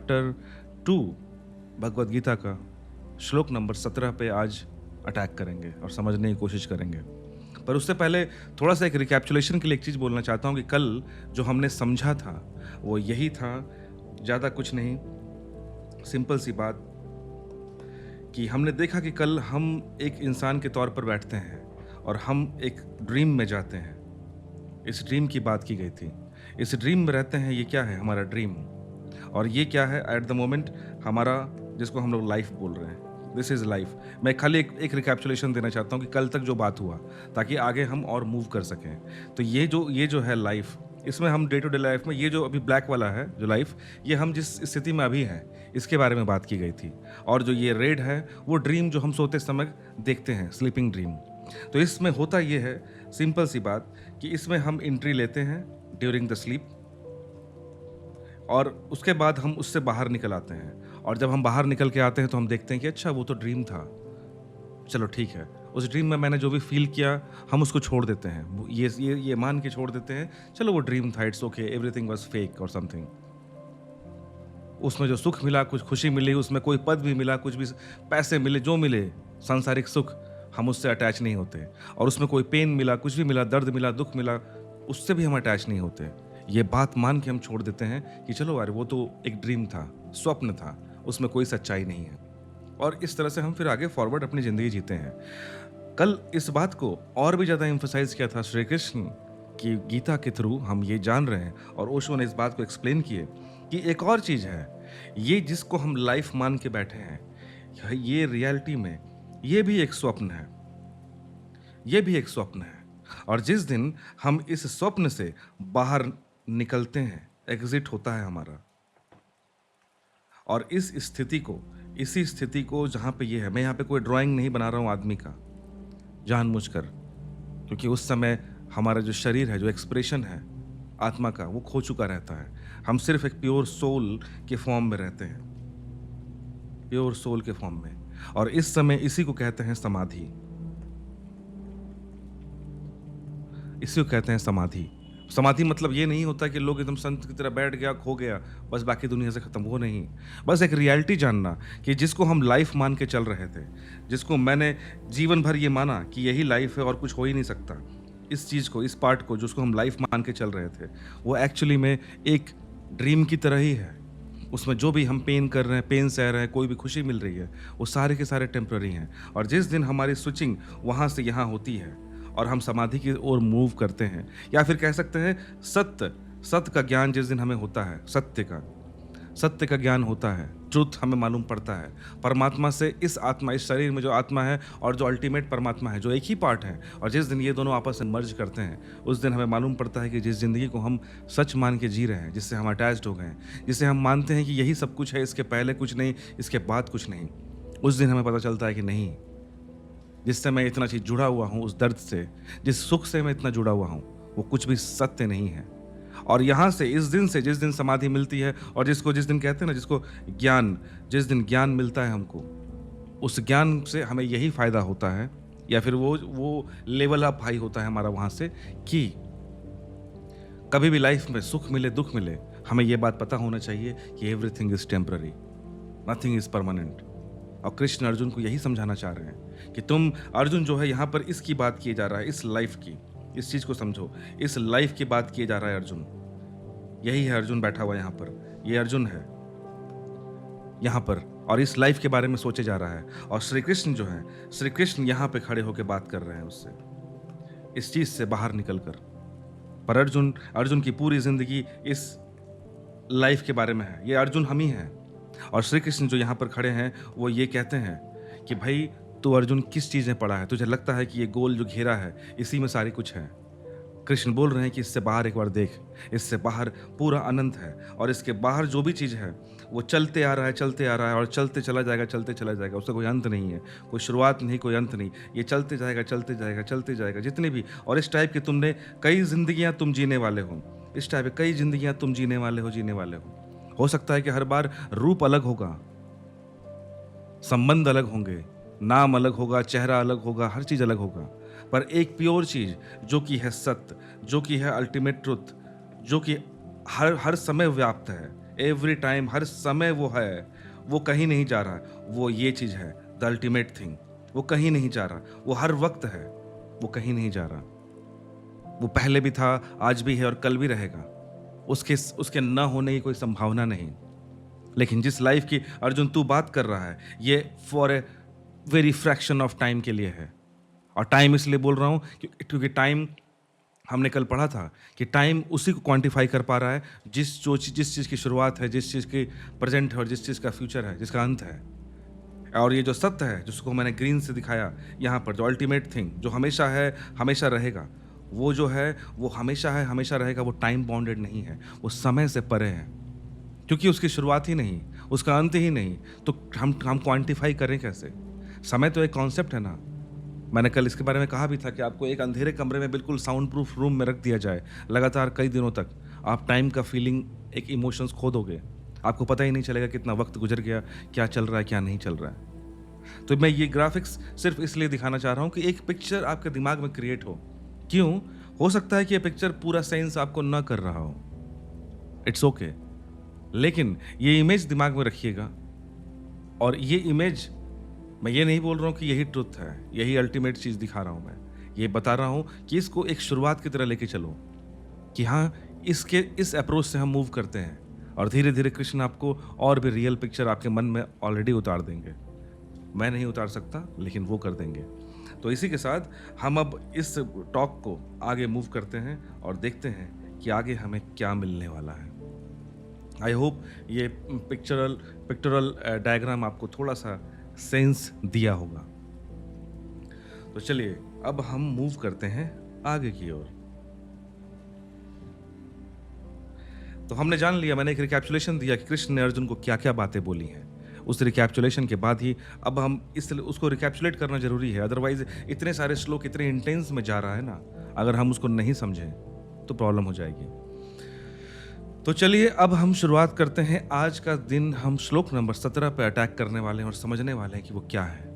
Chapter 2 Bhagavad Gita का श्लोक number 17 पे आज अटैक करेंगे और समझने की कोशिश करेंगे। पर उससे पहले थोड़ा सा एक रिकैप्चुलेशन के लिए एक चीज़ बोलना चाहता हूँ कि कल जो हमने समझा था वो यही था, ज़्यादा कुछ नहीं, सिंपल सी बात कि हमने देखा कि कल हम एक इंसान के तौर पर बैठते हैं और हम एक ड्रीम में जाते हैं। इस ड्रीम की बात की गई थी। इस ड्रीम में रहते हैं, ये क्या है हमारा ड्रीम, और ये क्या है एट द मोमेंट हमारा, जिसको हम लोग लाइफ बोल रहे हैं। This is life. मैं खाली एक रिकैप्चुलेशन देना चाहता हूँ कि कल तक जो बात हुआ, ताकि आगे हम और मूव कर सकें। तो ये जो है लाइफ, इसमें हम डे टू डे लाइफ में ये जो अभी ब्लैक वाला है जो लाइफ, ये हम जिस स्थिति में अभी हैं इसके बारे में बात की गई थी। और जो ये रेड है वो ड्रीम जो हम सोते समय देखते हैं, स्लीपिंग ड्रीम। तो इसमें होता ये है, सिंपल सी बात, कि इसमें हम एंट्री लेते हैं ड्यूरिंग द स्लीप और उसके बाद हम उससे बाहर निकल आते हैं। और जब हम बाहर निकल के आते हैं तो हम देखते हैं कि अच्छा वो तो ड्रीम था, चलो ठीक है, उस ड्रीम में मैंने जो भी फील किया हम उसको छोड़ देते हैं, ये मान के छोड़ देते हैं, चलो वो ड्रीम था, it's okay, everything was fake और समथिंग। उसमें जो सुख मिला, कुछ खुशी मिली, उसमें कोई पद भी मिला, कुछ भी पैसे मिले, जो मिले सांसारिक सुख, हम उससे अटैच नहीं होते। और उसमें कोई पेन मिला, कुछ भी मिला, दर्द मिला, दुख मिला, उससे भी हम अटैच नहीं होते। ये बात मान के हम छोड़ देते हैं कि चलो यार वो तो एक ड्रीम था, स्वप्न था, उसमें कोई सच्चाई नहीं है। और इस तरह से हम फिर आगे फॉरवर्ड अपनी ज़िंदगी जीते हैं। कल इस बात को और भी ज़्यादा एम्फसाइज किया था श्री कृष्ण की गीता के थ्रू, हम ये जान रहे हैं, और ओशो ने इस बात को एक्सप्लेन किए कि एक और चीज़ है, ये जिसको हम लाइफ मान के बैठे हैं, ये रियलिटी में ये भी एक स्वप्न है, ये भी एक स्वप्न है। और जिस दिन हम इस स्वप्न से बाहर निकलते हैं, एग्जिट होता है हमारा, और इसी स्थिति को जहाँ पे ये है, मैं यहाँ पे कोई ड्राइंग नहीं बना रहा हूँ आदमी का जानबूझकर, क्योंकि उस समय हमारा जो शरीर है, जो एक्सप्रेशन है आत्मा का, वो खो चुका रहता है। हम सिर्फ एक प्योर सोल के फॉर्म में रहते हैं, प्योर सोल के फॉर्म में। और इस समय इसी को कहते हैं समाधि, इसी को कहते हैं समाधि। समाधि मतलब ये नहीं होता कि लोग एकदम संत की तरह बैठ गया, खो गया, बस बाकी दुनिया से खत्म, वो नहीं। बस एक रियलिटी जानना कि जिसको हम लाइफ मान के चल रहे थे, जिसको मैंने जीवन भर ये माना कि यही लाइफ है और कुछ हो ही नहीं सकता, इस चीज़ को, इस पार्ट को, जिसको हम लाइफ मान के चल रहे थे, वो एक्चुअली में एक ड्रीम की तरह ही है। उसमें जो भी हम पेन कर रहे हैं, पेन सह रहे हैं, कोई भी खुशी मिल रही है, वो सारे के सारे टेम्प्ररी हैं। और जिस दिन हमारी स्विचिंग वहाँ से यहाँ होती है और हम समाधि की ओर मूव करते हैं, या फिर कह सकते हैं सत्य का ज्ञान जिस दिन हमें होता है, सत्य का ज्ञान होता है, ट्रुथ हमें मालूम पड़ता है परमात्मा से, इस आत्मा, इस शरीर में जो आत्मा है और जो अल्टीमेट परमात्मा है, जो एक ही पार्ट है। और जिस दिन ये दोनों आपस में मर्ज करते हैं, उस दिन हमें मालूम पड़ता है कि जिस ज़िंदगी को हम सच मान के जी रहे हैं, जिससे हम अटैच्ड हो गए हैं, जिसे हम मानते हैं कि यही सब कुछ है, इसके पहले कुछ नहीं, इसके बाद कुछ नहीं, उस दिन हमें पता चलता है कि नहीं, जिससे मैं इतना चीज़ जुड़ा हुआ हूँ, उस दर्द से, जिस सुख से मैं इतना जुड़ा हुआ हूँ, वो कुछ भी सत्य नहीं है। और यहाँ से, इस दिन से, जिस दिन समाधि मिलती है, और जिस दिन कहते हैं ना, जिसको ज्ञान, जिस दिन ज्ञान मिलता है हमको, उस ज्ञान से हमें यही फ़ायदा होता है, या फिर वो लेवल अप हाई होता है हमारा वहाँ से, कि कभी भी लाइफ में सुख मिले, दुख मिले, हमें ये बात पता होना चाहिए कि everything is temporary, nothing is permanent. और कृष्ण अर्जुन को यही समझाना चाह रहे हैं कि तुम, अर्जुन जो है यहाँ पर इसकी बात की जा रहा है, इस लाइफ की, इस चीज़ को समझो, इस लाइफ की बात की जा रहा है अर्जुन। यही है अर्जुन बैठा हुआ यहाँ पर, ये अर्जुन है यहाँ पर, और इस लाइफ के बारे में सोचे जा रहा है। और श्री कृष्ण जो है, श्री कृष्ण यहाँ पे खड़े होकर बात कर रहे हैं उससे, इस चीज़ से बाहर निकल कर। पर अर्जुन की पूरी जिंदगी इस लाइफ के बारे में है, ये अर्जुन हम ही हैं। और श्री कृष्ण जो यहाँ पर खड़े हैं, वो ये कहते हैं कि भाई तू अर्जुन किस चीज़ में पड़ा है, तुझे लगता है कि ये गोल जो घेरा है इसी में सारी कुछ है। कृष्ण बोल रहे हैं कि इससे बाहर एक बार देख, इससे बाहर पूरा अनंत है, और इसके बाहर जो भी चीज़ है वो चलते आ रहा है और चलते चला जाएगा, उसका कोई अंत नहीं है, कोई शुरुआत नहीं, कोई अंत नहीं, ये चलते जाएगा जितने भी। और इस टाइप की तुमने कई जिंदगियां तुम जीने वाले हो, इस टाइप की कई जिंदगियां तुम जीने वाले हो सकता है कि हर बार रूप अलग होगा, संबंध अलग होंगे, नाम अलग होगा, चेहरा अलग होगा, हर चीज़ अलग होगा, पर एक प्योर चीज़ जो कि है सत्य, जो कि है अल्टीमेट ट्रुथ, जो कि हर समय व्याप्त है, एवरी टाइम, हर समय वो है, वो कहीं नहीं जा रहा, वो ये चीज़ है द अल्टीमेट थिंग, वो कहीं नहीं जा रहा, वो हर वक्त है, वो कहीं नहीं जा रहा, वो पहले भी था, आज भी है और कल भी रहेगा, उसके उसके न होने की कोई संभावना नहीं। लेकिन जिस लाइफ की अर्जुन तू बात कर रहा है, ये for a very fraction of time के लिए है। और टाइम इसलिए बोल रहा हूँ क्योंकि टाइम, हमने कल पढ़ा था कि टाइम उसी को क्वांटिफाई कर पा रहा है जिस चीज़ की शुरुआत है, जिस चीज़ की प्रेजेंट है और जिस चीज़ का फ्यूचर है, जिसका अंत है। और ये जो सत्य है, जिसको मैंने ग्रीन से दिखाया यहाँ पर, जो अल्टीमेट थिंग, जो हमेशा है, हमेशा रहेगा, वो जो है वो हमेशा है, हमेशा रहेगा, वो टाइम बाउंडेड नहीं है, वो समय से परे है, क्योंकि उसकी शुरुआत ही नहीं, उसका अंत ही नहीं, तो हम क्वांटिफाई करें कैसे? समय तो एक कॉन्सेप्ट है ना। मैंने कल इसके बारे में कहा भी था कि आपको एक अंधेरे कमरे में बिल्कुल साउंड प्रूफ रूम में रख दिया जाए लगातार कई दिनों तक, आप टाइम का फीलिंग, एक इमोशंस खो दोगे, आपको पता ही नहीं चलेगा कितना वक्त गुजर गया, क्या चल रहा है, क्या नहीं चल रहा है। तो मैं ये ग्राफिक्स सिर्फ इसलिए दिखाना चाह रहा हूँ कि एक पिक्चर आपके दिमाग में क्रिएट हो। क्यों? हो सकता है कि ये पिक्चर पूरा सेंस आपको ना कर रहा हो, इट्स ओके, लेकिन ये इमेज दिमाग में रखिएगा। और ये इमेज, मैं ये नहीं बोल रहा हूँ कि यही ट्रुथ है, यही अल्टीमेट चीज़ दिखा रहा हूँ, मैं ये बता रहा हूँ कि इसको एक शुरुआत की तरह लेके चलो, कि हाँ, इस अप्रोच से हम मूव करते हैं और धीरे धीरे कृष्ण आपको और भी रियल पिक्चर आपके मन में ऑलरेडी उतार देंगे। मैं नहीं उतार सकता, लेकिन वो कर देंगे। तो इसी के साथ हम अब इस टॉक को आगे मूव करते हैं और देखते हैं कि आगे हमें क्या मिलने वाला है। आई होप ये पिक्चरल डायग्राम आपको थोड़ा सा सेंस दिया होगा। तो चलिए अब हम मूव करते हैं आगे की ओर। तो हमने जान लिया, मैंने एक रिकैप्चुलेशन दिया कि कृष्ण ने अर्जुन को क्या क्या बातें बोली हैं। उस रिकैप्चुलेशन के बाद ही अब हम उसको रिकैप्चुलेट करना जरूरी है, अदरवाइज इतने सारे श्लोक इतने इंटेंस में जा रहा है ना, अगर हम उसको नहीं समझें तो प्रॉब्लम हो जाएगी। तो चलिए अब हम शुरुआत करते हैं। आज का दिन हम श्लोक नंबर 17 पे अटैक करने वाले हैं और समझने वाले हैं कि वो क्या है।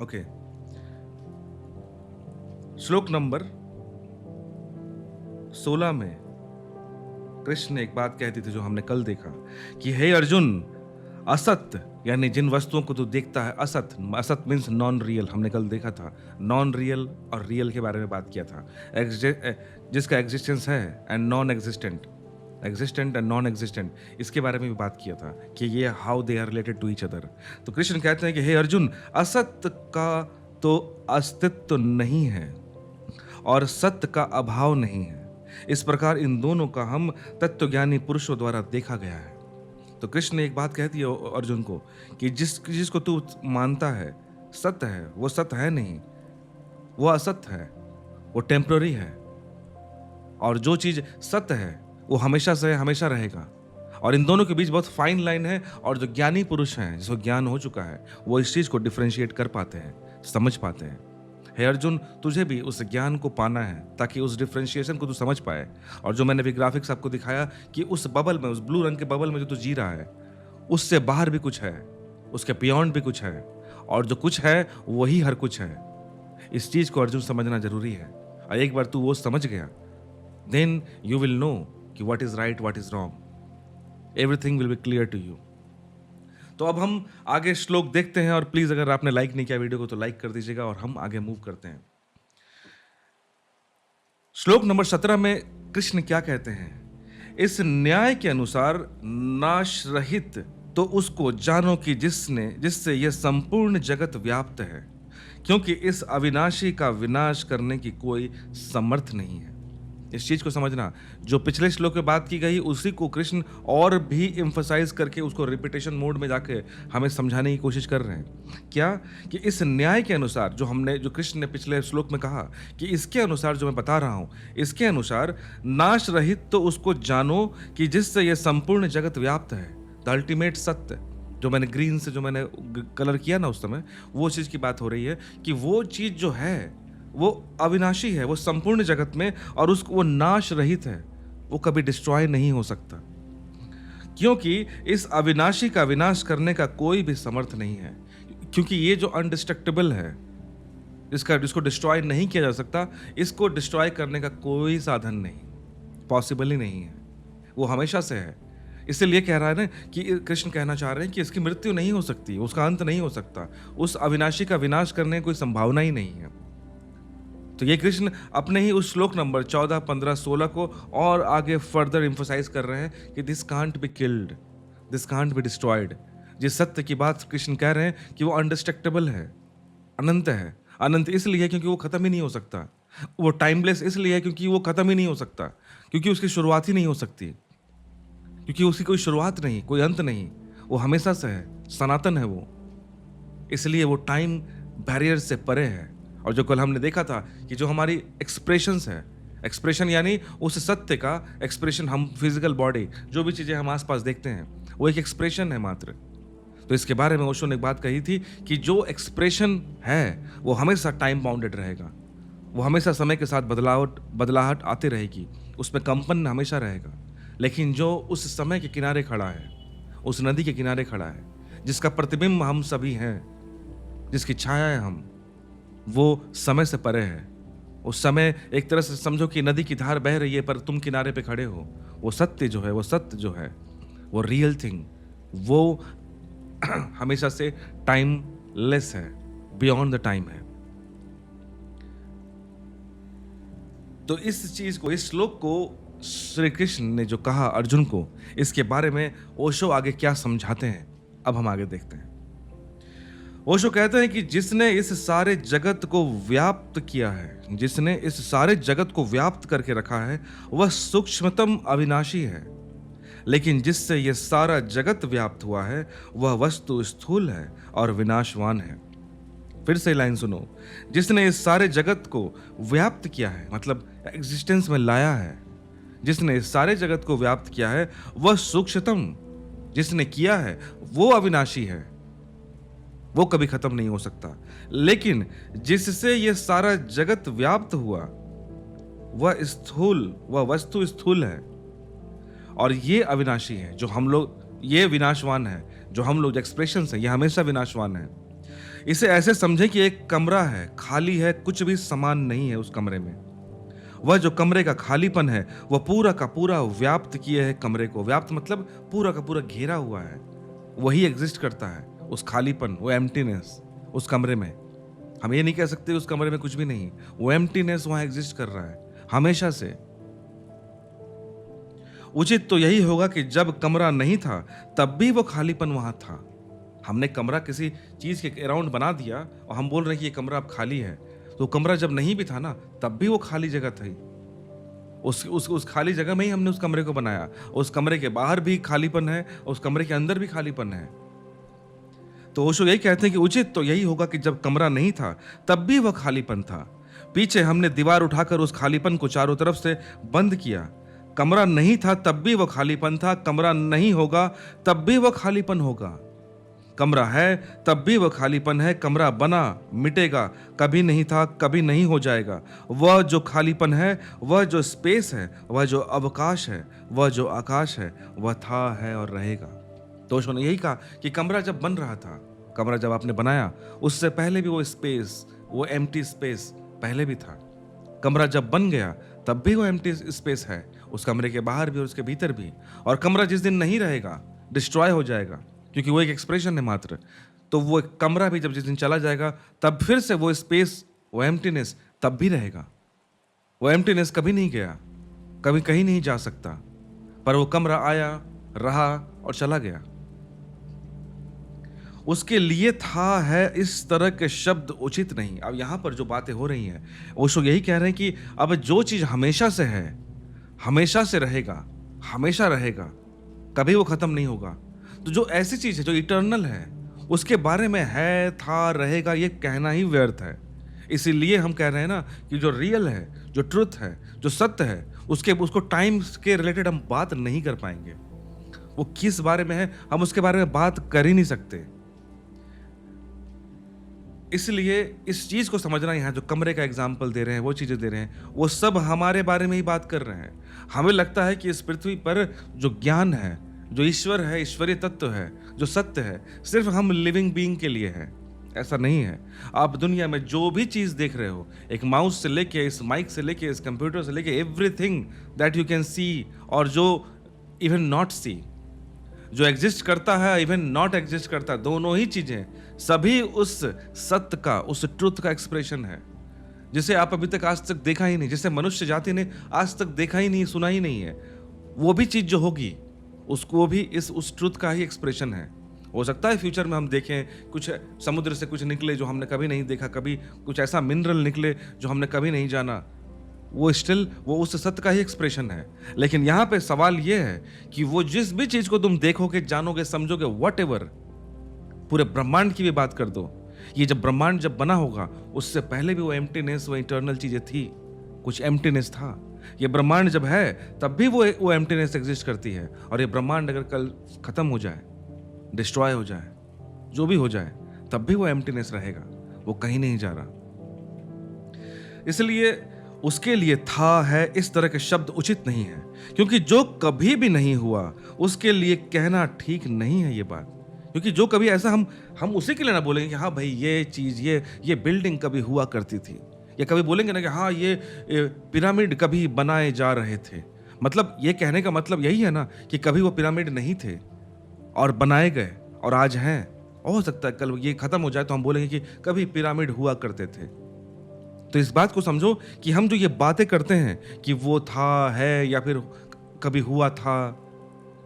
ओके, श्लोक नंबर 16 में कृष्ण ने एक बात कह दी थी जो हमने कल देखा कि हे अर्जुन, असत्य यानी जिन वस्तुओं को तू देखता है, असत मीन्स नॉन रियल, हमने कल देखा था। नॉन रियल और रियल के बारे में बात किया था, जिसका एग्जिस्टेंस है and non existent, existent and non existent, इसके बारे में भी बात किया था कि ये how they are related to each other. तो कृष्ण कहते हैं कि हे अर्जुन, असत्य का तो अस्तित्व नहीं है और सत्य का अभाव नहीं है, इस प्रकार इन दोनों का हम तत्वज्ञानी पुरुषों द्वारा देखा गया है। तो कृष्ण ने एक बात कहती है अर्जुन को कि जिसको तू मानता है सत्य है, वो सत्य है नहीं, वो असत्य है, वो टेम्पररी है। और जो चीज सत्य है वो हमेशा से हमेशा रहेगा। और इन दोनों के बीच बहुत फाइन लाइन है, और जो ज्ञानी पुरुष हैं, जिसको ज्ञान हो चुका है, वो इस चीज को डिफरेंशिएट कर पाते हैं, समझ पाते हैं। हे अर्जुन, तुझे भी उस ज्ञान को पाना है ताकि उस डिफरेंशिएशन को तू समझ पाए। और जो मैंने भी ग्राफिक्स आपको दिखाया कि उस बबल में, उस ब्लू रंग के बबल में जो तू जी रहा है, उससे बाहर भी कुछ है, उसके बियॉन्ड भी कुछ है, और जो कुछ है वही हर कुछ है। इस चीज को अर्जुन समझना जरूरी है। और एक बार तू वो समझ गया, देन यू विल नो कि what is right, what is wrong, everything will be clear to you. तो अब हम आगे श्लोक देखते हैं, और प्लीज अगर आपने लाइक नहीं किया वीडियो को तो लाइक कर दीजिएगा, और हम आगे मूव करते हैं। श्लोक नंबर 17 में कृष्ण क्या कहते हैं? इस न्याय के अनुसार नाश रहित तो उसको जानो कि जिससे यह संपूर्ण जगत व्याप्त है, क्योंकि इस अविनाशी का विनाश करने की कोई समर्थ नहीं है। इस चीज को समझना, जो पिछले श्लोक में बात की गई उसी को कृष्ण और भी एम्फसाइज करके उसको रिपीटेशन मोड में जाके हमें समझाने की कोशिश कर रहे हैं। क्या? कि इस न्याय के अनुसार, जो कृष्ण ने पिछले श्लोक में कहा कि इसके अनुसार जो मैं बता रहा हूं, इसके अनुसार नाश रहित तो उसको जानो कि जिससे यह संपूर्ण जगत व्याप्त है, द अल्टीमेट सत्य। जो मैंने ग्रीन से जो मैंने कलर किया ना उस समय, वो चीज की बात हो रही है कि वो चीज जो है वो अविनाशी है, वो संपूर्ण जगत में, और उसको वो नाश रहित है, वो कभी डिस्ट्रॉय नहीं हो सकता, क्योंकि इस अविनाशी का विनाश करने का कोई भी समर्थ नहीं है। क्योंकि ये जो अनडिस्ट्रक्टेबल है, जिसको डिस्ट्रॉय नहीं किया जा सकता, इसको डिस्ट्रॉय करने का कोई साधन नहीं, पॉसिबल ही नहीं है, वो हमेशा से है। इसीलिए कह रहा है ना कि कृष्ण कहना चाह रहे हैं कि इसकी मृत्यु नहीं हो सकती, उसका अंत नहीं हो सकता, उस अविनाशी का विनाश करने की कोई संभावना ही नहीं है। तो ये कृष्ण अपने ही उस श्लोक नंबर 14, 15, 16 को और आगे फर्दर इम्फोसाइज कर रहे हैं कि this can't be killed, this can't be destroyed. जिस सत्य की बात कृष्ण कह रहे हैं कि वो अनडिस्ट्रक्टेबल है, अनंत है। अनंत इसलिए है क्योंकि वो खत्म ही नहीं हो सकता। वो टाइमलेस इसलिए है क्योंकि वो खत्म ही नहीं हो सकता, क्योंकि उसकी शुरुआत ही नहीं हो सकती, क्योंकि उसकी कोई शुरुआत नहीं, कोई अंत नहीं। वो हमेशा से है, सनातन है वो। इसलिए वो टाइम बैरियर से परे है। और जो कल हमने देखा था कि जो हमारी एक्सप्रेशंस है, एक्सप्रेशन यानी उस सत्य का एक्सप्रेशन, हम फिजिकल बॉडी, जो भी चीज़ें हम आसपास देखते हैं वो एक एक्सप्रेशन है मात्र। तो इसके बारे में ओशो ने एक बात कही थी कि जो एक्सप्रेशन है वो हमेशा टाइम बाउंडेड रहेगा, वो हमेशा समय के साथ बदलाहट आती रहेगी, उसमें कंपन हमेशा रहेगा। लेकिन जो उस समय के किनारे खड़ा है, उस नदी के किनारे खड़ा है, जिसका प्रतिबिंब हम सभी हैं, जिसकी छाया है हम, वो समय से परे है। उस समय एक तरह से समझो कि नदी की धार बह रही है पर तुम किनारे पे खड़े हो। वो सत्य जो है, वो सत्य जो है, वो रियल थिंग, वो हमेशा से टाइमलेस है, बियॉन्ड द टाइम है। तो इस चीज को, इस श्लोक को श्री कृष्ण ने जो कहा अर्जुन को, इसके बारे में ओशो आगे क्या समझाते हैं, अब हम आगे देखते हैं। ओशो कहते हैं कि जिसने इस सारे जगत को व्याप्त किया है, जिसने इस सारे जगत को व्याप्त करके रखा है, वह सूक्ष्मतम अविनाशी है। लेकिन जिससे यह सारा जगत व्याप्त हुआ है वह वस्तु स्थूल है और विनाशवान है। फिर से लाइन सुनो, जिसने इस सारे जगत को व्याप्त किया है, मतलब एग्जिस्टेंस में लाया है, जिसने इस सारे जगत को व्याप्त किया है वह सूक्ष्मतम, जिसने किया है वो अविनाशी है, वो कभी खत्म नहीं हो सकता। लेकिन जिससे यह सारा जगत व्याप्त हुआ वह स्थूल, वह वस्तु स्थूल है और ये अविनाशी है। जो हम लोग, ये विनाशवान है, जो हम लोग एक्सप्रेशन है, ये हमेशा विनाशवान है। इसे ऐसे समझे कि एक कमरा है, खाली है, कुछ भी सामान नहीं है उस कमरे में। वह जो कमरे का खालीपन है वह पूरा का पूरा व्याप्त किए है कमरे को। व्याप्त मतलब पूरा का पूरा घेरा हुआ है, वही एग्जिस्ट करता है, उस खालीपन, वो एम्प्टीनेस उस कमरे में। हम ये नहीं कह सकते उस कमरे में कुछ भी नहीं, वो एम्प्टीनेस वहां एग्जिस्ट कर रहा है हमेशा से। उचित तो यही होगा कि जब कमरा नहीं था तब भी वो खालीपन वहां था। हमने कमरा किसी चीज के अराउंड बना दिया और हम बोल रहे हैं कि ये कमरा अब खाली है, तो कमरा जब नहीं भी था ना तब भी वो खाली जगह थी। उस खाली जगह में ही हमने उस कमरे को बनाया। उस कमरे के बाहर भी खालीपन है, उस कमरे के अंदर भी खालीपन है। तो ओशो यही कहते हैं कि उचित तो यही होगा कि जब कमरा नहीं था तब भी वह खालीपन था। पीछे हमने दीवार उठाकर उस खालीपन को चारों तरफ से बंद किया। कमरा नहीं था तब भी वह खालीपन था, कमरा नहीं होगा तब भी वह खालीपन होगा। कमरा है तब भी वह खालीपन है, कमरा बना, मिटेगा, कभी नहीं था, कभी नहीं हो जाएगा। वह जो खालीपन है, वह जो स्पेस है, वह जो अवकाश है, वह जो आकाश है, वह था, है और रहेगा। तो ओशो ने यही कहा कि कमरा जब बन रहा था, कमरा जब आपने बनाया, उससे पहले भी वो स्पेस, वो एम्प्टी स्पेस पहले भी था। कमरा जब बन गया तब भी वो एम्प्टी स्पेस है, उस कमरे के बाहर भी और उसके भीतर भी। और कमरा जिस दिन नहीं रहेगा, डिस्ट्रॉय हो जाएगा, क्योंकि वो एक एक्सप्रेशन है मात्र। तो वो कमरा भी जब जिस दिन चला जाएगा तब फिर से वो स्पेस, वो एम्प्टीनेस तब भी रहेगा। वो एम्प्टीनेस कभी नहीं गया, कभी कहीं नहीं जा सकता, पर वो कमरा आया, रहा और चला गया। उसके लिए था, है, इस तरह के शब्द उचित नहीं। अब यहां पर जो बातें हो रही हैं, ओशो यही कह रहे हैं कि अब जो चीज हमेशा से है, हमेशा से रहेगा, हमेशा रहेगा, कभी वो खत्म नहीं होगा। तो जो ऐसी चीज है जो इटर्नल है, उसके बारे में है, था, रहेगा, ये कहना ही व्यर्थ है। इसीलिए हम कह रहे हैं ना कि जो रियल है, जो ट्रुथ है, जो सत्य है, उसको टाइम के रिलेटेड हम बात नहीं कर पाएंगे। वो किस बारे में है, हम उसके बारे में बात कर ही नहीं सकते। इसलिए इस चीज को समझना, यहाँ जो कमरे का एग्जाम्पल दे रहे हैं, वो चीजें दे रहे हैं, वो सब हमारे बारे में ही बात कर रहे हैं। हमें लगता है कि इस पृथ्वी पर जो ज्ञान है, जो ईश्वर है, ईश्वरीय तत्व है, जो सत्य है, सिर्फ हम लिविंग बीइंग के लिए है। ऐसा नहीं है। आप दुनिया में जो भी चीज देख रहे हो, एक माउस से लेके, इस माइक से लेके, इस कंप्यूटर से लेके, everything that you can see और जो इवन नॉट सी, जो एग्जिस्ट करता है इवन नॉट एग्जिस्ट करता, दोनों ही चीजें सभी उस सत्य का, उस ट्रुथ का एक्सप्रेशन है जिसे आप अभी तक आज तक देखा ही नहीं, जिसे मनुष्य जाति ने आज तक देखा ही नहीं, सुना ही नहीं है। वो भी चीज जो होगी उसको भी उस ट्रुथ का ही एक्सप्रेशन है। हो सकता है फ्यूचर में हम देखें कुछ समुद्र से कुछ निकले जो हमने कभी नहीं देखा, कभी कुछ ऐसा मिनरल निकले जो हमने कभी नहीं जाना, वो स्टिल वो उस सत्य का ही एक्सप्रेशन है। लेकिन यहाँ पे सवाल ये है कि वो जिस भी चीज को तुम देखोगे, जानोगे, समझोगे, व्हाटएवर, पूरे ब्रह्मांड की भी बात कर दो, ये जब ब्रह्मांड जब बना होगा उससे पहले भी वो एम्प्टीनेस, वो इंटरनल चीजें थी, कुछ एम्प्टीनेस था। ये ब्रह्मांड जब है तब भी वो एम्प्टीनेस एग्जिस्ट करती है। और ये ब्रह्मांड अगर कल खत्म हो जाए, डिस्ट्रॉय हो जाए, जो भी हो जाए, तब भी वो एम्प्टीनेस रहेगा, वो कहीं नहीं जा रहा। इसलिए उसके लिए था, है, इस तरह के शब्द उचित नहीं है, क्योंकि जो कभी भी नहीं हुआ उसके लिए कहना ठीक नहीं है ये बात। क्योंकि जो कभी ऐसा हम उसी के लिए ना बोलेंगे कि हाँ भाई ये चीज, ये बिल्डिंग कभी हुआ करती थी, या कभी बोलेंगे ना कि हाँ ये पिरामिड कभी बनाए जा रहे थे। मतलब ये कहने का मतलब यही है ना कि कभी वो पिरामिड नहीं थे और बनाए गए और आज हैं। हो सकता है कल ये खत्म हो जाए तो हम बोलेंगे कि कभी पिरामिड हुआ करते थे। तो इस बात को समझो कि हम जो ये बातें करते हैं कि वो था, है, या फिर कभी हुआ था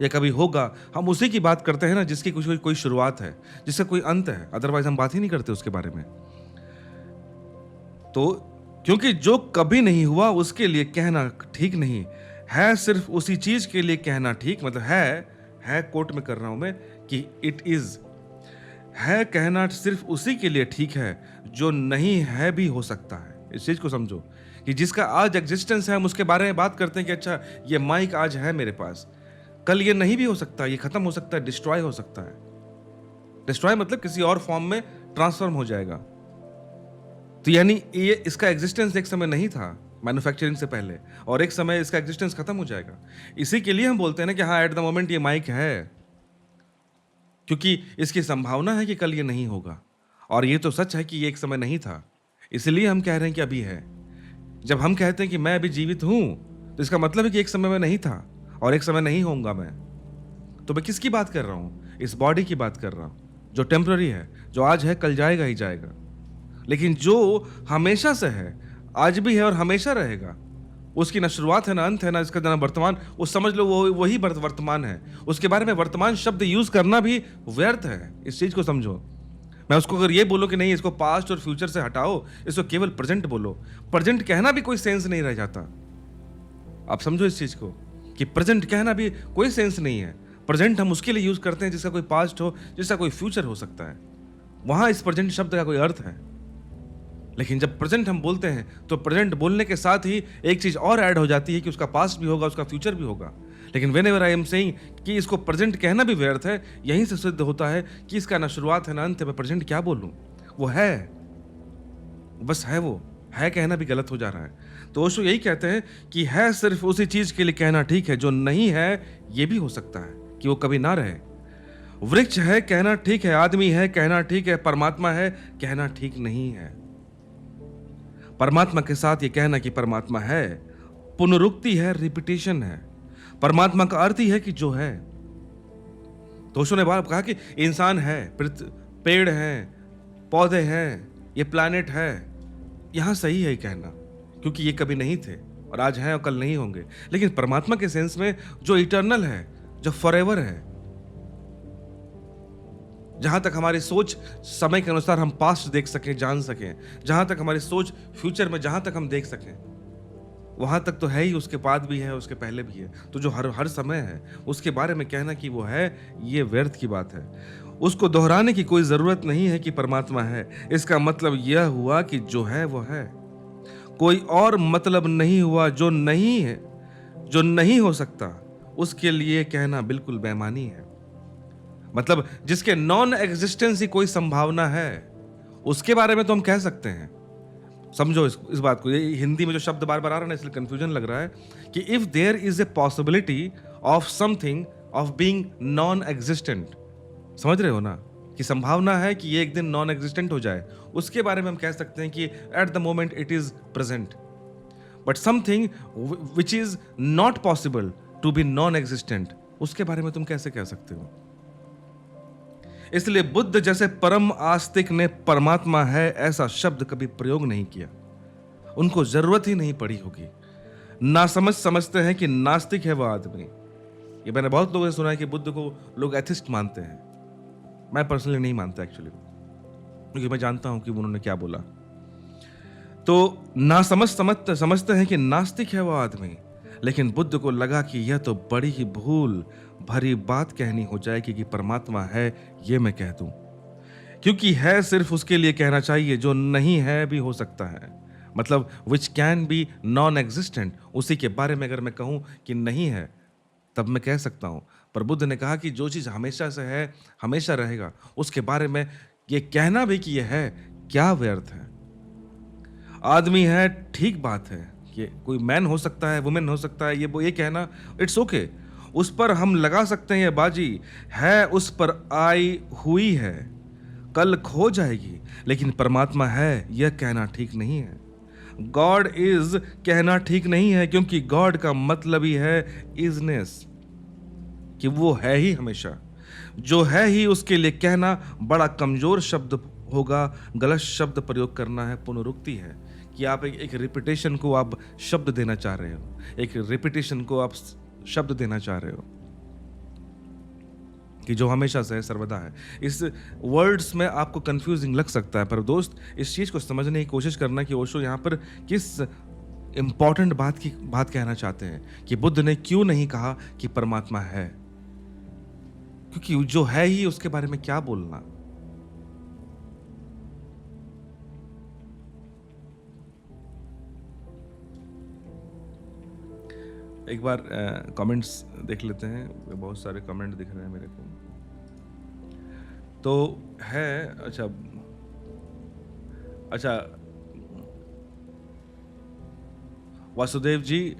या कभी होगा, हम उसी की बात करते हैं ना जिसकी कोई शुरुआत है, जिसका कोई अंत है। अदरवाइज हम बात ही नहीं करते उसके बारे में। तो क्योंकि जो कभी नहीं हुआ उसके लिए कहना ठीक नहीं है, सिर्फ उसी चीज के लिए कहना ठीक, मतलब है कोट में कर रहा हूं मैं कि इट इज है, कहना सिर्फ उसी के लिए ठीक है जो नहीं है भी हो सकता है। इस चीज को समझो कि जिसका आज एग्जिस्टेंस है, हम उसके बारे में बात करते हैं कि अच्छा ये माइक आज है मेरे पास, कल ये नहीं भी हो सकता, ये खत्म हो सकता है, डिस्ट्रॉय हो सकता है। डिस्ट्रॉय मतलब किसी और फॉर्म में ट्रांसफॉर्म हो जाएगा। तो यानी ये इसका एग्जिस्टेंस एक समय नहीं था मैन्युफैक्चरिंग से पहले, और एक समय इसका एग्जिस्टेंस खत्म हो जाएगा। इसी के लिए हम बोलते हैं ना कि हाँ एट द मोमेंट ये माइक है, क्योंकि इसकी संभावना है कि कल ये नहीं होगा, और ये तो सच है कि ये एक समय नहीं था, इसलिए हम कह रहे हैं कि अभी है। जब हम कहते हैं कि मैं अभी जीवित हूं तो इसका मतलब है कि एक समय में नहीं था और एक समय नहीं होऊंगा मैं। तो मैं किसकी बात कर रहा हूं? इस बॉडी की बात कर रहा हूं जो टेम्पररी है, जो आज है कल जाएगा ही जाएगा। लेकिन जो हमेशा से है, आज भी है और हमेशा रहेगा, उसकी ना शुरुआत है ना अंत है, ना इसका ना वर्तमान, वो समझ लो वो वही वर्तमान है। उसके बारे में वर्तमान शब्द यूज करना भी व्यर्थ है। इस चीज को समझो। मैं उसको अगर ये बोलो कि नहीं इसको पास्ट और फ्यूचर से हटाओ, इसको केवल प्रेजेंट बोलो, प्रेजेंट कहना भी कोई सेंस नहीं रह जाता। आप समझो इस चीज को कि प्रेजेंट कहना भी कोई सेंस नहीं है। प्रेजेंट हम उसके लिए यूज करते हैं जिसका कोई पास्ट हो, जिसका कोई फ्यूचर हो सकता है, वहां इस प्रेजेंट शब्द का कोई अर्थ है। लेकिन जब प्रेजेंट हम बोलते हैं तो प्रेजेंट बोलने के साथ ही एक चीज और ऐड हो जाती है कि उसका पास्ट भी होगा, उसका फ्यूचर भी होगा। लेकिन व्हेनेवर आई एम सेइंग कि इसको प्रेजेंट कहना भी व्यर्थ है, यहीं से सिद्ध होता है कि इसका ना शुरुआत है ना अंत है। मैं प्रेजेंट क्या बोलूं? वो है, बस है। वो है कहना भी गलत हो जा रहा है। तो ओशो यही कहते हैं कि है सिर्फ उसी चीज के लिए कहना ठीक है जो नहीं है। ये भी हो सकता है कि वो कभी ना रहे। वृक्ष है कहना ठीक है, आदमी है कहना ठीक है, परमात्मा है कहना ठीक नहीं है। परमात्मा के साथ ये कहना कि परमात्मा है पुनरुक्ति है, रिपीटेशन है। परमात्मा का अर्थ ही है कि जो है। तो ओशो ने कहा कि इंसान है, पेड़ हैं, पौधे हैं, ये प्लैनेट है। यहां सही है कहना, क्योंकि ये कभी नहीं थे और आज हैं और कल नहीं होंगे। लेकिन परमात्मा के सेंस में जो इटर्नल है, जो फॉरएवर है, जहां तक हमारी सोच समय के अनुसार हम पास्ट देख सकें, जान सकें, जहां तक हमारी सोच फ्यूचर में जहां तक हम देख सकें, वहां तक तो है ही, उसके बाद भी है, उसके पहले भी है। तो जो हर समय है उसके बारे में कहना कि वो है, ये व्यर्थ की बात है। उसको दोहराने की कोई जरूरत नहीं है कि परमात्मा है। इसका मतलब यह हुआ कि जो है वो है, कोई और मतलब नहीं हुआ। जो नहीं है, जो नहीं हो सकता, उसके लिए कहना बिल्कुल बेईमानी है। मतलब जिसके नॉन एग्जिस्टेंस ही कोई संभावना है, उसके बारे में तो हम कह सकते हैं। समझो इस बात को। ये हिंदी में जो शब्द बार बार आ रहा है ना, इसलिए कंफ्यूजन लग रहा है कि if there is a possibility of something of being non existent, समझ रहे हो ना, कि संभावना है कि ये एक दिन नॉन एग्जिस्टेंट हो जाए, उसके बारे में हम कह सकते हैं कि at the moment it is present. But something which is not possible to be non existent, उसके बारे में तुम कैसे कह सकते हो? इसलिए बुद्ध जैसे परम आस्तिक ने परमात्मा है ऐसा शब्द कभी प्रयोग नहीं किया। उनको जरूरत ही नहीं पड़ी होगी। नासमझ समझते हैं कि नास्तिक है वह आदमी। ये मैंने बहुत लोगों से सुना है कि बुद्ध को लोग एथिस्ट मानते हैं। मैं पर्सनली नहीं मानता एक्चुअली, क्योंकि मैं जानता हूं कि उन्होंने क्या बोला। तो समझते हैं कि नास्तिक है वह आदमी, लेकिन बुद्ध को लगा कि यह तो बड़ी ही भूल भरी बात कहनी हो जाएगी कि परमात्मा है ये मैं कह दूं, क्योंकि है सिर्फ उसके लिए कहना चाहिए जो नहीं है भी हो सकता है, मतलब which can be non existent. उसी के बारे में अगर मैं कहूं कि नहीं है तब मैं कह सकता हूं। पर बुद्ध ने कहा कि जो चीज हमेशा से है हमेशा रहेगा, उसके बारे में ये कहना भी कि ये है क्या व्यर्थ है। आदमी है ठीक बात है, ये कोई मैन हो सकता है, वुमेन हो सकता है, ये कहना इट्स ओके। उस पर हम लगा सकते हैं ये बाजी है, उस पर आई हुई है, कल खो जाएगी, लेकिन परमात्मा है यह कहना ठीक नहीं है। गॉड इज कहना ठीक नहीं है, क्योंकि गॉड का मतलब ही है इजनेस, कि वो है ही हमेशा। जो है ही उसके लिए कहना बड़ा कमजोर शब्द होगा। गलत शब्द प्रयोग करना है पुनरुक्ति है, कि आप एक रिपीटेशन को आप शब्द देना चाह रहे हो, एक रिपीटेशन को आप शब्द देना चाह रहे हो कि जो हमेशा से है, सर्वदा है। इस वर्ड्स में आपको कंफ्यूजिंग लग सकता है, पर दोस्त इस चीज को समझने की कोशिश करना कि ओशो यहाँ पर किस इंपॉर्टेंट बात कहना चाहते हैं, कि बुद्ध ने क्यों नहीं कहा कि परमात्मा है, क्योंकि जो है ही उसके बारे में क्या बोलना। एक बार कमेंट्स देख लेते हैं, बहुत सारे कमेंट दिख रहे हैं मेरे को। तो है अच्छा वासुदेव जी,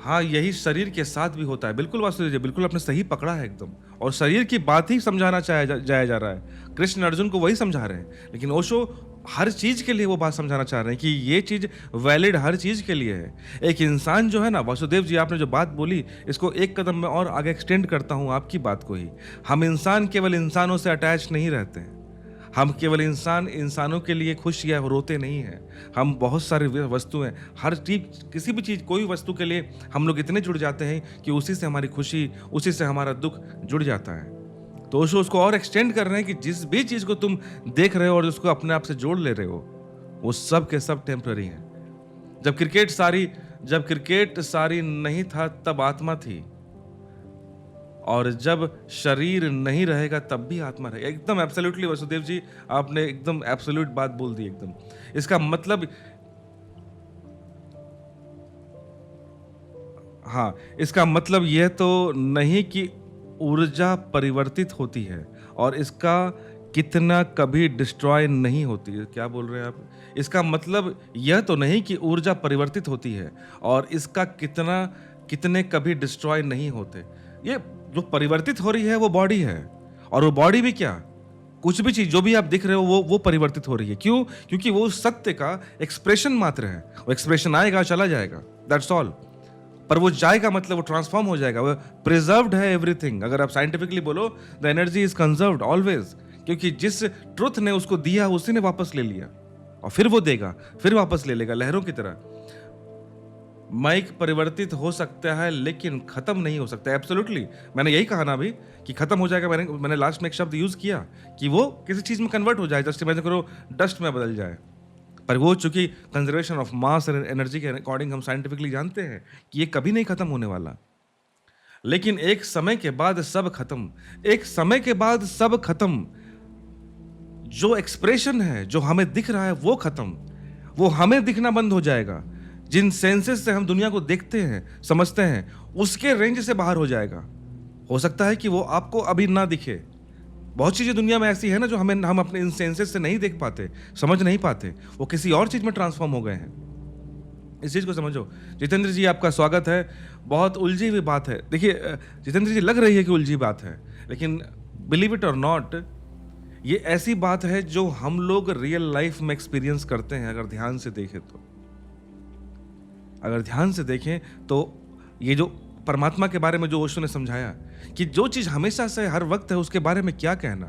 हाँ यही शरीर के साथ भी होता है। बिल्कुल वासुदेव जी, बिल्कुल आपने सही पकड़ा है एकदम, और शरीर की बात ही समझाना जाया जा रहा है। कृष्ण अर्जुन को वही समझा रहे हैं, लेकिन ओशो हर चीज के लिए वो बात समझाना चाह रहे हैं कि ये चीज वैलिड हर चीज के लिए है। एक इंसान जो है ना, वासुदेव जी आपने जो बात बोली, इसको एक कदम में और आगे एक्सटेंड करता हूं आपकी बात को ही। हम इंसान केवल इंसानों से अटैच नहीं रहते हैं, हम केवल इंसानों के लिए खुश या रोते नहीं हैं। हम बहुत सारी वस्तुएं, हर चीज, किसी भी चीज, कोई वस्तु के लिए हम लोग इतने जुड़ जाते हैं कि उसी से हमारी खुशी, उसी से हमारा दुख जुड़ जाता है। तो उसको और एक्सटेंड कर रहे हैं कि जिस भी चीज को तुम देख रहे हो और उसको अपने आप से जोड़ ले रहे हो, वो सब के सब टेम्पररी हैं। जब क्रिकेट सारी नहीं था तब आत्मा थी, और जब शरीर नहीं रहेगा तब भी आत्मा रहेगा। एकदम एब्सोल्युटली वासुदेव जी, आपने एकदम एब्सोल्यूट बात बोल दी एकदम। इसका मतलब, हाँ, इसका मतलब यह तो नहीं कि ऊर्जा परिवर्तित होती है और इसका कितना कभी डिस्ट्रॉय नहीं होती है। क्या बोल रहे हैं आप? इसका मतलब यह तो नहीं कि ऊर्जा परिवर्तित होती है और इसका कितने कभी डिस्ट्रॉय नहीं होते। ये जो परिवर्तित हो रही है वो बॉडी है, और वो बॉडी भी क्या, कुछ भी चीज जो भी आप दिख रहे हो वो परिवर्तित हो रही है। क्यों? क्योंकि वो सत्य का एक्सप्रेशन मात्र है। वो एक्सप्रेशन आएगा, चला जाएगा, दैट्स ऑल। पर वो जाएगा मतलब वो ट्रांसफॉर्म हो जाएगा। वो प्रिजर्व्ड है एवरीथिंग। अगर आप साइंटिफिकली बोलो, the energy is conserved always, क्योंकि जिस ट्रुथ ने उसको दिया उसी ने वापस ले लिया, और फिर वो देगा, फिर वापस ले लेगा, लहरों की तरह। माइक परिवर्तित हो सकता है लेकिन खत्म नहीं हो सकता। एब्सोल्युटली, मैंने यही कहा ना अभी कि खत्म हो जाएगा। मैंने लास्ट में एक शब्द यूज किया कि वो किसी चीज में कन्वर्ट हो जाए, जस्ट इमेजिन करो डस्ट में बदल जाए। पर वो चूंकि conservation of mass and energy के अकॉर्डिंग हम साइंटिफिकली जानते हैं कि ये कभी नहीं खत्म होने वाला। लेकिन एक समय के बाद सब खत्म, एक समय के बाद सब खत्म। जो एक्सप्रेशन है, जो हमें दिख रहा है वो खत्म, वो हमें दिखना बंद हो जाएगा। जिन सेंसेस से हम दुनिया को देखते हैं, समझते हैं, उसके रेंज से बाहर हो जाएगा। हो सकता है कि वो आपको अभी ना दिखे। बहुत चीजें दुनिया में ऐसी है ना जो हम अपने इन सेंसेस से नहीं देख पाते, समझ नहीं पाते, वो किसी और चीज में ट्रांसफॉर्म हो गए हैं। इस चीज को समझो। जितेंद्र जी, आपका स्वागत है। बहुत उलझी हुई बात है। देखिए जितेंद्र जी, लग रही है कि उलझी बात है, लेकिन बिलीव इट और नॉट, ये ऐसी बात है जो हम लोग रियल लाइफ में एक्सपीरियंस करते हैं। अगर ध्यान से देखें तो ये जो परमात्मा के बारे में जो ओशो ने समझाया कि जो चीज हमेशा से हर वक्त है उसके बारे में क्या कहना।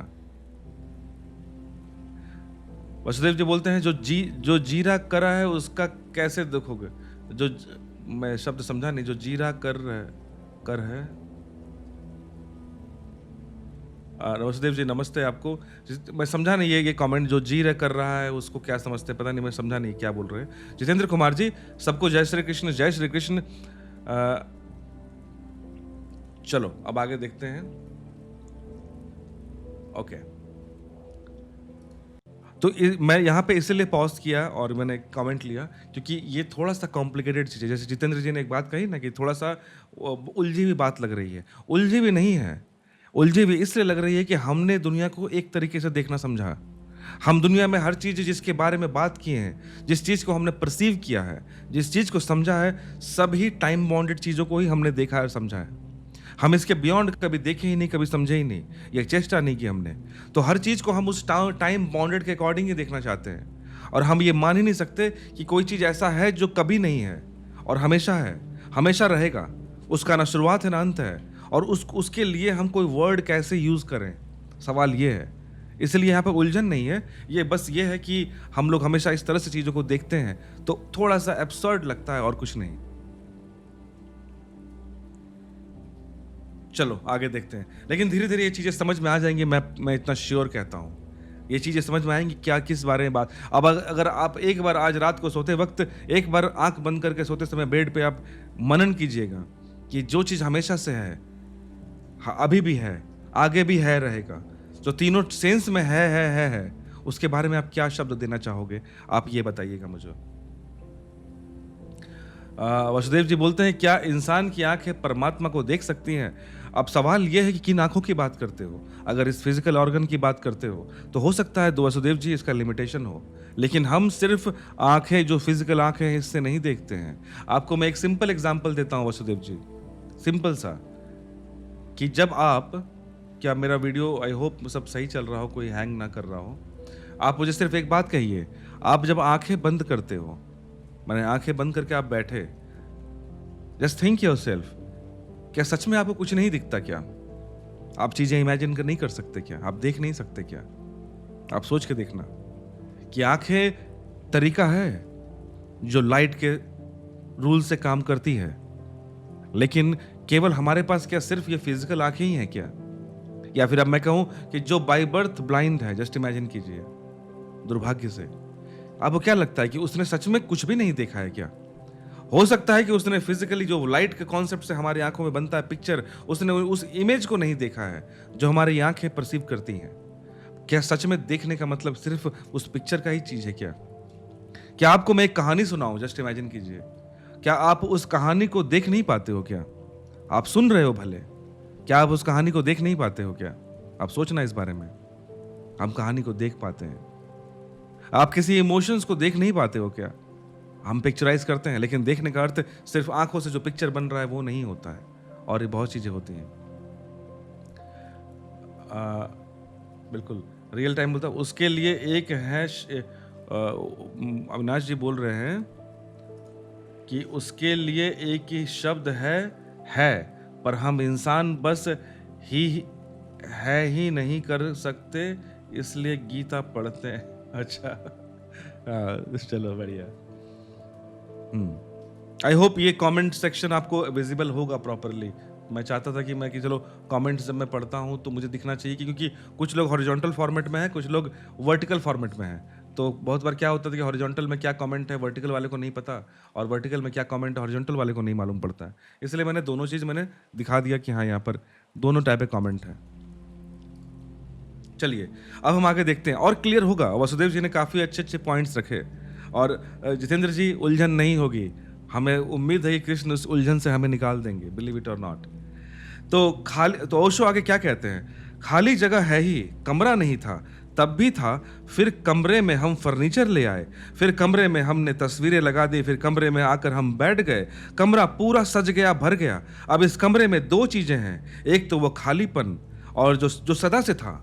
वसुदेव जी बोलते हैं जो जीरा कर रहा है उसका कैसे देखोगे। मैं शब्द समझा नहीं। जो जीरा कर है। वसुदेव जी नमस्ते आपको। मैं समझा नहीं ये कमेंट जो जी रहा कर रहा है उसको क्या समझते, पता नहीं, मैं समझा नहीं क्या बोल रहे हैं। जितेंद्र कुमार जी सबको जय श्री कृष्ण, जय श्री कृष्ण। चलो अब आगे देखते हैं। ओके, तो मैं यहाँ पे इसलिए पॉज किया और मैंने कमेंट लिया क्योंकि ये थोड़ा सा कॉम्प्लिकेटेड चीज़ है। जैसे जितेंद्र जी ने एक बात कही ना कि थोड़ा सा उलझी हुई बात लग रही है। उलझी हुई नहीं है, उलझी हुई इसलिए लग रही है कि हमने दुनिया को एक तरीके से देखना समझा। हम दुनिया में हर चीज़ जिसके बारे में बात किए हैं, जिस चीज़ को हमने परसीव किया है, जिस चीज़ को समझा है, सभी टाइम बाउंडेड चीज़ों को ही हमने देखा और समझा है। हम इसके बियॉन्ड कभी देखे ही नहीं, कभी समझे ही नहीं, ये चेष्टा नहीं की हमने। तो हर चीज़ को हम उस टाइम बाउंडेड के अकॉर्डिंग ही देखना चाहते हैं और हम ये मान ही नहीं सकते कि कोई चीज़ ऐसा है जो कभी नहीं है और हमेशा है, हमेशा रहेगा, उसका ना शुरुआत है ना अंत है। और उसके लिए हम कोई वर्ड कैसे यूज़ करें, सवाल ये है। इसलिए यहाँ पर उलझन नहीं है, ये बस ये है कि हम लोग हमेशा इस तरह से चीज़ों को देखते हैं तो थोड़ा सा एब्सर्ड लगता है और कुछ नहीं। चलो आगे देखते हैं, लेकिन धीरे धीरे ये चीज़ें समझ में आ जाएंगी। मैं इतना श्योर कहता हूँ ये चीज़ें समझ में आएंगी क्या किस बारे में बात। अब अगर आप एक बार आज रात को सोते वक्त एक बार आंख बंद करके सोते समय बेड पे आप मनन कीजिएगा कि जो चीज़ हमेशा से है, अभी भी है, आगे भी है, रहेगा, जो तीनों सेंस में है, उसके बारे में आप क्या शब्द देना चाहोगे, आप ये बताइएगा मुझे। वसुदेव जी बोलते हैं क्या इंसान की आंखें परमात्मा को देख सकती हैं। अब सवाल यह है कि किन आंखों की बात करते हो। अगर इस फिजिकल ऑर्गन की बात करते हो तो हो सकता है तो वसुदेव जी इसका लिमिटेशन हो, लेकिन हम सिर्फ आंखें, जो फिजिकल आंखें हैं, इससे नहीं देखते हैं। आपको मैं एक सिंपल एग्जांपल देता हूं वसुदेव जी, सिंपल सा, कि जब आप, क्या मेरा वीडियो आई होप सब सही चल रहा हो, कोई हैंग ना कर रहा हो। आप मुझे सिर्फ एक बात कहिए, आप जब आंखें बंद करते हो, मैंने आंखें बंद करके आप बैठे, जस्ट थिंक योरसेल्फ, क्या सच में आपको कुछ नहीं दिखता क्या? आप चीजें इमेजिन कर नहीं कर सकते क्या? आप देख नहीं सकते क्या? आप सोच के देखना कि आंखें तरीका है जो लाइट के रूल से काम करती है, लेकिन केवल हमारे पास क्या सिर्फ ये फिजिकल आंखें ही हैं क्या? या फिर अब मैं कहूं कि जो बाय बर्थ ब्लाइंड है, जस्ट इमेजिन कीजिए, दुर्भाग्य से, आपको क्या लगता है कि उसने सच में कुछ भी नहीं देखा है क्या? हो सकता है कि उसने फिजिकली जो लाइट के कॉन्सेप्ट से हमारी आंखों में बनता है पिक्चर, उसने उस इमेज को नहीं देखा है जो हमारी आंखें परसीव करती हैं। क्या सच में देखने का मतलब सिर्फ उस पिक्चर का ही चीज है क्या? क्या आपको मैं एक कहानी सुनाऊं, जस्ट इमेजिन कीजिए, क्या आप उस कहानी को देख नहीं पाते हो क्या? आप सुन रहे हो भले, क्या आप उस कहानी को देख नहीं पाते हो क्या? आप सोचना इस बारे में। हम कहानी को देख पाते हैं। आप किसी इमोशंस को देख नहीं पाते हो क्या? हम पिक्चराइज करते हैं, लेकिन देखने का अर्थ सिर्फ आंखों से जो पिक्चर बन रहा है वो नहीं होता है, और ये बहुत चीजें होती हैं। बिल्कुल रियल टाइम बोलता, उसके लिए एक है, अविनाश जी बोल रहे हैं कि उसके लिए एक ही शब्द है, पर हम इंसान बस ही नहीं कर सकते, इसलिए गीता पढ़ते हैं। अच्छा, चलो बढ़िया। आई होप ये कमेंट सेक्शन आपको विजिबल होगा प्रॉपरली। मैं चाहता था कि चलो कमेंट्स जब मैं पढ़ता हूँ तो मुझे दिखना चाहिए, क्योंकि कुछ लोग हॉरिजॉन्टल फॉर्मेट में हैं, कुछ लोग वर्टिकल फॉर्मेट में हैं। तो बहुत बार क्या होता था कि हॉरिजॉन्टल में क्या कमेंट है वर्टिकल वाले को नहीं पता, और वर्टिकल में क्या कमेंट है हॉरिजॉन्टल वाले को नहीं मालूम पड़ता है। इसलिए मैंने दोनों चीज़ मैंने दिखा दिया कि हाँ यहाँ पर दोनों टाइप के कमेंट है। चलिए अब हम आगे देखते हैं और क्लियर होगा। वसुदेव जी ने काफ़ी अच्छे पॉइंट्स रखे, और जितेंद्र जी उलझन नहीं होगी। हमें उम्मीद है कि कृष्ण उस उलझन से हमें निकाल देंगे, बिलीव इट और नॉट। तो ओशो आगे क्या कहते हैं, खाली जगह है ही, कमरा नहीं था, तब भी था, फिर कमरे में हम फर्नीचर ले आए, फिर कमरे में हमने तस्वीरें लगा दी, फिर कमरे में आकर हम बैठ गए, कमरा पूरा सज गया, भर गया। अब इस कमरे में दो चीजें हैं, एक तो वो खालीपन, और जो सदा से था।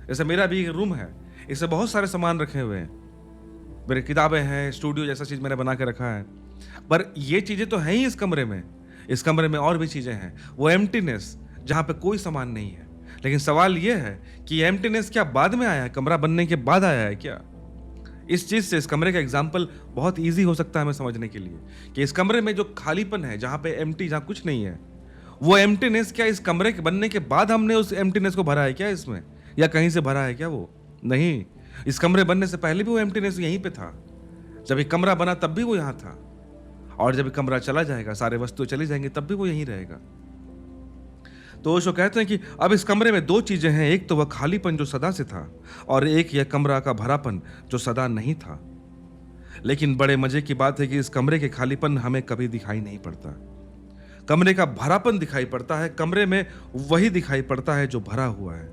जैसे मेरा भी एक रूम है, इससे बहुत सारे सामान रखे हुए हैं, मेरी किताबें हैं, स्टूडियो जैसा चीज मैंने बना के रखा है, पर ये चीजें तो हैं ही इस कमरे में। इस कमरे में और भी चीजें हैं, वो एम्प्टीनेस जहां पे कोई सामान नहीं है। लेकिन सवाल यह है कि एम्प्टीनेस क्या बाद में आया है, कमरा बनने के बाद आया है क्या? इस चीज से इस कमरे का एग्जाम्पल बहुत ईजी हो सकता है हमें समझने के लिए कि इस कमरे में जो खालीपन है, जहां पे एम्प्टी, जहां कुछ नहीं है, वो एम्प्टीनेस क्या इस कमरे के बनने के बाद हमने उस एम्प्टीनेस को भरा है क्या इसमें, या कहीं से भरा है क्या? वो नहीं, इस कमरे बनने से पहले भी वो एम्प्टीनेस यहीं पे था। जब ये कमरा बना तब भी वो यहां था, और जब ये कमरा चला जाएगा, सारे वस्तुएं चली जाएंगी, तब भी वो यहीं रहेगा। तो ओशो कहते हैं कि अब इस कमरे में दो चीजें हैं, एक तो वह खालीपन जो सदा से था, और एक यह कमरा का भरापन जो सदा नहीं था। लेकिन बड़े मजे की बात है कि इस कमरे के खालीपन हमें कभी दिखाई नहीं पड़ता। कमरे का भरापन दिखाई पड़ता है, कमरे में वही दिखाई पड़ता है जो भरा हुआ है,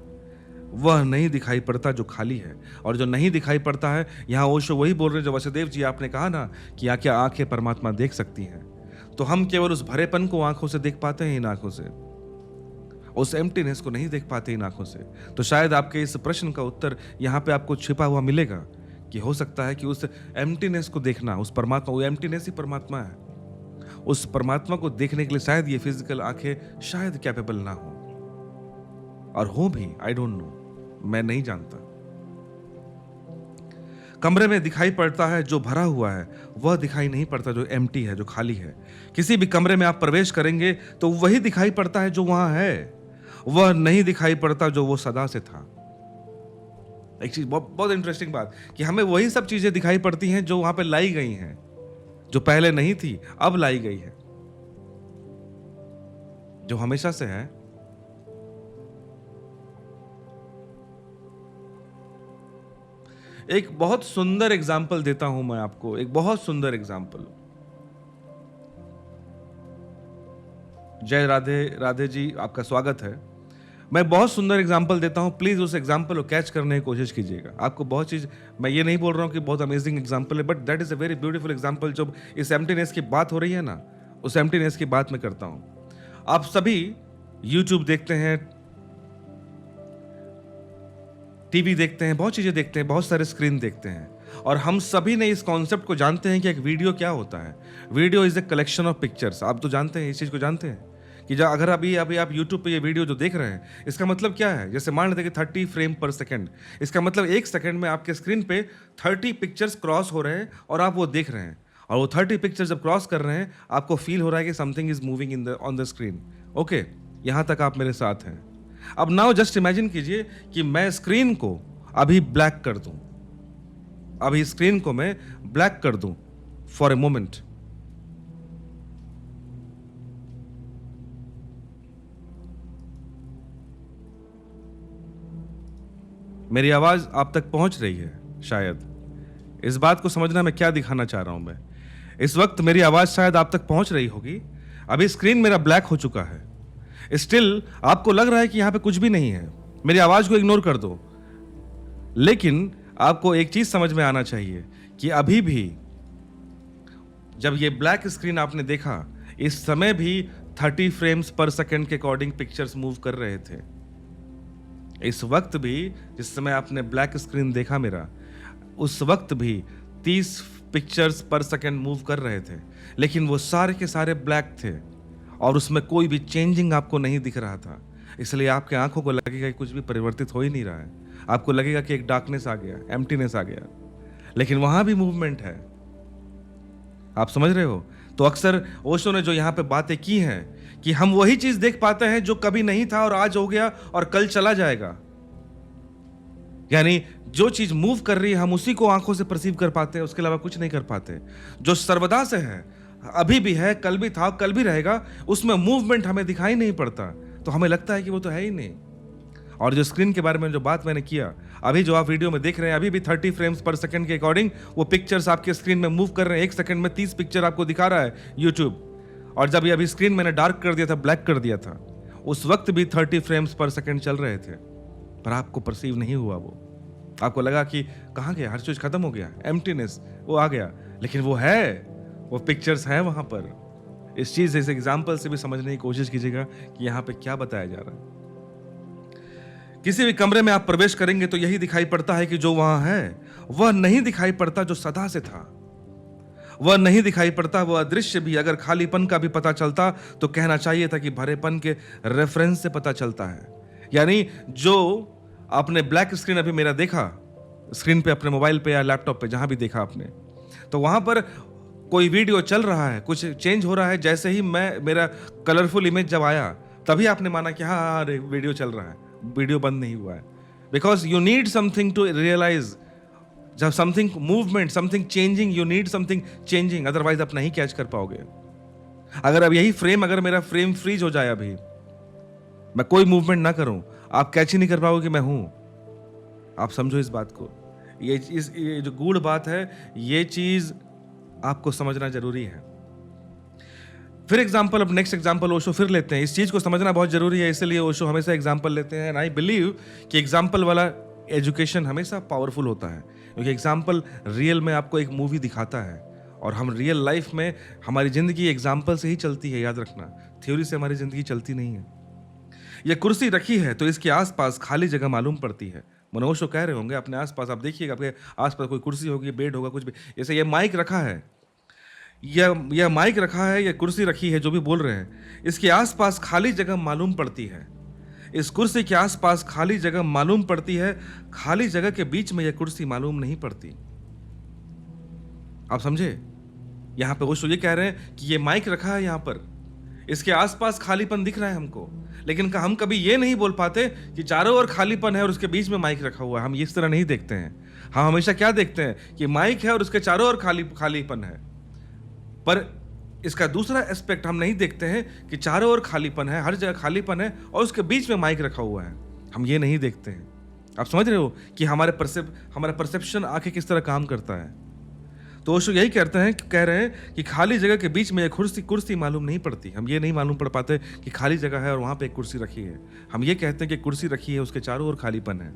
वह नहीं दिखाई पड़ता जो खाली है। और जो नहीं दिखाई पड़ता है, यहां ओशो वही बोल रहे हैं जो वसुदेव जी आपने कहा ना कि क्या आंखें परमात्मा देख सकती हैं। तो हम केवल उस भरेपन को आंखों से देख पाते हैं, इन आंखों से, उस एम्प्टीनेस को नहीं देख पाते इन आंखों से। तो शायद आपके इस प्रश्न का उत्तर यहाँ पे आपको छिपा हुआ मिलेगा कि हो सकता है कि उस एम्प्टीनेस को देखना, उस परमात्मा, वो एम्प्टीनेस ही परमात्मा है, उस परमात्मा को देखने के लिए शायद ये फिजिकल आंखें शायद कैपेबल ना हो, और हो भी, आई डोंट नो, मैं नहीं जानता। कमरे में दिखाई पड़ता है जो भरा हुआ है, वह दिखाई नहीं पड़ता जो एम्प्टी है, जो खाली है। किसी भी कमरे में आप प्रवेश करेंगे तो वही दिखाई पड़ता है जो वहां है, वह नहीं दिखाई पड़ता जो वो सदा से था। एक चीज बहुत बहुत इंटरेस्टिंग बात कि हमें वही सब चीजें दिखाई पड़ती हैं जो वहां पे लाई गई हैं, जो पहले नहीं थी अब लाई गई है, जो हमेशा से है। एक बहुत सुंदर एग्जाम्पल देता हूं मैं आपको, एक बहुत सुंदर एग्जाम्पल। जय राधे राधे जी, आपका स्वागत है। मैं बहुत सुंदर एग्जाम्पल देता हूं, प्लीज उस एग्जाम्पल को कैच करने की कोशिश कीजिएगा। आपको बहुत चीज, मैं ये नहीं बोल रहा हूं कि बहुत अमेजिंग एग्जाम्पल है, but that is a very beautiful example. जब इस एम्प्टीनेस की बात हो रही है ना, उस एम्प्टीनेस की बात मैं करता हूं। आप सभी यूट्यूब देखते हैं, टीवी देखते हैं, बहुत चीजें देखते हैं, बहुत सारे स्क्रीन देखते हैं, और हम सभी ने इस कॉन्सेप्ट को जानते हैं कि एक वीडियो क्या होता है। Video is a collection of pictures. आप तो जानते हैं, इस चीज को जानते हैं कि अगर अभी अभी आप यूट्यूब पे ये वीडियो जो देख रहे हैं, इसका मतलब क्या है? जैसे मान लेते हैं कि 30 फ्रेम पर सेकंड, इसका मतलब एक सेकंड में आपके स्क्रीन पे 30 पिक्चर्स क्रॉस हो रहे हैं और आप वो देख रहे हैं, और वो 30 पिक्चर्स जब क्रॉस कर रहे हैं, आपको फील हो रहा है कि something is moving in the on the screen. Okay, यहां तक आप मेरे साथ हैं। अब नाउ जस्ट इमेजिन कीजिए कि मैं स्क्रीन को अभी ब्लैक कर दूं, अभी स्क्रीन को मैं ब्लैक कर दूं फॉर ए मोमेंट। मेरी आवाज आप तक पहुंच रही है शायद। इस बात को समझना मैं क्या दिखाना चाह रहा हूं। मैं इस वक्त मेरी आवाज शायद आप तक पहुंच रही होगी। अभी स्क्रीन मेरा ब्लैक हो चुका है, स्टिल आपको लग रहा है कि यहां पे कुछ भी नहीं है। मेरी आवाज को इग्नोर कर दो, लेकिन आपको एक चीज समझ में आना चाहिए कि अभी भी जब ये ब्लैक स्क्रीन आपने देखा, इस समय भी 30 फ्रेम्स पर सेकंड के अकॉर्डिंग पिक्चर्स मूव कर रहे थे। इस वक्त भी जिस समय आपने ब्लैक स्क्रीन देखा मेरा, उस वक्त भी 30 पिक्चर्स पर सेकंड मूव कर रहे थे, लेकिन वो सारे के सारे ब्लैक थे और उसमें कोई भी चेंजिंग आपको नहीं दिख रहा था। इसलिए आपके आंखों को लगेगा कि कुछ भी परिवर्तित हो ही नहीं रहा है। आपको लगेगा कि एक डार्कनेस आ गया, एम्प्टीनेस आ गया, लेकिन वहां भी मूवमेंट है। आप समझ रहे हो? तो अक्सर ओशो ने जो यहां पे बातें की हैं कि हम वही चीज देख पाते हैं जो कभी नहीं था और आज हो गया और कल चला जाएगा। यानी जो चीज मूव कर रही है हम उसी को आंखों से परसीव कर पाते हैं, उसके अलावा कुछ नहीं कर पाते। जो सर्वदा से है, अभी भी है, कल भी था, कल भी रहेगा, उसमें मूवमेंट हमें दिखाई नहीं पड़ता, तो हमें लगता है कि वो तो है ही नहीं। और जो स्क्रीन के बारे में जो बात मैंने किया, अभी जो आप वीडियो में देख रहे हैं, अभी भी 30 फ्रेम्स पर सेकंड के अकॉर्डिंग वो पिक्चर्स आपके स्क्रीन में मूव कर रहे हैं। एक सेकंड में 30 पिक्चर आपको दिखा रहा है यूट्यूब। और जब ये अभी स्क्रीन मैंने डार्क कर दिया था, ब्लैक कर दिया था, उस वक्त भी 30 फ्रेम्स पर सेकंड चल रहे थे, पर आपको परसीव नहीं हुआ। वो आपको लगा कि कहाँ गया, हर चीज खत्म हो गया, एम्प्टीनेस वो आ गया, लेकिन वो है, वो पिक्चर्स हैं वहां पर। इस चीज, इस एग्जाम्पल से भी समझने की कोशिश कीजिएगा कि यहाँ पे क्या बताया जा रहा है। किसी भी कमरे में आप प्रवेश करेंगे तो यही दिखाई पड़ता है कि जो वहां है वह नहीं दिखाई पड़ता जो सदा से था। वह नहीं दिखाई पड़ता, वह अदृश्य भी। अगर खालीपन का भी पता चलता तो कहना चाहिए था कि भरेपन के रेफरेंस से पता चलता है। यानी जो आपने ब्लैक स्क्रीन अभी मेरा देखा, स्क्रीन पे अपने मोबाइल पे या लैपटॉप पे जहां भी देखा आपने, तो वहां पर कोई वीडियो चल रहा है, कुछ चेंज हो रहा है। जैसे ही मेरा कलरफुल इमेज जब आया, तभी आपने माना कि हाँ हाँ अरे वीडियो चल रहा है, वीडियो बंद नहीं हुआ है। Because you need something to realise, जब something movement, something changing, you need something changing, otherwise आप नहीं कैच कर पाओगे। अगर अब यही फ्रेम, अगर मेरा फ्रेम फ्रीज हो जाए, अभी मैं कोई मूवमेंट ना करूं, आप कैच ही नहीं कर पाओगे कि मैं हूं। आप समझो इस बात को। ये जो गूढ़ बात है, ये चीज आपको समझना जरूरी है। फिर एग्जाम्पल, अब नेक्स्ट एग्जाम्पल ओशो फिर लेते हैं। इस चीज को समझना बहुत जरूरी है, इसलिए ओशो हमेशा एग्जाम्पल लेते हैं। एंड आई बिलीव कि एग्जाम्पल वाला एजुकेशन हमेशा पावरफुल होता है, क्योंकि एग्जाम्पल रियल में आपको एक मूवी दिखाता है, और हम रियल लाइफ में हमारी जिंदगी एग्जाम्पल से ही चलती है, याद रखना। थ्योरी से हमारी जिंदगी चलती नहीं है। यह कुर्सी रखी है तो इसके आसपास खाली जगह मालूम पड़ती है। मनोशो कह रहे होंगे अपने आसपास, आप देखिएगा आपके आसपास कोई कुर्सी होगी, बेड होगा, कुछ भी। जैसे ये माइक रखा है, यह माइक रखा है, यह कुर्सी रखी है, जो भी बोल रहे हैं, इसके आसपास खाली जगह मालूम पड़ती है। इस कुर्सी के आसपास खाली जगह मालूम पड़ती है, खाली जगह के बीच में यह कुर्सी मालूम नहीं पड़ती। आप समझे? यहां पे ओशो ये कह रहे हैं कि ये माइक रखा है यहां पर, इसके आसपास खालीपन दिख रहा है हमको, लेकिन हम कभी ये नहीं बोल पाते कि चारों ओर खालीपन है और उसके बीच में माइक रखा हुआ है। हम इस तरह नहीं देखते हैं। हम हमेशा क्या देखते हैं कि माइक है और उसके चारों ओर खालीपन है, पर इसका दूसरा एस्पेक्ट हम नहीं देखते हैं कि चारों ओर खालीपन है, हर जगह खालीपन है और उसके बीच में माइक रखा हुआ है। हम ये नहीं देखते हैं। आप समझ रहे हो कि हमारा परसेप्शन आंखें किस तरह काम करता है। तो ओशो यही कह रहे हैं कि खाली जगह के बीच में एक कुर्सी मालूम नहीं पड़ती। हम ये नहीं मालूम पड़ पाते कि खाली जगह है और वहां पे एक कुर्सी रखी है। हम ये कहते हैं कि कुर्सी रखी है, उसके चारों ओर खालीपन है।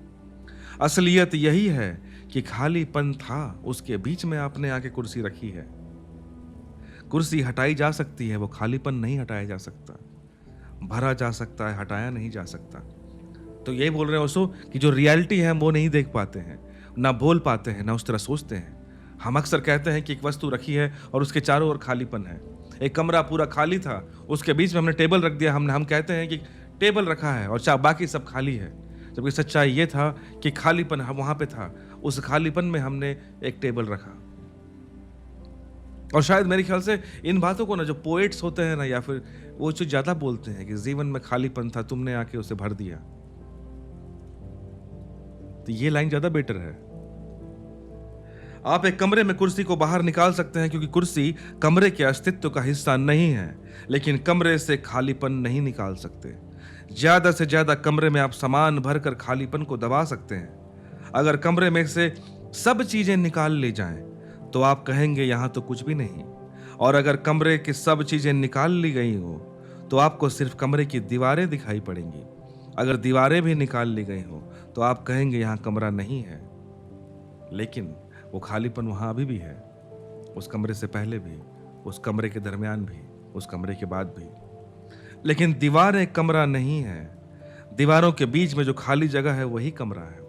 असलियत यही है कि खालीपन था, उसके बीच में आपने आके कुर्सी रखी है। कुर्सी हटाई जा सकती है, वो खालीपन नहीं हटाया जा सकता। भरा जा सकता है, हटाया नहीं जा सकता। तो यही बोल रहे हैं ओशो कि जो रियलिटी है हम वो नहीं देख पाते हैं, ना बोल पाते हैं, ना उस तरह सोचते हैं। हम अक्सर कहते हैं कि एक वस्तु रखी है और उसके चारों ओर खालीपन है। एक कमरा पूरा खाली था, उसके बीच में हमने टेबल रख दिया। हम कहते हैं कि टेबल रखा है और बाकी सब खाली है, जबकि सच्चाई ये था कि खालीपन वहां पे था। उस खालीपन में हमने एक टेबल रखा। और शायद मेरे ख्याल से इन बातों को ना जो पोएट्स होते हैं ना, या फिर वो जो ज्यादा बोलते हैं कि जीवन में खालीपन था, तुमने आके उसे भर दिया, तो ये लाइन ज्यादा बेटर है। आप एक कमरे में कुर्सी को बाहर निकाल सकते हैं, क्योंकि कुर्सी कमरे के अस्तित्व का हिस्सा नहीं है, लेकिन कमरे से खालीपन नहीं निकाल सकते। ज्यादा से ज्यादा कमरे में आप सामान भरकर खालीपन को दबा सकते हैं। अगर कमरे में से सब चीजें निकाल ली जाएं, तो आप कहेंगे यहां तो कुछ भी नहीं। और अगर कमरे की सब चीजें निकाल ली गई हो, तो आपको सिर्फ कमरे की दीवारें दिखाई पड़ेंगी। अगर दीवारें भी निकाल ली गई हो, तो आप कहेंगे यहां कमरा नहीं है। लेकिन वो खालीपन वहां अभी भी है, उस कमरे से पहले भी, उस कमरे के दरमियान भी, उस कमरे के बाद भी। लेकिन दीवार एक कमरा नहीं है। दीवारों के बीच में जो खाली जगह है वही कमरा है।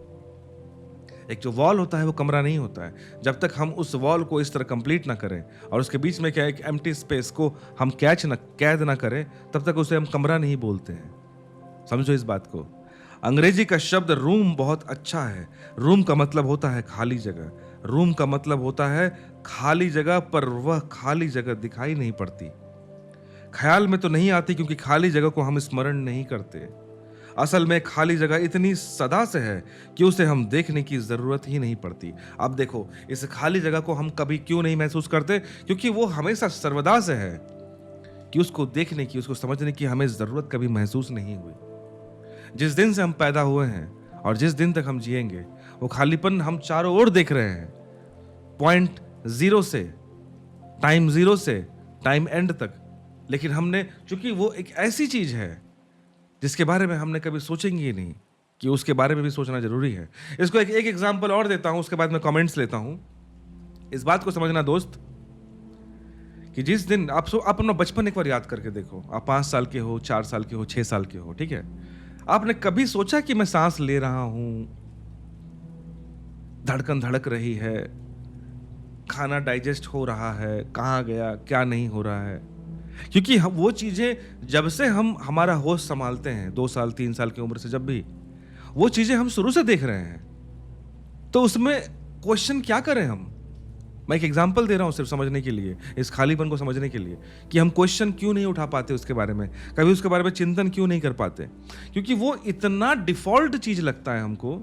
एक जो वॉल होता है वो कमरा नहीं होता है। जब तक हम उस वॉल को इस तरह कंप्लीट ना करें और उसके बीच में क्या एक एम्प्टी स्पेस को हम कैद ना करें, तब तक उसे हम कमरा नहीं बोलते हैं। समझो इस बात को। अंग्रेजी का शब्द रूम बहुत अच्छा है। रूम का मतलब होता है खाली जगह। रूम का मतलब होता है खाली जगह, पर वह खाली जगह दिखाई नहीं पड़ती, ख्याल में तो नहीं आती, क्योंकि खाली जगह को हम स्मरण नहीं करते। असल में खाली जगह इतनी सदा से है कि उसे हम देखने की जरूरत ही नहीं पड़ती। अब देखो, इस खाली जगह को हम कभी क्यों नहीं महसूस करते? क्योंकि वो हमेशा सर्वदा से है कि उसको देखने की, उसको समझने की हमें जरूरत कभी महसूस नहीं हुई। जिस दिन से हम पैदा हुए हैं और जिस दिन तक हम जिएंगे, वो खालीपन हम चारों ओर देख रहे हैं, पॉइंट जीरो से टाइम एंड तक। लेकिन हमने, चूंकि वो एक ऐसी चीज है जिसके बारे में हमने कभी सोचेंगे ही नहीं कि उसके बारे में भी सोचना जरूरी है। इसको एक एग्जांपल और देता हूं, उसके बाद मैं कमेंट्स लेता हूं। इस बात को समझना दोस्त कि जिस दिन आप अपना बचपन एक बार याद करके देखो। आप 5 साल के हो, 4 साल के हो, 6 साल के हो, ठीक है? आपने कभी सोचा कि मैं सांस ले रहा हूं, धड़कन धड़क रही है, खाना डाइजेस्ट हो रहा है, कहाँ गया, क्या नहीं हो रहा है। क्योंकि हम वो चीज़ें जब से हम हमारा होश संभालते हैं, 2 साल 3 साल की उम्र से, जब भी वो चीज़ें हम शुरू से देख रहे हैं, तो उसमें क्वेश्चन क्या करें हम? मैं एक एग्जांपल दे रहा हूँ सिर्फ समझने के लिए, इस खालीपन को समझने के लिए, कि हम क्वेश्चन क्यों नहीं उठा पाते उसके बारे में, कभी उसके बारे में चिंतन क्यों नहीं कर पाते। क्योंकि वो इतना डिफॉल्ट चीज लगता है हमको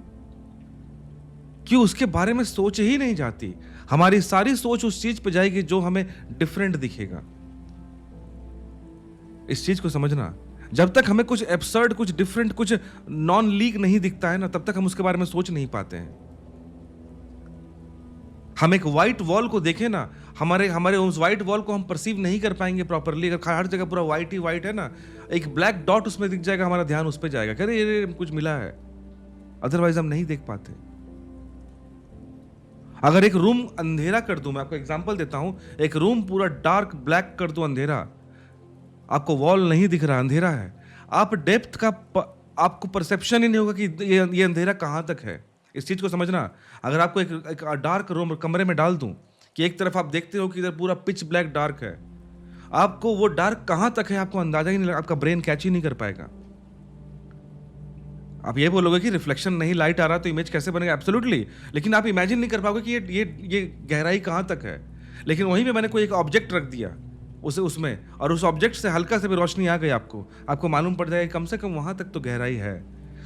कि उसके बारे में सोच ही नहीं जाती। हमारी सारी सोच उस चीज पे जाएगी जो हमें डिफरेंट दिखेगा। इस चीज को समझना, जब तक हमें कुछ एब्सर्ड, कुछ डिफरेंट, कुछ नॉन लीक नहीं दिखता है ना, तब तक हम उसके बारे में सोच नहीं पाते हैं। हम एक व्हाइट वॉल को देखें ना, हमारे उस व्हाइट वॉल को हम परसीव नहीं कर पाएंगे प्रॉपरली। अगर हर जगह पूरा व्हाइट ही व्हाइट है ना, एक ब्लैक डॉट उसमें दिख जाएगा, हमारा ध्यान उस पर जाएगा, अरे ये कुछ मिला है, अदरवाइज हम नहीं देख पाते। अगर एक रूम अंधेरा कर दूं, मैं आपको एग्जांपल देता हूं, एक रूम पूरा डार्क ब्लैक कर दूं, अंधेरा, आपको वॉल नहीं दिख रहा, अंधेरा है, आप डेप्थ का आपको परसेप्शन ही नहीं होगा कि ये अंधेरा कहां तक है। इस चीज को समझना। अगर आपको एक डार्क रूम कमरे में डाल दूं कि एक तरफ आप देखते हो कि इधर पूरा पिच ब्लैक डार्क है, आपको वो डार्क कहां तक है आपको अंदाजा ही नहीं लगा, आपका ब्रेन कैच ही नहीं कर पाएगा। आप ये बोलोगे कि रिफ्लेक्शन नहीं, लाइट आ रहा तो इमेज कैसे बनेगा, एब्सोल्युटली, लेकिन आप इमेजिन नहीं कर पाओगे कि ये गहराई कहां तक है। लेकिन वहीं पे मैंने कोई एक ऑब्जेक्ट रख दिया उसमें, और उस ऑब्जेक्ट से हल्का से भी रोशनी आ गई, आपको मालूम पड़ जाएगा कम से कम वहां तक तो गहराई है।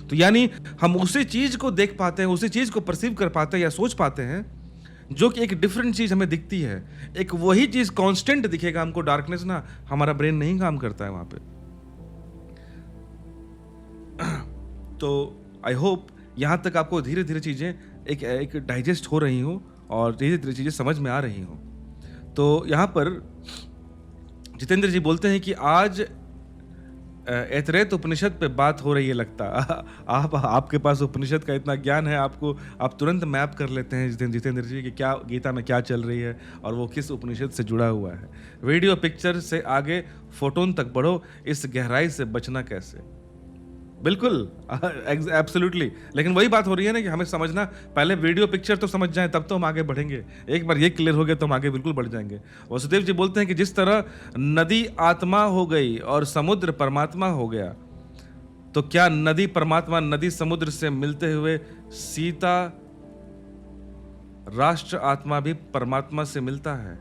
तो यानी हम उसी चीज को देख पाते हैं, उसी चीज को परसीव कर पाते हैं या सोच पाते हैं जो कि एक डिफरेंट चीज हमें दिखती है। एक वही चीज कांस्टेंट दिखेगा हमको, डार्कनेस ना, हमारा ब्रेन नहीं काम करता है वहां पे। तो आई होप यहां तक आपको धीरे धीरे चीजें एक डाइजेस्ट हो रही हो और धीरे धीरे चीजें समझ में आ रही हो। तो यहां पर जितेंद्र जी बोलते हैं कि आज ऐतरेत उपनिषद पे बात हो रही है, लगता आपके पास उपनिषद का इतना ज्ञान है, आप तुरंत मैप कर लेते हैं जितेंद्र जी कि क्या गीता में क्या चल रही है और वो किस उपनिषद से जुड़ा हुआ है। वीडियो पिक्चर से आगे फोटोन तक बढ़ो, इस गहराई से बचना कैसे। बिल्कुल, एब्सोल्युटली। लेकिन वही बात हो रही है ना कि हमें समझना, पहले वीडियो पिक्चर तो समझ जाएं, तब तो हम आगे बढ़ेंगे। एक बार ये क्लियर हो गया तो हम आगे बिल्कुल बढ़ जाएंगे। वसुदेव जी बोलते हैं कि जिस तरह नदी आत्मा हो गई और समुद्र परमात्मा हो गया, तो क्या नदी परमात्मा, नदी समुद्र से मिलते हुए सीता राष्ट्र आत्मा भी परमात्मा से मिलता है?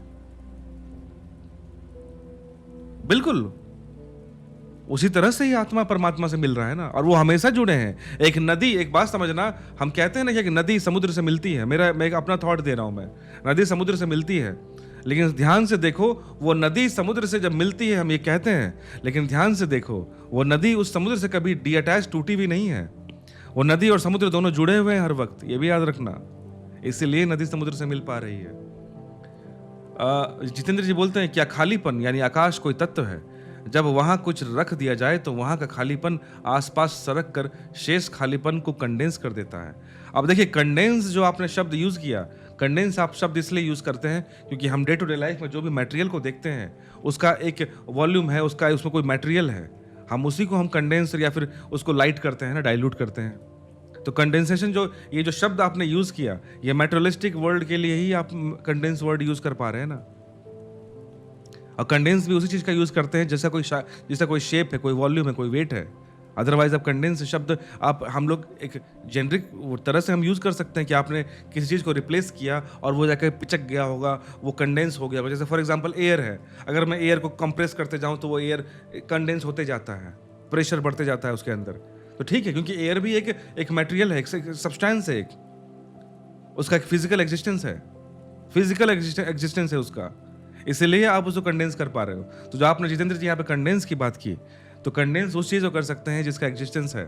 बिल्कुल, उसी तरह से ही आत्मा परमात्मा से मिल रहा है ना, और वो हमेशा जुड़े हैं। एक नदी, एक बात समझना, हम कहते हैं ना कि नदी समुद्र से मिलती है, मैं एक अपना थॉट दे रहा हूं, मैं, नदी समुद्र से मिलती है, लेकिन ध्यान से देखो, वो नदी समुद्र से जब मिलती है हम ये कहते हैं, लेकिन ध्यान से देखो, वो नदी उस समुद्र से कभी डीअटैच, टूटी भी नहीं है। वो नदी और समुद्र दोनों जुड़े हुए हैं हर वक्त, ये भी याद रखना। इसीलिए नदी समुद्र से मिल पा रही है। जितेंद्र जी बोलते हैं क्या खालीपन यानी आकाश कोई तत्व है, जब वहां कुछ रख दिया जाए तो वहां का खालीपन आसपास सरक कर शेष खालीपन को कंडेंस कर देता है। अब देखिए, कंडेंस जो आपने शब्द यूज किया, कंडेंस आप शब्द इसलिए यूज करते हैं क्योंकि हम डे टू डे लाइफ में जो भी मटेरियल को देखते हैं उसका एक वॉल्यूम है, उसमें कोई मटेरियल है, हम उसी को हम कंडेंस या फिर उसको लाइट करते हैं ना, डाइल्यूट करते हैं। तो कंडेंसेशन, ये जो शब्द आपने यूज किया, ये मेटेरियलिस्टिक वर्ल्ड के लिए ही आप कंडेंस वर्ड यूज कर पा रहे हैं ना। और कंडेंस भी उसी चीज का यूज करते हैं जैसा कोई शेप है, कोई वॉल्यूम है, कोई वेट है। अदरवाइज अब कंडेंस शब्द हम लोग एक जेनरिक तरह से हम यूज कर सकते हैं कि आपने किसी चीज को रिप्लेस किया और वो जाकर पिचक गया होगा, वो कंडेंस हो गया होगा। जैसे फॉर एग्जांपल एयर है, अगर मैं एयर को कंप्रेस करते जाऊं तो वो एयर कंडेंस होते जाता है, प्रेशर बढ़ते जाता है उसके अंदर। तो ठीक है, क्योंकि एयर भी एक मटेरियल है, एक सब्सटेंस है, उसका एक फिजिकल एग्जिस्टेंस है, उसका, इसीलिए आप उसको कंडेंस कर पा रहे हो। तो जो आपने जितेंद्र जी यहाँ पे कंडेंस की बात की, तो कंडेंस उस चीज को कर सकते हैं जिसका एग्जिस्टेंस है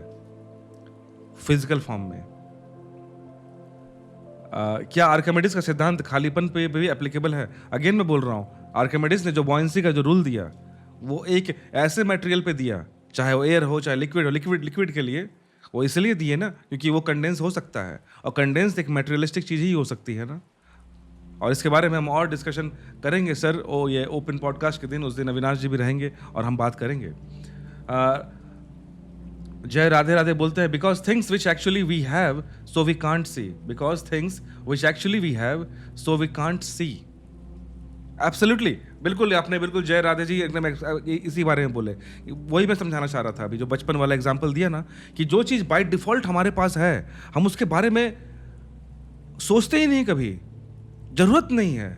फिजिकल फॉर्म में। क्या आर्किमिडीज का सिद्धांत खालीपन पे भी एप्लीकेबल है? अगेन मैं बोल रहा हूँ, आर्किमिडीज ने जो बॉयंसी का जो रूल दिया, वो एक ऐसे मटेरियल पे दिया, चाहे वो एयर हो चाहे लिक्विड हो, लिक्विड के लिए वो इसलिए दिए ना क्योंकि वो कंडेंस हो सकता है, और कंडेंस एक मटेरियलिस्टिक चीज ही हो सकती है ना। और इसके बारे में हम और डिस्कशन करेंगे सर, ये ओपन पॉडकास्ट के दिन, उस दिन अविनाश जी भी रहेंगे और हम बात करेंगे। जय राधे राधे बोलते हैं, because things which actually we have so we can't see, because things which actually we have so we can't see. Absolutely, बिल्कुल आपने बिल्कुल जय राधे जी एकदम इसी बारे में बोले। वही मैं समझाना चाह रहा था अभी, जो बचपन वाला एग्जांपल दिया ना, कि जो चीज़ बाय डिफॉल्ट हमारे पास है, हम उसके बारे में सोचते ही नहीं, कभी जरूरत नहीं है।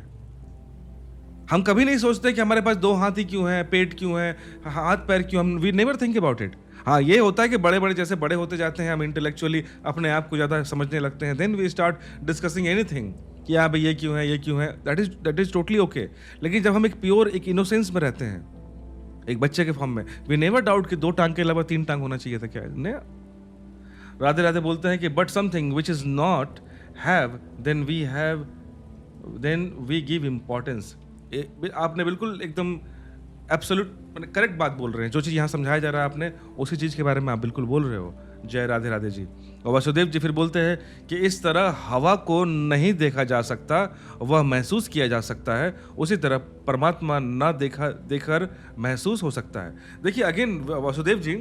हम कभी नहीं सोचते कि हमारे पास दो हाथ ही क्यों हैं, पेट क्यों है, हाथ पैर क्यों, हम we never think about it. हाँ, ये होता है कि बड़े बड़े जैसे बड़े होते जाते हैं, हम इंटेलेक्चुअली अपने आप को ज़्यादा समझने लगते हैं, then we start discussing anything कि हाँ भाई ये क्यों है, ये क्यों है, दैट इज टोटली ओके। लेकिन जब हम एक प्योर, एक इनोसेंस में रहते हैं, एक बच्चे के फॉर्म में, वी नेवर डाउट कि दो टांग के अलावा तीन टांग होना चाहिए था, क्या नहीं। राधे राधे बोलते हैं कि but something which is not have then we give importance. आपने बिल्कुल एकदम एब्सोल्यूट करेक्ट बात बोल रहे हैं। जो चीज़ यहाँ समझाया जा रहा है आपने, उसी चीज़ के बारे में आप बिल्कुल बोल रहे हो। जय राधे राधे जी। और वासुदेव जी फिर बोलते हैं कि इस तरह हवा को नहीं देखा जा सकता, वह महसूस किया जा सकता है, उसी तरह परमात्मा ना देखकर महसूस हो सकता है। देखिए अगेन वासुदेव जी,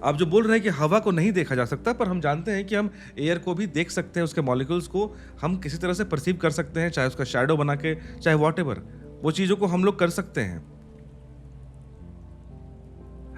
आप जो बोल रहे हैं कि हवा को नहीं देखा जा सकता, पर हम जानते हैं कि हम एयर को भी देख सकते हैं, उसके मॉलिक्यूल्स को हम किसी तरह से परसीव कर सकते हैं, चाहे उसका शैडो बना के, चाहे वॉटएवर, वो चीज़ों को हम लोग कर सकते हैं।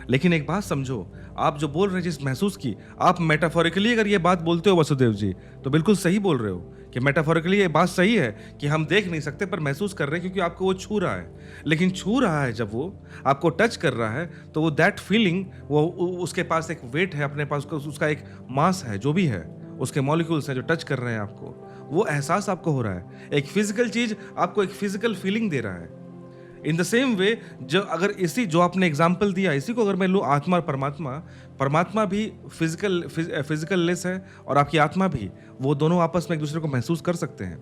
लेकिन एक बात समझो, आप जो बोल रहे हैं जिस महसूस की, आप मेटाफोरिकली अगर ये बात बोलते हो वसुदेव जी, तो बिल्कुल सही बोल रहे हो कि मेटाफोरिकली ये बात सही है कि हम देख नहीं सकते पर महसूस कर रहे हैं, क्योंकि आपको वो छू रहा है। लेकिन छू रहा है, जब वो आपको टच कर रहा है, तो वो दैट फीलिंग, वो उसके पास एक वेट है, अपने पास उसका एक मास है, जो भी है, उसके मॉलिक्यूल्स हैं जो टच कर रहे हैं आपको, वो एहसास आपको हो रहा है। एक फिजिकल चीज आपको एक फिजिकल फीलिंग दे रहा है। इन द सेम वे, जो अगर इसी जो आपने एग्जाम्पल दिया, इसी को अगर मैं लूँ, आत्मा और परमात्मा, परमात्मा भी फिजिकल लेस है और आपकी आत्मा भी, वो दोनों आपस में एक दूसरे को महसूस कर सकते हैं।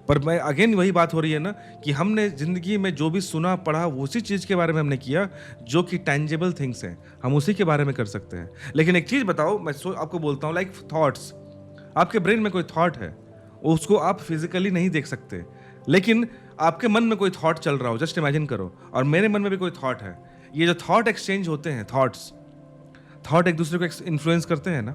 पर मैं अगेन वही बात हो रही है ना, कि हमने जिंदगी में जो भी सुना पढ़ा, उसी चीज़ के बारे में हमने किया जो कि टैंजिबल थिंग्स हैं, हम उसी के बारे में कर सकते हैं। लेकिन एक चीज़ बताओ, मैं आपको बोलता हूँ, लाइक थॉट्स, आपके ब्रेन में कोई थॉट है, उसको आप फिजिकली नहीं देख सकते, लेकिन आपके मन में कोई थॉट चल रहा हो, जस्ट इमेजिन करो, और मेरे मन में भी कोई थॉट है, ये जो थॉट एक्सचेंज होते हैं, थॉट एक दूसरे को इन्फ्लुएंस करते हैं ना,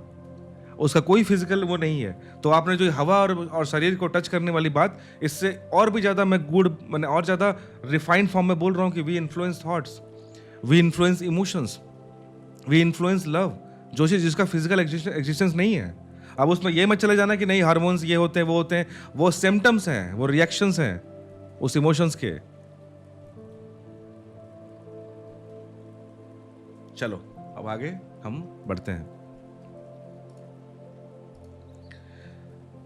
उसका कोई फिजिकल वो नहीं है। तो आपने जो हवा और शरीर को टच करने वाली बात, इससे और भी ज़्यादा मैं मैंने और ज़्यादा रिफाइंड फॉर्म में बोल रहा हूँ कि we influence thoughts, we influence emotions, we influence love, जो चीज़ जिसका फिजिकल एग्जिस्टेंस नहीं है। अब उसमें ये मत चले जाना कि नहीं हार्मोन्स ये होते हैं, वो होते हैं, वो सिम्टम्स हैं, वो रिएक्शंस हैं उस इमोशंस के। चलो अब आगे हम बढ़ते हैं।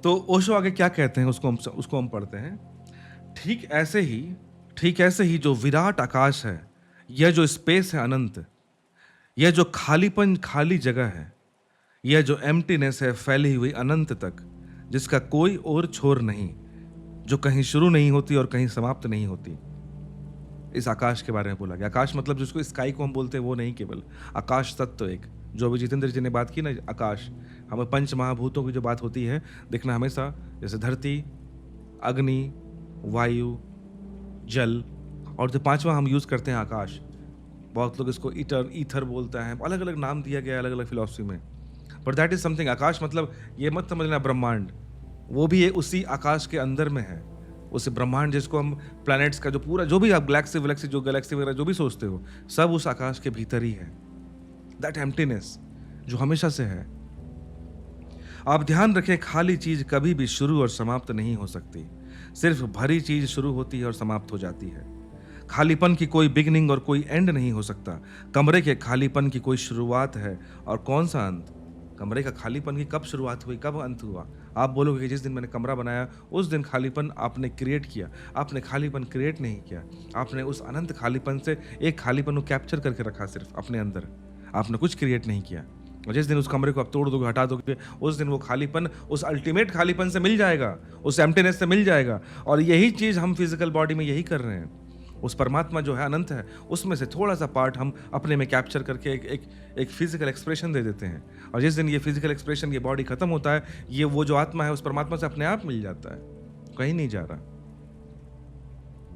तो ओशो आगे क्या कहते हैं, उसको हम पढ़ते हैं। ठीक ऐसे ही जो विराट आकाश है, यह जो स्पेस है अनंत, यह जो खालीपन, खाली जगह है, यह जो एम्प्टीनेस है फैली हुई अनंत तक, जिसका कोई और छोर नहीं, जो कहीं शुरू नहीं होती और कहीं समाप्त नहीं होती, इस आकाश के बारे में बोला गया। आकाश मतलब जिसको स्काई को हम बोलते हैं, वो नहीं, केवल आकाश तत्व एक, जो अभी जितेंद्र जी ने बात की ना, आकाश, हमें पंच महाभूतों की जो बात होती है, देखना हमेशा, जैसे धरती, अग्नि, वायु, जल, और जो पांचवा हम यूज करते हैं आकाश, बहुत लोग इसको ईथर बोलता है, अलग अलग नाम दिया गया अलग अलग फिलॉसफी में, बट दैट इज समथिंग। आकाश मतलब ये मत समझना ब्रह्मांड, वो भी है उसी आकाश के अंदर में है, उस ब्रह्मांड जिसको हम प्लैनेट्स का जो पूरा, जो भी आप गैलेक्सी वगैरह जो भी सोचते हो, सब उस आकाश के भीतर ही है। दैट एम्प्टीनेस जो हमेशा से है। आप ध्यान रखें, खाली चीज कभी भी शुरू और समाप्त नहीं हो सकती, सिर्फ भरी चीज शुरू होती है और समाप्त हो जाती है। खालीपन की कोई बिगनिंग और कोई एंड नहीं हो सकता। कमरे के खालीपन की कोई शुरुआत है और कौन सा अंत? कमरे का खालीपन की कब शुरुआत हुई, कब अंत हुआ? आप बोलोगे कि जिस दिन मैंने कमरा बनाया उस दिन खालीपन आपने क्रिएट किया। आपने खालीपन क्रिएट नहीं किया, आपने उस अनंत खालीपन से एक खालीपन को कैप्चर करके रखा सिर्फ अपने अंदर, आपने कुछ क्रिएट नहीं किया। और जिस दिन उस कमरे को आप तोड़ दोगे, हटा दोगे, उस दिन वो खालीपन उस अल्टीमेट खालीपन से मिल जाएगा, उस एम्प्टीनेस से मिल जाएगा। और यही चीज़ हम फिजिकल बॉडी में यही कर रहे हैं। उस परमात्मा जो है अनंत है, उसमें से थोड़ा सा पार्ट हम अपने में कैप्चर करके एक फिजिकल एक्सप्रेशन दे देते हैं। और जिस दिन ये फिजिकल एक्सप्रेशन, ये बॉडी खत्म होता है, ये वो जो आत्मा है उस परमात्मा से अपने आप मिल जाता है, कहीं नहीं जा रहा।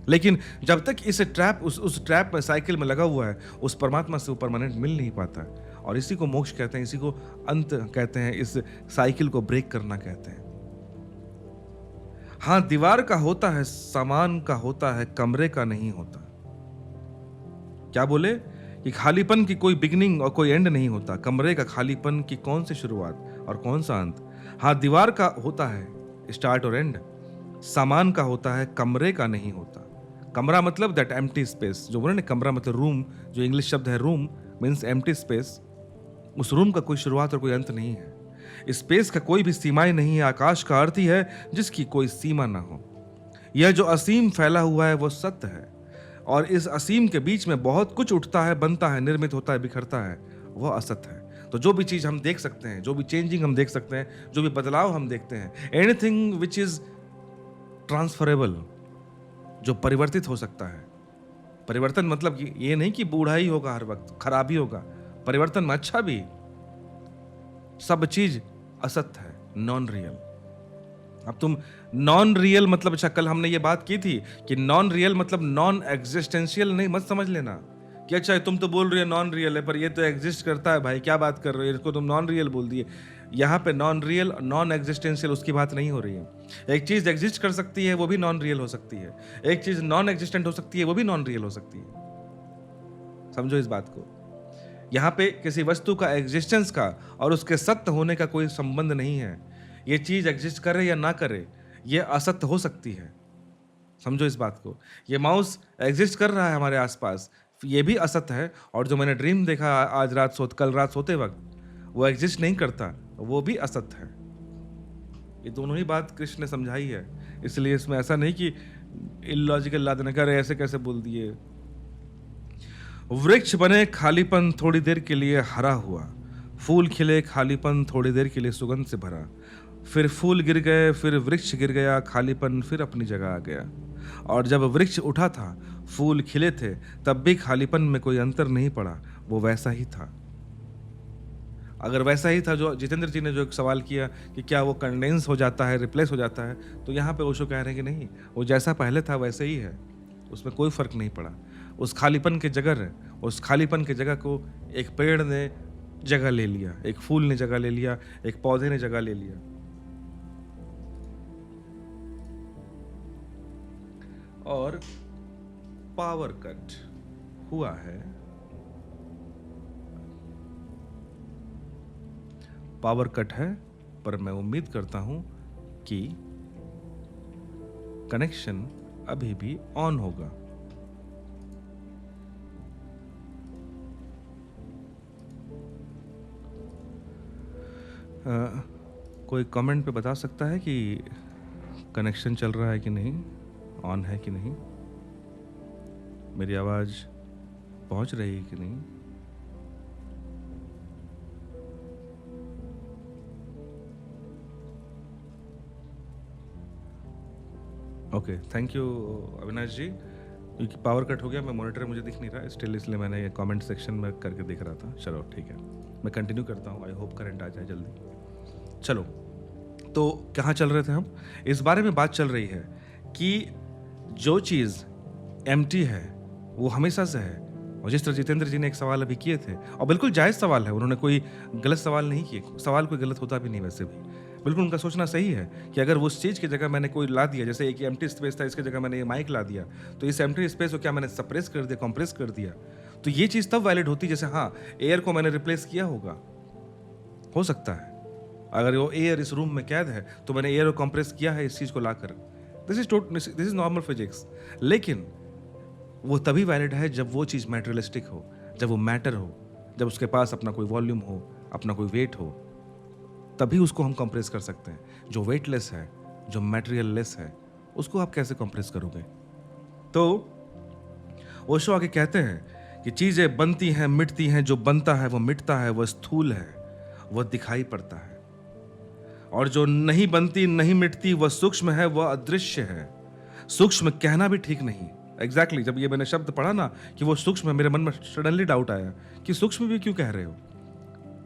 लेकिन जब तक इस ट्रैप उस ट्रैप में, साइकिल में लगा हुआ है, उस परमात्मा से वो परमानेंट मिल नहीं पाता है। और इसी को मोक्ष कहते हैं, इसी को अंत कहते हैं, इस साइकिल को ब्रेक करना कहते हैं। हाँ, दीवार का होता है, सामान का होता है, कमरे का नहीं होता। क्या बोले कि खालीपन की कोई बिगिनिंग और कोई एंड नहीं होता, कमरे का खालीपन की कौन सी शुरुआत और कौन सा अंत। हाँ, दीवार का होता है स्टार्ट और एंड, सामान का होता है, कमरे का नहीं होता। कमरा मतलब दैट एम्प्टी स्पेस, जो बोले ना कमरा मतलब रूम, जो इंग्लिश शब्द है रूम मीन्स एम्प्टी स्पेस। उस रूम का कोई शुरुआत और कोई अंत नहीं है। स्पेस का कोई भी सीमाएं नहीं है। आकाश का अर्थ ही है जिसकी कोई सीमा ना हो। यह जो असीम फैला हुआ है वो सत्य है, और इस असीम के बीच में बहुत कुछ उठता है, बनता है, निर्मित होता है, बिखरता है, वह असत्य है। तो जो भी चीज हम देख सकते हैं, जो भी चेंजिंग हम देख सकते हैं, जो भी बदलाव हम देखते हैं, एनीथिंग विच इज ट्रांसफरेबल, जो परिवर्तित हो सकता है। परिवर्तन मतलब ये नहीं कि बूढ़ा ही होगा हर वक्त, खराब ही होगा। परिवर्तन में अच्छा भी। सब चीज असत्य है, नॉन रियल। अब तुम नॉन रियल मतलब, अच्छा कल हमने ये बात की थी कि नॉन रियल मतलब नॉन एग्जिस्टेंशियल नहीं, मत समझ लेना कि अच्छा तुम तो बोल रही हो नॉन रियल है पर ये तो एग्जिस्ट करता है, भाई क्या बात कर रहे हो, इसको तुम नॉन रियल बोल दिए। यहाँ पे नॉन रियल, नॉन एग्जिस्टेंशियल उसकी बात नहीं हो रही है। एक चीज एग्जिस्ट कर सकती है, वो भी नॉन रियल हो सकती है। एक चीज नॉन एग्जिस्टेंट हो सकती है, वो भी नॉन रियल हो सकती है। समझो इस बात को। यहाँ पे किसी वस्तु का एग्जिस्टेंस का और उसके सत्य होने का कोई संबंध नहीं है। ये चीज एग्जिस्ट करे या ना करे, ये असत्य हो सकती है। समझो इस बात को। ये माउस एग्जिस्ट कर रहा है हमारे आसपास, ये भी असत्य है। और जो मैंने ड्रीम देखा आज रात कल रात सोते वक्त, वो एग्जिस्ट नहीं करता, वो भी असत्य है। ये दोनों ही बात कृष्ण ने समझाई है। इसलिए इसमें ऐसा नहीं कि इलॉजिकल ला देना, करे ऐसे कैसे बोल दिए। वृक्ष बने खालीपन थोड़ी देर के लिए हरा हुआ, फूल खिले खालीपन थोड़ी देर के लिए सुगंध से भरा, फिर फूल गिर गए, फिर वृक्ष गिर गया, खालीपन फिर अपनी जगह आ गया। और जब वृक्ष उठा था, फूल खिले थे, तब भी खालीपन में कोई अंतर नहीं पड़ा, वो वैसा ही था। अगर वैसा ही था, जो जितेंद्र जी ने जो एक सवाल किया कि क्या वो कंडेंस हो जाता है, रिप्लेस हो जाता है, तो यहाँ पे ओशो कह रहे हैं कि नहीं, वो जैसा पहले था वैसे ही है, उसमें कोई फर्क नहीं पड़ा। उस खालीपन के जगह को एक पेड़ ने जगह ले लिया, एक फूल ने जगह ले लिया, एक पौधे ने जगह ले लिया। और पावर कट हुआ है, पावर कट है, पर मैं उम्मीद करता हूं कि कनेक्शन अभी भी ऑन होगा। कोई कमेंट पे बता सकता है कि कनेक्शन चल रहा है कि नहीं, ऑन है कि नहीं, मेरी आवाज पहुंच रही है कि नहीं। ओके, थैंक यू अविनाश जी। क्योंकि पावर कट हो गया, मैं मॉनिटर मुझे दिख नहीं रहा स्टिल, इसलिए मैंने ये कमेंट सेक्शन में करके देख रहा था। चलो ठीक है, मैं कंटिन्यू करता हूँ। आई होप करंट आ जाए जल्दी। चलो, तो कहाँ चल रहे थे हम? इस बारे में बात चल रही है कि जो चीज़ एम्प्टी है वो हमेशा से है। और जिस तरह जितेंद्र जी ने एक सवाल अभी किए थे, और बिल्कुल जायज़ सवाल है, उन्होंने कोई गलत सवाल नहीं किए, सवाल कोई गलत होता भी नहीं वैसे भी, बिल्कुल उनका सोचना सही है कि अगर वो उस चीज़ की जगह मैंने कोई ला दिया, जैसे एक एम्प्टी स्पेस था, इसकी जगह मैंने ये माइक ला दिया, तो इस एम्प्टी स्पेस को क्या मैंने सप्रेस कर दिया, कंप्रेस कर दिया, तो ये चीज़ तब वैलिड होती जैसे हाँ एयर को मैंने रिप्लेस किया होगा। हो सकता है अगर वो एयर इस रूम में कैद है तो मैंने एयर को कंप्रेस किया है इस चीज़ को लाकर, दिस इज नॉर्मल फिजिक्स। लेकिन वो तभी वैलिड है जब वो चीज़ मैटेरियलिस्टिक हो, जब वो मैटर हो, जब उसके पास अपना कोई वॉल्यूम हो, अपना कोई वेट हो, तभी उसको हम कंप्रेस कर सकते हैं। जो वेटलेस है, जो मैटेरियल लेस है, उसको आप कैसे कंप्रेस करोगे? तो ओशो आगे कहते हैं कि चीज़ें बनती हैं, मिटती हैं, जो बनता है वो मिटता है, वह स्थूल है, वह दिखाई पड़ता है, और जो नहीं बनती नहीं मिटती वह सूक्ष्म है, वह अदृश्य है। सूक्ष्म कहना भी ठीक नहीं। एग्जैक्टली जब ये मैंने शब्द पढ़ा ना कि वो सूक्ष्म है, मेरे मन में सडनली डाउट आया कि सूक्ष्म भी क्यों कह रहे हो?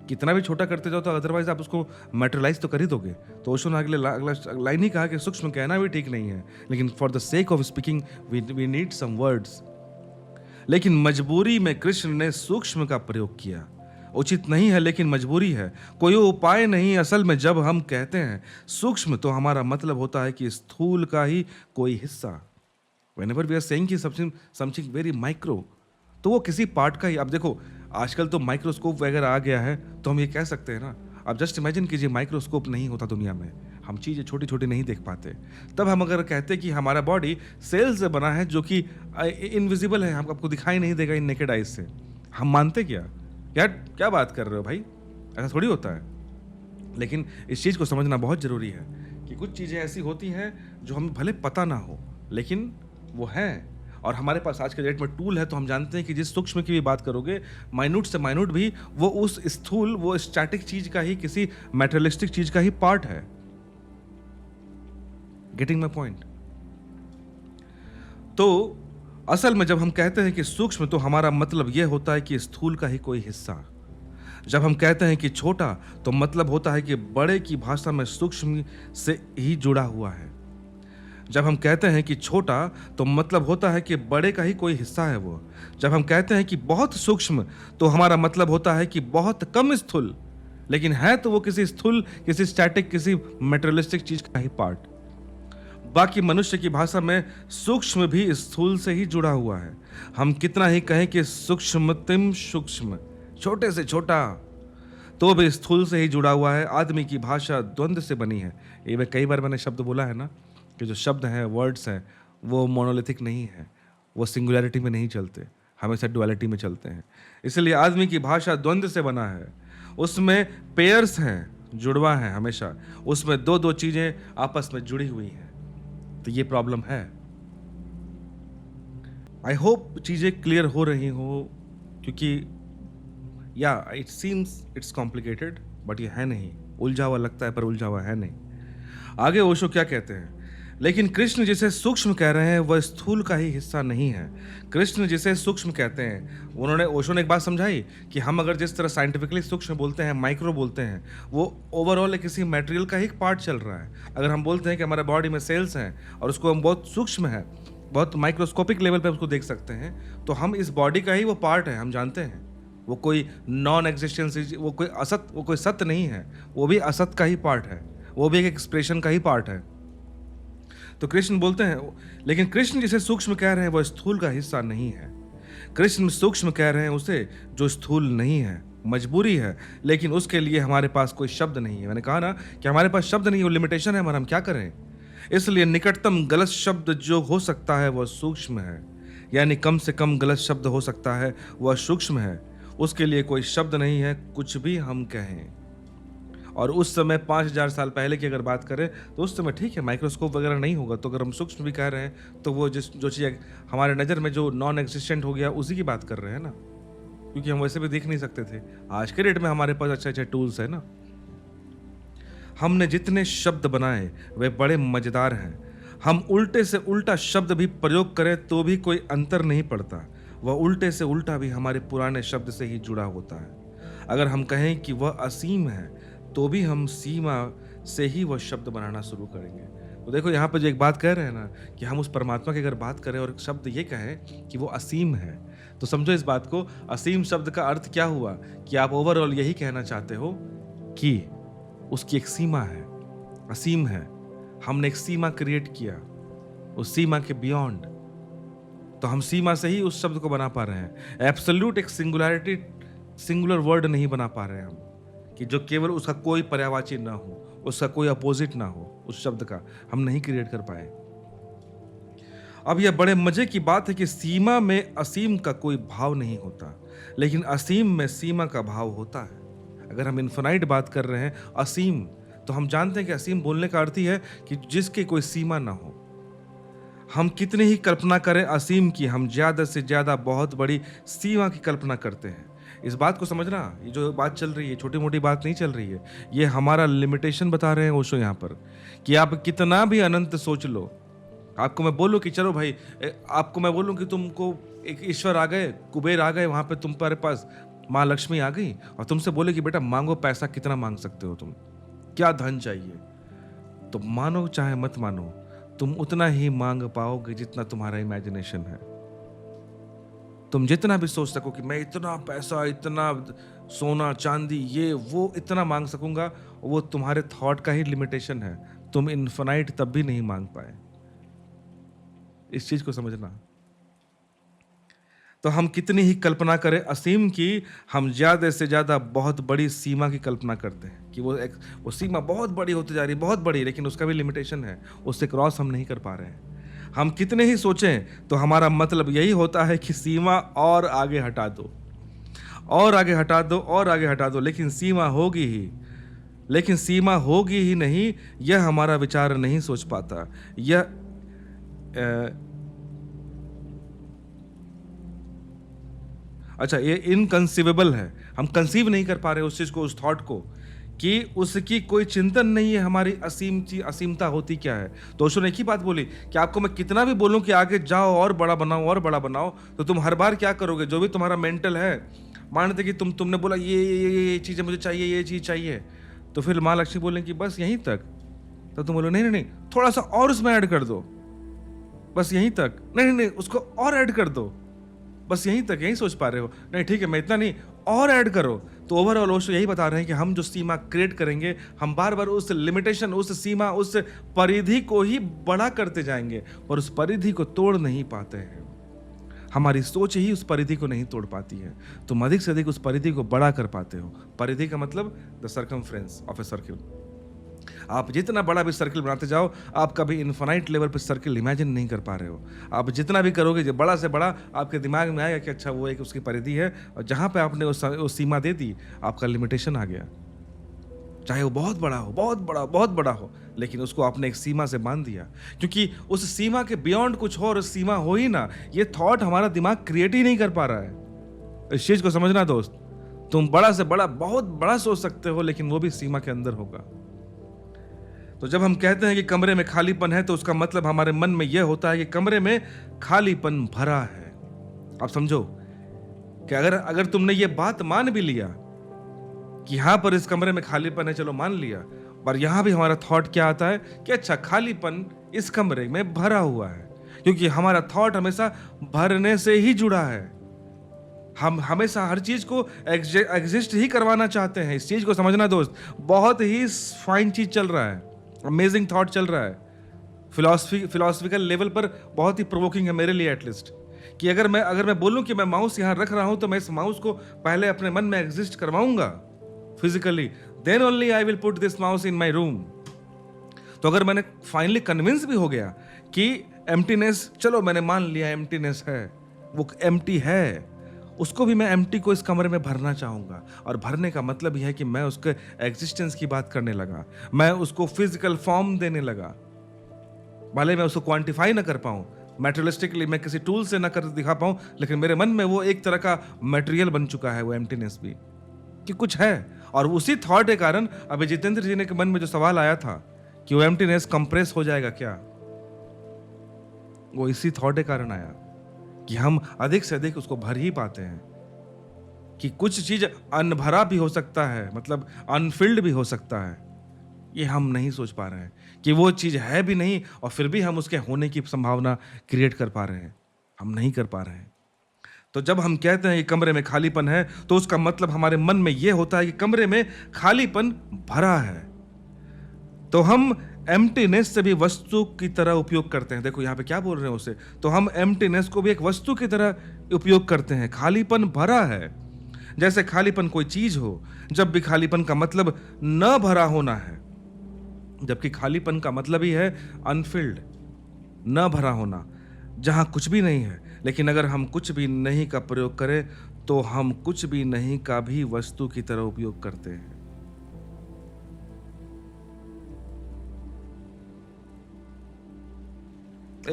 कितना भी छोटा करते जाओ तो अदरवाइज आप उसको मैटेरियलाइज तो कर ही दोगे। तो ओशो ने अगले लाइन ही कहा कि सूक्ष्म कहना भी ठीक नहीं है, लेकिन for the sake of speaking we need some words. लेकिन मजबूरी में कृष्ण ने सूक्ष्म का प्रयोग किया, उचित नहीं है लेकिन मजबूरी है, कोई उपाय नहीं असल में। जब हम कहते हैं सूक्ष्म तो हमारा मतलब होता है कि स्थूल का ही कोई हिस्सा। Whenever we are saying कि समथिंग वेरी माइक्रो, तो वो किसी पार्ट का ही। अब देखो आजकल तो माइक्रोस्कोप वगैरह आ गया है, तो हम ये कह सकते हैं ना। अब जस्ट इमेजिन कीजिए माइक्रोस्कोप नहीं होता दुनिया में, हम चीज़ें छोटी छोटी नहीं देख पाते। तब हम अगर कहते कि हमारा बॉडी सेल से बना है जो कि इनविजिबल है, हम आपको दिखाई नहीं देगा इन नेकेड आइज से, हम मानते क्या? क्या क्या बात कर रहे हो भाई, ऐसा थोड़ी होता है। लेकिन इस चीज़ को समझना बहुत ज़रूरी है कि कुछ चीज़ें ऐसी होती हैं जो हमें भले पता ना हो लेकिन वो है। और हमारे पास आज के डेट में टूल है, तो हम जानते हैं कि जिस सूक्ष्म की भी बात करोगे, माइन्यूट से माइन्यूट भी, वो उस स्थूल, वो स्टैटिक चीज का ही, किसी मैटेरियलिस्टिक चीज का ही पार्ट है। Getting my point? तो असल में जब हम कहते हैं कि सूक्ष्म, तो हमारा मतलब यह होता है कि स्थूल का ही कोई हिस्सा। जब हम कहते हैं कि छोटा, तो मतलब होता है कि बड़े की भाषा में सूक्ष्म से ही जुड़ा हुआ है। जब हम कहते हैं कि छोटा, तो मतलब होता है कि बड़े का ही कोई हिस्सा है वो। जब हम कहते हैं कि बहुत सूक्ष्म, तो हमारा मतलब होता है कि बहुत कम स्थूल, लेकिन है तो वो किसी स्थूल, किसी स्टैटिक, किसी मेटेरियलिस्टिक चीज का ही पार्ट। बाकी मनुष्य की भाषा में सूक्ष्म भी स्थूल से ही जुड़ा हुआ है। हम कितना ही कहें कि सूक्ष्मतम सूक्ष्म, छोटे से छोटा, तो भी स्थूल से ही जुड़ा हुआ है। आदमी की भाषा द्वंद्व से बनी है। ये कई बार मैंने शब्द बोला है ना कि जो शब्द हैं, वर्ड्स हैं, वो मोनोलिथिक नहीं है, वो सिंगुलैरिटी में नहीं चलते, हमेशा डुअलिटी में चलते हैं। इसलिए आदमी की भाषा द्वंद्व से बना है। उसमें पेयर्स हैं, जुड़वा है हमेशा, उसमें दो दो चीजें आपस में जुड़ी हुई हैं। तो ये प्रॉब्लम है। आई होप चीजें क्लियर हो रही हो, क्योंकि या it seems it's complicated, but ये है नहीं। उलझा हुआ लगता है पर उलझा हुआ है नहीं। आगे ओशो क्या कहते हैं? लेकिन कृष्ण जिसे सूक्ष्म कह रहे हैं वह स्थूल का ही हिस्सा नहीं है। कृष्ण जिसे सूक्ष्म कहते हैं, उन्होंने, ओशो ने एक बात समझाई कि हम अगर जिस तरह साइंटिफिकली सूक्ष्म बोलते हैं, माइक्रो बोलते हैं, वो ओवरऑल किसी मटेरियल का ही पार्ट चल रहा है। अगर हम बोलते हैं कि हमारे बॉडी में सेल्स हैं और उसको हम बहुत सूक्ष्म है, बहुत माइक्रोस्कोपिक लेवल पर उसको देख सकते हैं, तो हम इस बॉडी का ही वो पार्ट है, हम जानते हैं। वो कोई नॉन एग्जिस्टेंस, वो कोई असत, वो कोई सत्य नहीं है, वो भी असत का ही पार्ट है, वो भी एक एक्सप्रेशन का ही पार्ट है। तो कृष्ण बोलते हैं, लेकिन कृष्ण जिसे सूक्ष्म कह रहे हैं वह स्थूल का हिस्सा नहीं है। कृष्ण सूक्ष्म कह रहे हैं उसे जो स्थूल नहीं है। मजबूरी है, लेकिन उसके लिए हमारे पास कोई शब्द नहीं है। मैंने कहा ना कि हमारे पास शब्द नहीं है, वो लिमिटेशन है, मगर हम क्या करें। इसलिए निकटतम गलत शब्द जो हो सकता है वह सूक्ष्म है, यानी कम से कम गलत शब्द हो सकता है वह सूक्ष्म है। उसके लिए कोई शब्द नहीं है, कुछ भी हम कहें। और उस समय 5000 साल पहले की अगर बात करें, तो उस समय ठीक है, माइक्रोस्कोप वगैरह नहीं होगा, तो अगर हम सूक्ष्म भी कह रहे हैं, तो वो जो चीज़ हमारे नज़र में जो नॉन एग्जिस्टेंट हो गया, उसी की बात कर रहे हैं ना, क्योंकि हम वैसे भी देख नहीं सकते थे। आज के डेट में हमारे पास अच्छे अच्छे टूल्स है ना। हमने जितने शब्द बनाए वे बड़े मज़ेदार हैं। हम उल्टे से उल्टा शब्द भी प्रयोग करें तो भी कोई अंतर नहीं पड़ता। वह उल्टे से उल्टा भी हमारे पुराने शब्द से ही जुड़ा होता है। अगर हम कहें कि वह असीम है, तो भी हम सीमा से ही वह शब्द बनाना शुरू करेंगे। तो देखो यहाँ पे जो एक बात कह रहे हैं ना कि हम उस परमात्मा की अगर बात करें और शब्द ये कहें कि वो असीम है, तो समझो इस बात को। असीम शब्द का अर्थ क्या हुआ कि आप ओवरऑल यही कहना चाहते हो कि उसकी एक सीमा है, असीम है। हमने एक सीमा क्रिएट किया, उस सीमा के बियॉन्ड, तो हम सीमा से ही उस शब्द को बना पा रहे हैं। एब्सोल्यूट एक सिंगुलैरिटी, सिंगुलर वर्ड नहीं बना पा रहे हैं हम, कि जो केवल उसका कोई पर्यायवाची ना हो, उसका कोई अपोजिट ना हो, उस शब्द का हम नहीं क्रिएट कर पाए। अब यह बड़े मजे की बात है कि सीमा में असीम का कोई भाव नहीं होता, लेकिन असीम में सीमा का भाव होता है। अगर हम इन्फिनाइट बात कर रहे हैं, असीम, तो हम जानते हैं कि असीम बोलने का अर्थ ही है कि जिसकी कोई सीमा ना हो। हम कितनी ही कल्पना करें असीम की, हम ज्यादा से ज्यादा बहुत बड़ी सीमा की कल्पना करते हैं। इस बात को समझना, ये जो बात चल रही है छोटी मोटी बात नहीं चल रही है, ये हमारा लिमिटेशन बता रहे हैं ओशो यहाँ पर, कि आप कितना भी अनंत सोच लो। आपको मैं बोलूँ कि चलो भाई, आपको मैं बोलूँ कि तुमको एक ईश्वर आ गए, कुबेर आ गए, वहाँ पे तुम्हारे पास माँ लक्ष्मी आ गई और तुमसे बोले कि बेटा मांगो पैसा, कितना मांग सकते हो तुम, क्या धन चाहिए, तो मानो चाहे मत मानो, तुम उतना ही मांग पाओगे जितना तुम्हारा इमेजिनेशन है। तुम जितना भी सोच सको कि मैं इतना पैसा, इतना सोना चांदी, ये वो इतना मांग सकूंगा, वो तुम्हारे थॉट का ही लिमिटेशन है। तुम इन्फिनाइट तब भी नहीं मांग पाए। इस चीज को समझना। तो हम कितनी ही कल्पना करें असीम की, हम ज्यादा से ज्यादा बहुत बड़ी सीमा की कल्पना करते हैं कि वो सीमा बहुत बड़ी होती जा रही है, बहुत बड़ी, लेकिन उसका भी लिमिटेशन है, उससे क्रॉस हम नहीं कर पा रहे हैं। हम कितने ही सोचें तो हमारा मतलब यही होता है कि सीमा और आगे हटा दो, और आगे हटा दो, और आगे हटा दो, लेकिन सीमा होगी ही, लेकिन सीमा होगी ही नहीं, यह हमारा विचार नहीं सोच पाता। यह अच्छा, ये इनकंसीवेबल है, हम कंसीव नहीं कर पा रहे उस चीज को, उस थॉट को, कि उसकी कोई चिंतन नहीं है हमारी असीमता होती क्या है। तो ओशो ने एक ही बात बोली कि आपको मैं कितना भी बोलूं कि आगे जाओ और बड़ा बनाओ और बड़ा बनाओ, तो तुम हर बार क्या करोगे, जो भी तुम्हारा मेंटल है, मानते कि तुमने बोला ये चीजें मुझे चाहिए, ये चीज चाहिए, तो फिर माँ लक्ष्मी बोलें कि बस यहीं तक, तो तुम बोलो नहीं नहीं नहीं, थोड़ा सा और उसमें ऐड कर दो, बस यहीं तक, नहीं नहीं नहीं उसको और ऐड कर दो, बस यहीं तक, यही सोच पा रहे हो, नहीं ठीक है मैं इतना नहीं, और ऐड करो। तो ओवरऑल ओशो यही बता रहे हैं कि हम जो सीमा क्रिएट करेंगे, हम बार बार उस लिमिटेशन, उस सीमा, उस परिधि को ही बड़ा करते जाएंगे और उस परिधि को तोड़ नहीं पाते हैं। हमारी सोच ही उस परिधि को नहीं तोड़ पाती है। तुम अधिक से अधिक उस परिधि को बड़ा कर पाते हो। परिधि का मतलब the circumference of a circle. आप जितना बड़ा भी सर्किल बनाते जाओ, आप कभी इन्फिनाइट लेवल पर सर्किल इमेजिन नहीं कर पा रहे हो। आप जितना भी करोगे, जो बड़ा से बड़ा आपके दिमाग में आएगा कि अच्छा वो एक उसकी परिधि है, और जहां पे आपने उस सीमा दे दी, आपका लिमिटेशन आ गया। चाहे वो बहुत बड़ा हो, बहुत बड़ा हो, लेकिन उसको आपने एक सीमा से बांध दिया, क्योंकि उस सीमा के बियॉन्ड कुछ और सीमा हो ही ना, ये थॉट हमारा दिमाग क्रिएट ही नहीं कर पा रहा है। इस चीज को समझना दोस्त। तुम बड़ा से बड़ा, बहुत बड़ा सोच सकते हो, लेकिन वो भी सीमा के अंदर होगा। तो जब हम कहते हैं कि कमरे में खालीपन है, तो उसका मतलब हमारे मन में यह होता है कि कमरे में खालीपन भरा है। आप समझो कि अगर तुमने ये बात मान भी लिया कि यहां पर इस कमरे में खालीपन है, चलो मान लिया, पर यहां भी हमारा थॉट क्या आता है कि अच्छा खालीपन इस कमरे में भरा हुआ है, क्योंकि हमारा थॉट हमेशा भरने से ही जुड़ा है। हम हमेशा हर चीज को एग्जिस्ट ही करवाना चाहते हैं। इस चीज को समझना दोस्त। बहुत ही फाइन चीज चल रहा है, अमेजिंग थॉट चल रहा है, फिलोसफिकल लेवल पर बहुत ही प्रोवोकिंग है मेरे लिए एटलीस्ट, कि अगर मैं बोलूं कि मैं माउस यहां रख रहा हूं, तो मैं इस माउस को पहले अपने मन में एग्जिस्ट करवाऊंगा physically, then only I will put this mouse in my room. तो अगर मैंने फाइनली कन्विंस भी हो गया कि एम्प्टीनेस, चलो मैंने मान लिया एम्प्टीनेस है, वो एम्प्टी है, उसको भी मैं एम्प्टी को इस कमरे में भरना चाहूंगा। और भरने का मतलब यह है कि मैं उसके एग्जिस्टेंस की बात करने लगा, मैं उसको फिजिकल फॉर्म देने लगा। भले मैं उसको क्वांटिफाई ना कर पाऊं, मैटेरियलिस्टिकली मैं किसी टूल से ना कर दिखा पाऊं, लेकिन मेरे मन में वो एक तरह का मटेरियल बन चुका है, वो एम्प्टीनेस भी, कि कुछ है। और उसी थॉट के कारण अभी जितेंद्र जी ने के मन में जो सवाल आया था कि वो एम्प्टीनेस कंप्रेस हो जाएगा क्या, वो इसी थॉट के कारण आया कि हम अधिक से अधिक उसको भर ही पाते हैं, कि कुछ चीज अनभरा भी हो सकता है, मतलब अनफिल्ड भी हो सकता है। ये हम नहीं सोच पा रहे हैं कि वो चीज है भी नहीं, और फिर भी हम उसके होने की संभावना क्रिएट कर पा रहे हैं। हम नहीं कर पा रहे हैं। तो जब हम कहते हैं कि कमरे में खालीपन है, तो उसका मतलब हमारे मन में यह होता है कि कमरे में खालीपन भरा है। तो हम एम्प्टीनेस से भी वस्तु की तरह उपयोग करते हैं। देखो यहाँ पे क्या बोल रहे हैं उसे, तो हम एम्प्टीनेस को भी एक वस्तु की तरह उपयोग करते हैं। खालीपन भरा है, जैसे खालीपन कोई चीज हो। जब भी खालीपन का मतलब न भरा होना है, जबकि खालीपन का मतलब ही है अनफिल्ड, न भरा होना, जहां कुछ भी नहीं है। लेकिन अगर हम कुछ भी नहीं का प्रयोग करें, तो हम कुछ भी नहीं का भी वस्तु की तरह उपयोग करते हैं।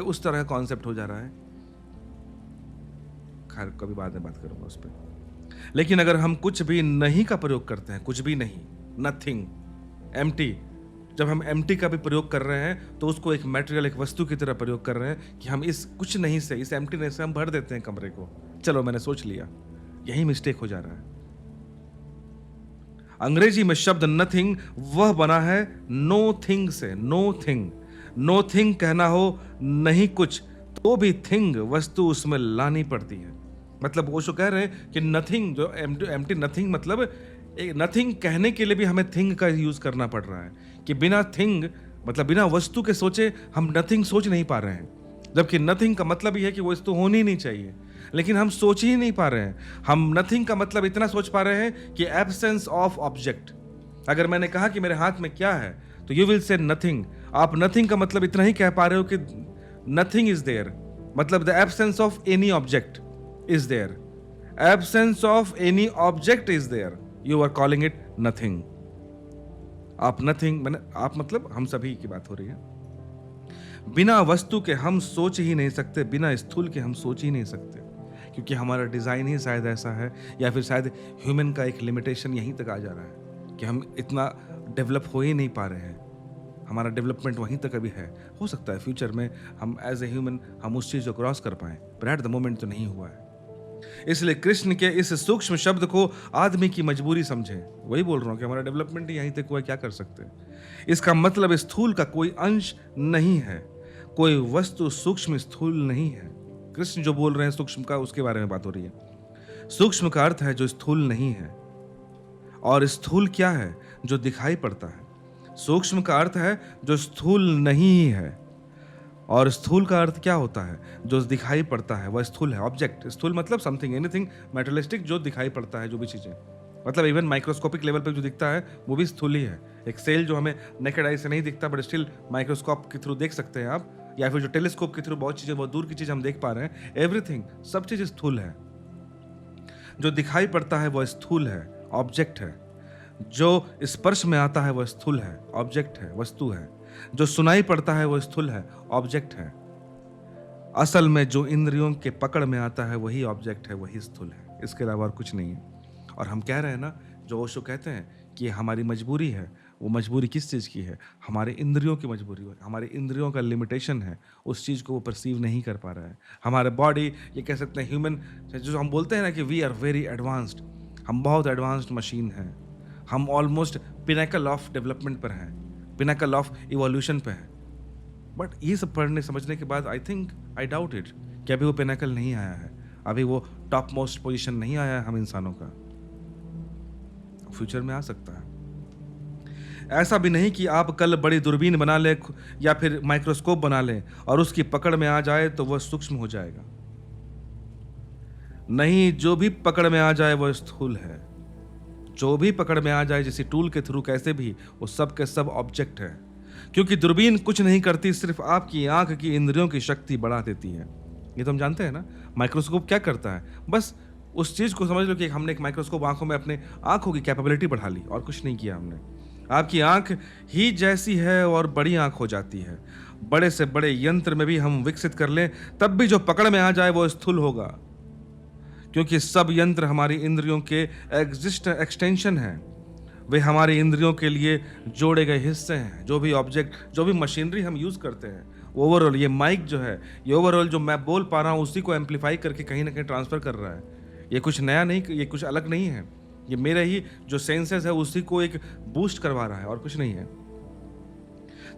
उस तरह का कॉन्सेप्ट हो जा रहा है, खैर कभी बाद में बात करूंगा उस पर। लेकिन अगर हम कुछ भी नहीं का प्रयोग करते हैं, कुछ भी नहीं, नथिंग, एम्प्टी, जब हम एम्प्टी का भी प्रयोग कर रहे हैं, तो उसको एक मटेरियल, एक वस्तु की तरह प्रयोग कर रहे हैं कि हम इस कुछ नहीं से, इस एम्प्टीनेस से हम भर देते हैं कमरे को। चलो मैंने सोच लिया, यही मिस्टेक हो जा रहा है। अंग्रेजी में शब्द नथिंग वह बना है नो थिंग से। नो थिंग, नो थिंग कहना हो नहीं कुछ, तो भी थिंग, वस्तु उसमें लानी पड़ती है। मतलब ओशो कह रहे हैं कि नथिंग, जो एम्प्टी नथिंग, मतलब एक नथिंग कहने के लिए भी हमें थिंग का यूज करना पड़ रहा है, कि बिना थिंग मतलब बिना वस्तु के सोचे हम नथिंग सोच नहीं पा रहे हैं। जबकि नथिंग का मतलब ही है कि वो वस्तु होनी नहीं चाहिए, लेकिन हम सोच ही नहीं पा रहे हैं। हम नथिंग का मतलब इतना सोच पा रहे हैं कि एब्सेंस ऑफ ऑब्जेक्ट। अगर मैंने कहा कि मेरे हाथ में क्या है, तो यू विल से नथिंग। आप नथिंग का मतलब इतना ही कह पा रहे हो कि नथिंग इज देयर, मतलब the absence of any object is there. Absence of any object is there, you are calling it nothing. आप नथिंग मैंने आप मतलब हम सभी की बात हो रही है। बिना वस्तु के हम सोच ही नहीं सकते, बिना स्थूल के हम सोच ही नहीं सकते, क्योंकि हमारा डिजाइन ही शायद ऐसा है, या फिर शायद ह्यूमन का एक लिमिटेशन यहीं तक आ जा रहा है कि हम इतना डेवलप हो ही नहीं पा रहे हैं। हमारा डेवलपमेंट वहीं तक अभी है। हो सकता है फ्यूचर में हम एज ए ह्यूमन हम उस चीज को क्रॉस कर पाए, पर एट द मोमेंट तो नहीं हुआ है। इसलिए कृष्ण के इस सूक्ष्म शब्द को आदमी की मजबूरी समझे। वही बोल रहा हूं कि हमारा डेवलपमेंट ही यहीं तक हुआ, क्या कर सकते हैं। इसका मतलब स्थूल का कोई अंश नहीं है, कोई वस्तु सूक्ष्म स्थूल नहीं है। कृष्ण जो बोल रहे हैं सूक्ष्म का, उसके बारे में बात हो रही है। सूक्ष्म का अर्थ है जो स्थूल नहीं है, और स्थूल क्या है? जो दिखाई पड़ता है। सूक्ष्म का अर्थ है जो स्थूल नहीं है, और स्थूल का अर्थ क्या होता है? जो दिखाई पड़ता है वह स्थूल है, ऑब्जेक्ट। स्थूल मतलब समथिंग, एनीथिंग मेटेरियलिस्टिक, जो दिखाई पड़ता है, जो भी चीजें, मतलब इवन माइक्रोस्कोपिक लेवल पर जो दिखता है वो भी स्थूल ही है। एक सेल जो हमें नेकेड आई से नहीं दिखता, बट स्टिल माइक्रोस्कोप के थ्रू देख सकते हैं आप, या फिर जो टेलीस्कोप के थ्रू बहुत चीजें, बहुत दूर की चीज हम देख पा रहे हैं। एवरीथिंग, सब चीज स्थूल है। जो दिखाई पड़ता है वह स्थूल है, ऑब्जेक्ट है। जो स्पर्श में आता है वह स्थूल है, ऑब्जेक्ट है, वस्तु है। जो सुनाई पड़ता है वह स्थूल है, ऑब्जेक्ट है। असल में जो इंद्रियों के पकड़ में आता है वही ऑब्जेक्ट है, वही स्थूल है, इसके अलावा और कुछ नहीं है। और हम कह रहे हैं ना, जो ओशो कहते हैं कि हमारी मजबूरी है, वो मजबूरी किस चीज़ की है? हमारे इंद्रियों की मजबूरी है, हमारे इंद्रियों का लिमिटेशन है, उस चीज़ को वो परसीव नहीं कर पा रहा है। हमारे बॉडी, ये कह सकते हैं ह्यूमन, जो हम बोलते हैं ना कि वी आर वेरी एडवांस्ड, हम बहुत एडवांस्ड मशीन हैं, हम ऑलमोस्ट पिनेकल ऑफ डेवलपमेंट पर हैं, पिनेकल ऑफ इवोल्यूशन पे हैं। बट ये सब पढ़ने समझने के बाद आई डाउट इट कि अभी वो पिनेकल नहीं आया है, अभी वो टॉप मोस्ट पोजिशन नहीं आया है हम इंसानों का। फ्यूचर में आ सकता है। ऐसा भी नहीं कि आप कल बड़ी दूरबीन बना ले या फिर माइक्रोस्कोप बना ले और उसकी पकड़ में आ जाए तो वह सूक्ष्म हो जाएगा। नहीं, जो भी पकड़ में आ जाए वह स्थूल है। जो भी पकड़ में आ जाए जिस टूल के थ्रू, कैसे भी, वो सब के सब ऑब्जेक्ट है। क्योंकि दूरबीन कुछ नहीं करती, सिर्फ आपकी आंख की इंद्रियों की शक्ति बढ़ा देती है। ये तो हम जानते हैं ना। माइक्रोस्कोप क्या करता है? बस उस चीज को समझ लो कि हमने एक माइक्रोस्कोप आंखों में अपने आंखों की कैपेबिलिटी बढ़ा ली, और कुछ नहीं किया हमने। आपकी आंख ही जैसी है और बड़ी आंख हो जाती है। बड़े से बड़े यंत्र में भी हम विकसित कर लें, तब भी जो पकड़ में आ जाए वो स्थूल होगा, क्योंकि सब यंत्र हमारी इंद्रियों के एक्सटेंशन है। वे हमारी इंद्रियों के लिए जोड़े गए हिस्से हैं। जो भी ऑब्जेक्ट, जो भी मशीनरी हम यूज करते हैं, ओवरऑल ये माइक जो है, ये ओवरऑल जो मैं बोल पा रहा हूँ उसी को एम्पलीफाई करके कहीं ना कहीं ट्रांसफर कर रहा है। ये कुछ नया नहीं, ये कुछ अलग नहीं है। ये मेरे ही जो सेंसेस है उसी को एक बूस्ट करवा रहा है, और कुछ नहीं है।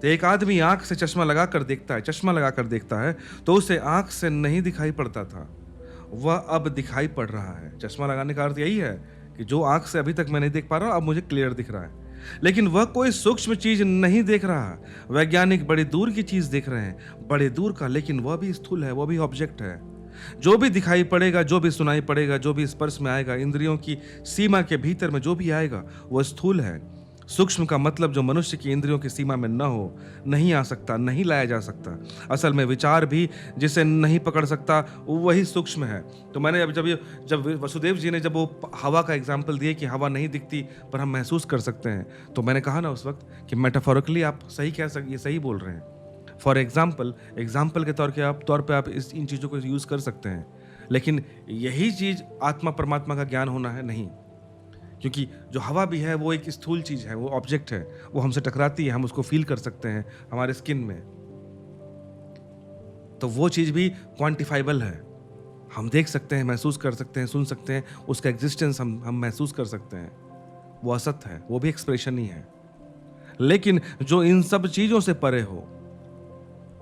तो एक आदमी आंख से चश्मा लगा कर देखता है, चश्मा लगा कर देखता है, तो उसे आंख से नहीं दिखाई पड़ता था, वह अब दिखाई पड़ रहा है। चश्मा लगाने का अर्थ यही है कि जो आंख से अभी तक मैं नहीं देख पा रहा हूं, अब मुझे क्लियर दिख रहा है। लेकिन वह कोई सूक्ष्म चीज नहीं देख रहा। वैज्ञानिक बड़े दूर की चीज देख रहे हैं, बड़े दूर का, लेकिन वह भी स्थूल है, वह भी ऑब्जेक्ट है। जो भी दिखाई पड़ेगा, जो भी सुनाई पड़ेगा, जो भी स्पर्श में आएगा, इंद्रियों की सीमा के भीतर में जो भी आएगा, वह स्थूल है। सूक्ष्म का मतलब जो मनुष्य की इंद्रियों की सीमा में न हो, नहीं आ सकता, नहीं लाया जा सकता। असल में विचार भी जिसे नहीं पकड़ सकता वही सूक्ष्म है। तो मैंने अब जब वसुदेव जी ने जब वो हवा का एग्जाम्पल दिए कि हवा नहीं दिखती पर हम महसूस कर सकते हैं, तो मैंने कहा ना उस वक्त कि मेटाफोरिकली आप सही कह सकते, ये सही बोल रहे हैं। फॉर एग्जाम्पल के तौर पे आप इन चीज़ों को यूज़ कर सकते हैं। लेकिन यही चीज़ आत्मा परमात्मा का ज्ञान होना है नहीं, क्योंकि जो हवा भी है वो एक स्थूल चीज है, वो ऑब्जेक्ट है, वो हमसे टकराती है, हम उसको फील कर सकते हैं हमारे स्किन में। तो वो चीज भी क्वांटिफाइबल है, हम देख सकते हैं, महसूस कर सकते हैं, सुन सकते हैं, उसका एग्जिस्टेंस हम महसूस कर सकते हैं। वो असत है, वो भी एक्सप्रेशन ही है। लेकिन जो इन सब चीजों से परे हो,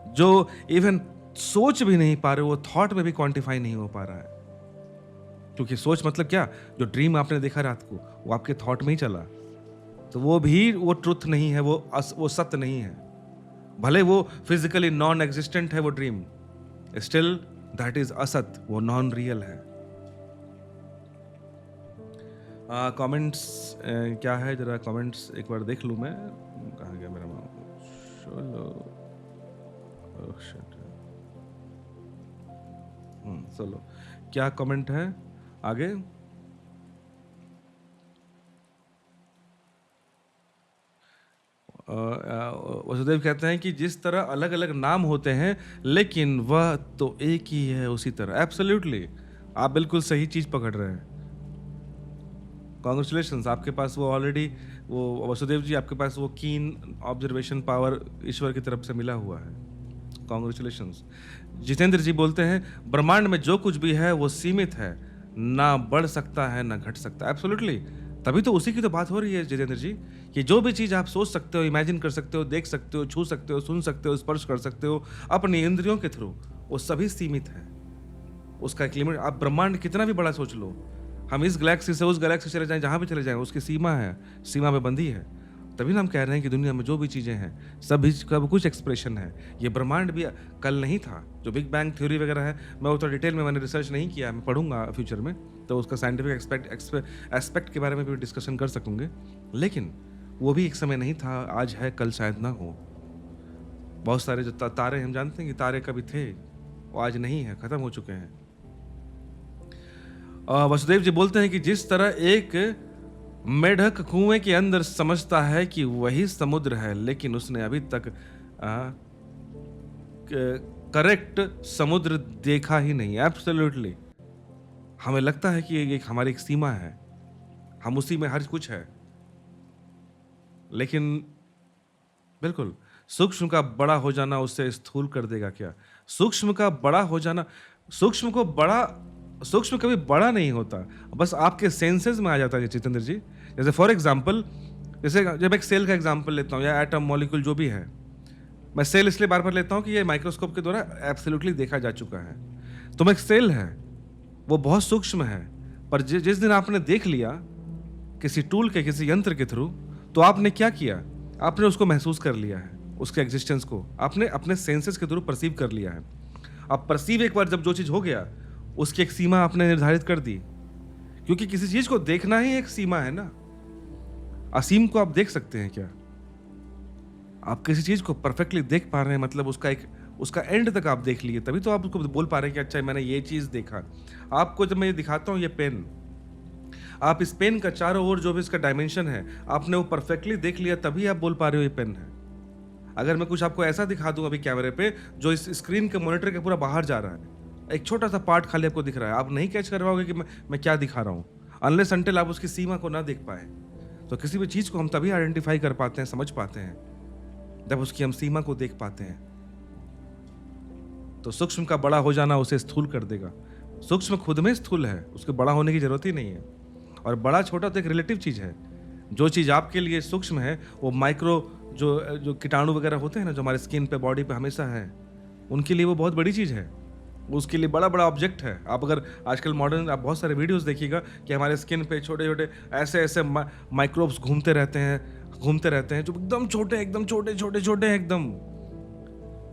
जो इवन सोच भी नहीं पा रहे, वो थॉट में भी क्वांटिफाई नहीं हो पा रहा है, क्योंकि सोच मतलब क्या, जो ड्रीम आपने देखा रात को वो आपके थॉट में ही चला, तो वो भी वो ट्रुथ नहीं है, वो सत्य नहीं है। भले वो फिजिकली नॉन एग्जिस्टेंट है वो ड्रीम, स्टिल दैट इज असत, वो नॉन रियल है। कमेंट्स क्या है, जरा कमेंट्स एक बार देख लूं मैं, कहाँ गया मेरा चलो। चलो क्या कमेंट है आगे। वसुदेव कहते हैं कि जिस तरह अलग अलग नाम होते हैं लेकिन वह तो एक ही है उसी तरह। एब्सोल्युटली, आप बिल्कुल सही चीज पकड़ रहे हैं। कॉन्ग्रेचुलेशंस, आपके पास वो ऑलरेडी, वो वसुदेव जी आपके पास वो कीन ऑब्जर्वेशन पावर ईश्वर की तरफ से मिला हुआ है। कॉन्ग्रेचुलेशंस। जितेंद्र जी बोलते हैं ब्रह्मांड में जो कुछ भी है वो सीमित है, ना बढ़ सकता है ना घट सकता है। एब्सोल्युटली, तभी तो उसी की तो बात हो रही है जितेंद्र जी, कि जो भी चीज़ आप सोच सकते हो, इमेजिन कर सकते हो, देख सकते हो, छू सकते हो, सुन सकते हो, स्पर्श कर सकते हो अपनी इंद्रियों के थ्रू, वो सभी सीमित है। उसका एक लिमिट, आप ब्रह्मांड कितना भी बड़ा सोच लो, हम इस गैलेक्सी से उस गैलेक्सी चले जाएं, जहाँ भी चले जाएं, उसकी सीमा है, सीमा में बंदी है। तभी ना हम कह रहे हैं कि दुनिया में जो भी चीज़ें हैं सभी का कुछ एक्सप्रेशन है। ये ब्रह्मांड भी कल नहीं था। जो बिग बैंग थ्योरी वगैरह है, मैं वो तो डिटेल में मैंने रिसर्च नहीं किया, मैं पढ़ूंगा फ्यूचर में, तो उसका साइंटिफिक एस्पेक्ट के बारे में भी डिस्कशन कर सकूंगे। लेकिन वो भी एक समय नहीं था, आज है कल शायद ना हो। बहुत सारे जो तारे, हम जानते हैं कि तारे कभी थे, वो आज नहीं है, खत्म हो चुके हैं। वसुदेव जी बोलते हैं कि जिस तरह एक मेढक कुएं के अंदर समझता है कि वही समुद्र है, लेकिन उसने अभी तक करेक्ट समुद्र देखा ही नहीं। एब्सोल्युटली, हमें लगता है कि ये हमारी एक सीमा है, हम उसी में हर कुछ है, लेकिन बिल्कुल सूक्ष्म का बड़ा हो जाना उससे स्थूल कर देगा क्या? सूक्ष्म का बड़ा हो जाना, सूक्ष्म कभी बड़ा नहीं होता, बस आपके सेंसेस में आ जाता है जितेंद्र जी। जैसे फॉर एग्जांपल, जैसे जब एक सेल का एग्जांपल लेता हूँ या एटम मॉलिक्यूल जो भी है, मैं सेल इसलिए बार बार लेता हूँ कि ये माइक्रोस्कोप के द्वारा एब्सोल्युटली देखा जा चुका है। तो एक सेल है, वो बहुत सूक्ष्म है, पर जिस दिन आपने देख लिया किसी टूल के, किसी यंत्र के थ्रू, तो आपने क्या किया, आपने उसको महसूस कर लिया है, उसके एग्जिस्टेंस को आपने अपने सेंसेस के थ्रू परसीव कर लिया है। अब परसीव एक बार जब जो चीज हो गया, उसकी एक सीमा आपने निर्धारित कर दी, क्योंकि किसी चीज को देखना ही एक सीमा है ना। असीम को आप देख सकते हैं क्या? आप किसी चीज को परफेक्टली देख पा रहे हैं, मतलब उसका एंड तक आप देख लिए, तभी तो आप उसको बोल पा रहे हैं कि अच्छा मैंने ये चीज देखा। आपको जब मैं ये दिखाता हूं, ये पेन, आप इस पेन का चारों ओर जो भी इसका डायमेंशन है, आपने वो परफेक्टली देख लिया, तभी आप बोल पा रहे हो ये पेन है। अगर मैं कुछ आपको ऐसा दिखा दूं अभी कैमरे पे, जो इस स्क्रीन के मॉनिटर के पूरा बाहर जा रहा है, एक छोटा सा पार्ट खाली आपको दिख रहा है, आप नहीं कैच कर पाओगे कि मैं क्या दिखा रहा हूं, अनलेस अनटिल आप उसकी सीमा को ना देख पाए। तो किसी भी चीज को हम तभी आइडेंटिफाई कर पाते हैं, समझ पाते हैं, जब उसकी हम सीमा को देख पाते हैं। तो सूक्ष्म का बड़ा हो जाना उसे स्थूल कर देगा। सूक्ष्म खुद में स्थूल है, उसके बड़ा होने की जरूरत ही नहीं है। और बड़ा छोटा तो एक रिलेटिव चीज है। जो चीज आपके लिए सूक्ष्म है, वो माइक्रो जो कीटाणु वगैरह होते हैं ना, जो हमारे स्किन पे, बॉडी पे हमेशा है, उनके लिए वो बहुत बड़ी चीज है, उसके लिए बड़ा बड़ा ऑब्जेक्ट है। आप अगर आजकल मॉडर्न आप बहुत सारे वीडियोस देखिएगा कि हमारे स्किन पे छोटे छोटे ऐसे माइक्रोब्स घूमते रहते हैं, जो एकदम छोटे एकदम।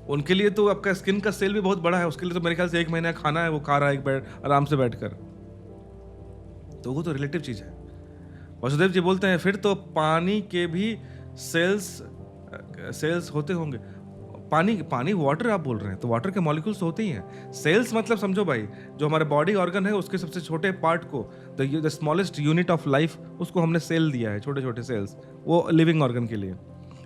उनके लिए तो आपका स्किन का सेल भी बहुत बड़ा है, उसके लिए तो मेरे ख्याल से 1 महीना खाना है, वो खा रहा है आराम से बैठकर। तो वो तो रिलेटिव चीज है। वसुदेव जी बोलते हैं फिर तो पानी के भी सेल्स होते होंगे। पानी वाटर आप बोल रहे हैं, तो वाटर के मॉलिक्यूल्स तो होते ही हैं। सेल्स मतलब समझो भाई, जो हमारे बॉडी ऑर्गन है उसके सबसे छोटे पार्ट को, the smallest unit of life, उसको हमने सेल दिया है, छोटे छोटे सेल्स, वो लिविंग ऑर्गन के लिए।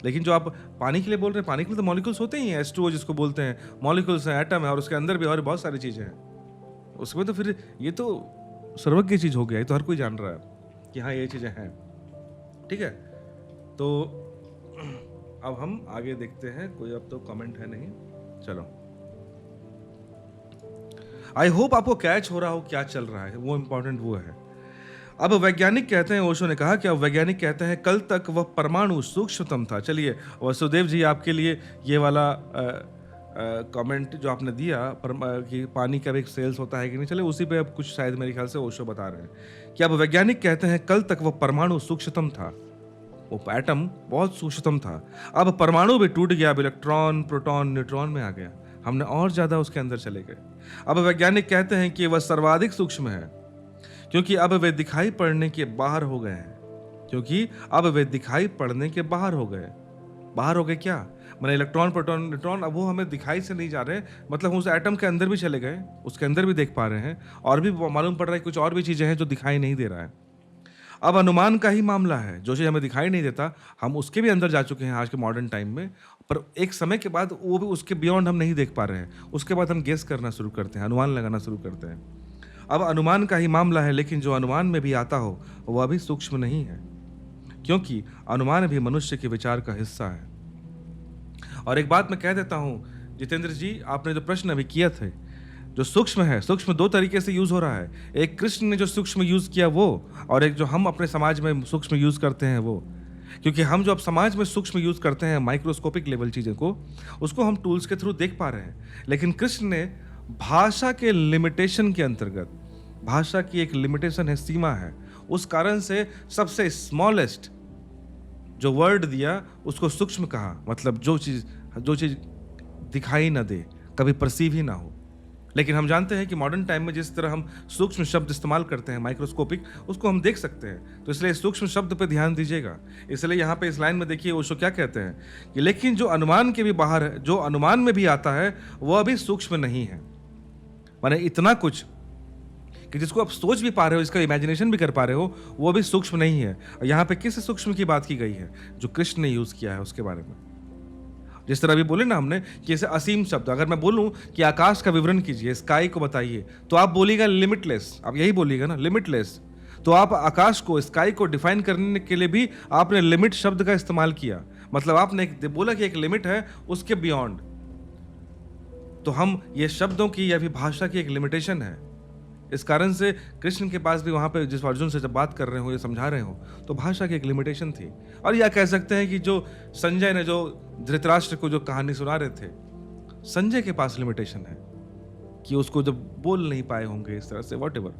लेकिन जो आप पानी के लिए बोल रहे हैं, पानी के लिए तो मॉलिक्यूल्स होते ही हैं, H2O जिसको बोलते हैं, मॉलिक्यूल्स हैं, एटम है, और उसके अंदर भी और बहुत सारी चीजें हैं उसमें। तो फिर ये तो सर्वज्ञ चीज हो गया, ये तो हर कोई जान रहा है कि हाँ ये चीजें हैं। ठीक है, तो अब हम आगे देखते हैं। कोई अब तो कमेंट है नहीं, चलो। आई होप आपको कैच हो रहा हो क्या चल रहा है, वो इंपॉर्टेंट वो है। अब वैज्ञानिक कहते हैं, ओशो ने कहा कि अब वैज्ञानिक कहते हैं कल तक वह परमाणु सूक्ष्मतम था। चलिए वसुदेव जी, आपके लिए ये वाला कमेंट जो आपने दिया कि पानी का भी एक सेल्स होता है कि नहीं, चले उसी पे अब कुछ शायद मेरे ख्याल से ओशो बता रहे हैं कि अब वैज्ञानिक कहते हैं कल तक वो परमाणु सूक्ष्मतम था, वो एटम बहुत सूक्ष्मतम था, अब परमाणु भी टूट गया, अब इलेक्ट्रॉन प्रोटॉन न्यूट्रॉन में आ गया, हमने और ज्यादा उसके अंदर चले गए। अब वैज्ञानिक कहते हैं कि वह सर्वाधिक सूक्ष्म है क्योंकि अब वे दिखाई पड़ने के बाहर हो गए हैं, क्योंकि अब वे दिखाई पड़ने के बाहर हो गए। बाहर हो गए क्या? मैंने इलेक्ट्रॉन प्रोटॉन न्यूट्रॉन अब वो हमें दिखाई से नहीं जा रहे, मतलब उस एटम के अंदर भी चले गए, उसके अंदर भी देख पा रहे हैं, और भी मालूम पड़ रहा है कुछ और भी चीजें हैं जो दिखाई नहीं दे रहा है। अब अनुमान का ही मामला है, जो चीज हमें दिखाई नहीं देता हम उसके भी अंदर जा चुके हैं आज के मॉडर्न टाइम में, पर एक समय के बाद वो भी उसके बियॉन्ड हम नहीं देख पा रहे हैं, उसके बाद हम गेस करना शुरू करते हैं, अनुमान लगाना शुरू करते हैं। अब अनुमान का ही मामला है, लेकिन जो अनुमान में भी आता हो वह अभी सूक्ष्म नहीं है, क्योंकि अनुमान भी मनुष्य के विचार का हिस्सा है। और एक बात मैं कह देता हूं जितेंद्र जी, आपने जो प्रश्न अभी किया थे, जो सूक्ष्म है, सूक्ष्म दो तरीके से यूज हो रहा है, एक कृष्ण ने जो सूक्ष्म यूज किया वो, और एक जो हम अपने समाज में सूक्ष्म यूज करते हैं वो। क्योंकि हम जो अब समाज में सूक्ष्म यूज करते हैं माइक्रोस्कोपिक लेवल चीजें को, उसको हम टूल्स के थ्रू देख पा रहे हैं, लेकिन कृष्ण ने भाषा के लिमिटेशन के अंतर्गत, भाषा की एक लिमिटेशन है, सीमा है, उस कारण से सबसे स्मॉलेस्ट जो वर्ड दिया उसको सूक्ष्म कहा, मतलब जो चीज दिखाई ना दे, कभी परसीव ही ना हो। लेकिन हम जानते हैं कि मॉडर्न टाइम में जिस तरह हम सूक्ष्म शब्द इस्तेमाल करते हैं माइक्रोस्कोपिक, उसको हम देख सकते हैं, तो इसलिए सूक्ष्म शब्द पे ध्यान दीजिएगा। इसलिए यहाँ पे इस लाइन में देखिए ओशो क्या कहते हैं कि लेकिन जो अनुमान के भी बाहर है, जो अनुमान में भी आता है, वह अभी सूक्ष्म नहीं है। माने इतना कुछ कि जिसको आप सोच भी पा रहे हो, इसका इमेजिनेशन भी कर पा रहे हो, वो भी सूक्ष्म नहीं है। यहाँ पे किस सूक्ष्म की बात की गई है? जो कृष्ण ने यूज किया है उसके बारे में। जिस तरह अभी बोले ना हमने कि जैसे असीम शब्द, अगर मैं बोलूं कि आकाश का विवरण कीजिए, स्काई को बताइए, तो आप बोलिएगा लिमिटलेस, आप यही बोलिएगा ना, लिमिटलेस। तो आप आकाश को, स्काई को डिफाइन करने के लिए भी आपने लिमिट शब्द का इस्तेमाल किया, मतलब आपने बोला कि एक लिमिट है, उसके बियॉन्ड। तो हम ये शब्दों की या फिर भाषा की एक लिमिटेशन है। इस कारण से कृष्ण के पास भी वहां पे जिस अर्जुन से जब बात कर रहे हो या समझा रहे हो, तो भाषा की एक लिमिटेशन थी। और यह कह सकते हैं कि जो संजय ने जो धृतराष्ट्र को जो कहानी सुना रहे थे, संजय के पास लिमिटेशन है कि उसको जब बोल नहीं पाए होंगे इस तरह से, व्हाटएवर,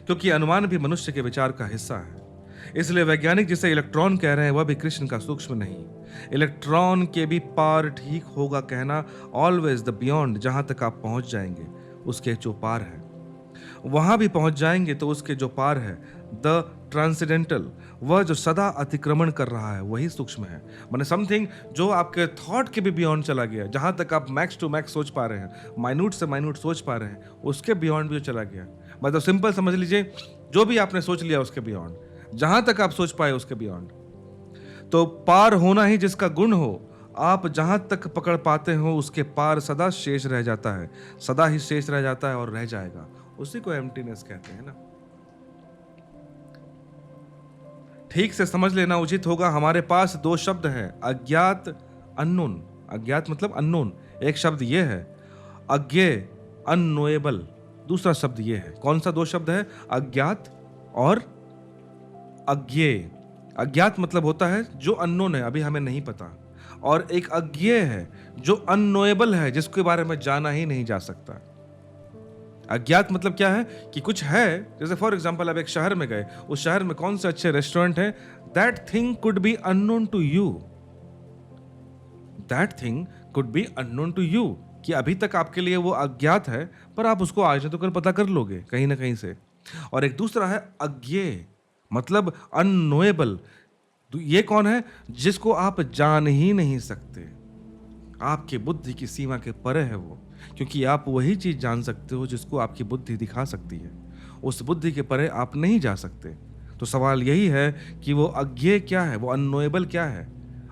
क्योंकि अनुमान भी मनुष्य के विचार का हिस्सा है। इसलिए वैज्ञानिक जिसे इलेक्ट्रॉन कह रहे हैं वह भी कृष्ण का सूक्ष्म नहीं। इलेक्ट्रॉन के भी पार ठीक होगा कहना, ऑलवेज द बियॉन्ड, जहां तक आप पहुंच जाएंगे उसके जो पार है, वहां भी पहुंच जाएंगे तो उसके जो पार है, द ट्रांसेंडेंटल, वह जो सदा अतिक्रमण कर रहा है, वही सूक्ष्म है। माने समथिंग जो आपके थॉट के भी बियॉन्ड चला गया, जहां तक आप मैक्स टू मैक्स सोच पा रहे हैं, माइन्यूट से माइन्यूट सोच पा रहे हैं, उसके बियॉन्ड भी चला गया। मतलब सिंपल समझ लीजिए, जो भी आपने सोच लिया उसके बियॉन्ड, जहां तक आप सोच पाए उसके बियॉन्ड। तो पार होना ही जिसका गुण हो, आप जहां तक पकड़ पाते हो उसके पार सदा शेष रह जाता है, सदा ही शेष रह जाता है और रह जाएगा, उसी को एम्प्टीनेस कहते हैं ना। ठीक से समझ लेना उचित होगा। हमारे पास दो शब्द हैं, अज्ञात, अननोन। अज्ञात मतलब अननोन, एक शब्द ये है, अज्ञेय, अननोएबल, दूसरा शब्द ये है। कौन सा दो शब्द है? अज्ञात और अज्ञेय। अज्ञात मतलब होता है जो अननोन है, अभी हमें नहीं पता, और एक अज्ञेय है जो अननोएबल है, जिसके बारे में जाना ही नहीं जा सकता। अज्ञात मतलब क्या है कि कुछ है, जैसे फॉर एग्जांपल आप एक शहर में गए, उस शहर में कौन से अच्छे रेस्टोरेंट हैं, that thing could be unknown to you, that thing could be unknown to you, कि अभी तक आपके लिए वो अज्ञात है, पर आप उसको आज न तो कल पता कर लोगे कहीं ना कहीं से। और एक दूसरा है अज्ञेय, मतलब अननोएबल। ये कौन है? जिसको आप जान ही नहीं सकते, आपके बुद्धि की सीमा के परे है वो, क्योंकि आप वही चीज जान सकते हो जिसको आपकी बुद्धि दिखा सकती है, उस बुद्धि के परे आप नहीं जा सकते। तो सवाल यही है कि वो अज्ञेय क्या है, वो अननोएबल क्या है?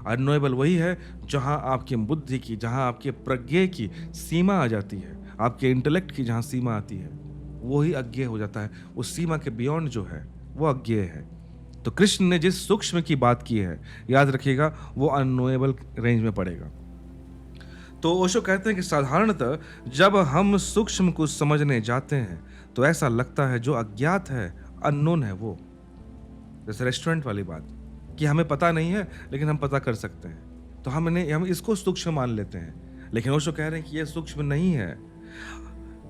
अननोएबल वही है जहां आपकी बुद्धि की, जहां आपके प्रज्ञा की सीमा आ जाती है, आपके इंटेलेक्ट की जहां सीमा आती है, वही अज्ञेय हो जाता है। उस सीमा के बियॉन्ड जो है वो अज्ञेय है। तो कृष्ण ने जिस सूक्ष्म की बात की है, याद रखिएगा, वो अननोएबल रेंज में पड़ेगा। तो ओशो कहते हैं कि साधारणतः जब हम सूक्ष्म को समझने जाते हैं तो ऐसा लगता है जो अज्ञात है, अननोन है वो। जैसे रेस्टोरेंट वाली बात कि हमें पता नहीं है लेकिन हम पता कर सकते हैं, तो हम इसको सूक्ष्म मान लेते हैं। लेकिन ओशो कह रहे हैं कि ये सूक्ष्म नहीं है।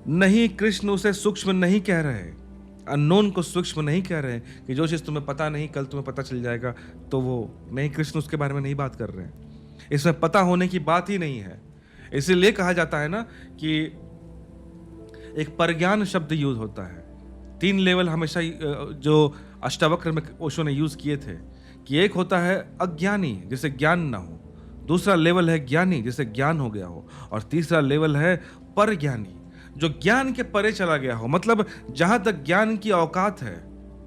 नहीं, कृष्ण उसे सूक्ष्म नहीं कह रहे, अननोन को सूक्ष्म नहीं कह रहे हैं कि जो चीज़ तुम्हें पता नहीं कल तुम्हें पता चल जाएगा, तो वो नहीं, कृष्ण उसके बारे में नहीं बात कर रहे हैं। इसमें पता होने की बात ही नहीं है। इसीलिए कहा जाता है ना कि एक परज्ञान शब्द यूज होता है। 3 लेवल हमेशा जो अष्टावक्र में ओशो ने यूज किए थे कि एक होता है अज्ञानी जिसे ज्ञान ना हो, दूसरा लेवल है ज्ञानी जिसे ज्ञान हो गया हो, और तीसरा लेवल है परज्ञानी जो ज्ञान के परे चला गया हो। मतलब जहां तक ज्ञान की औकात है,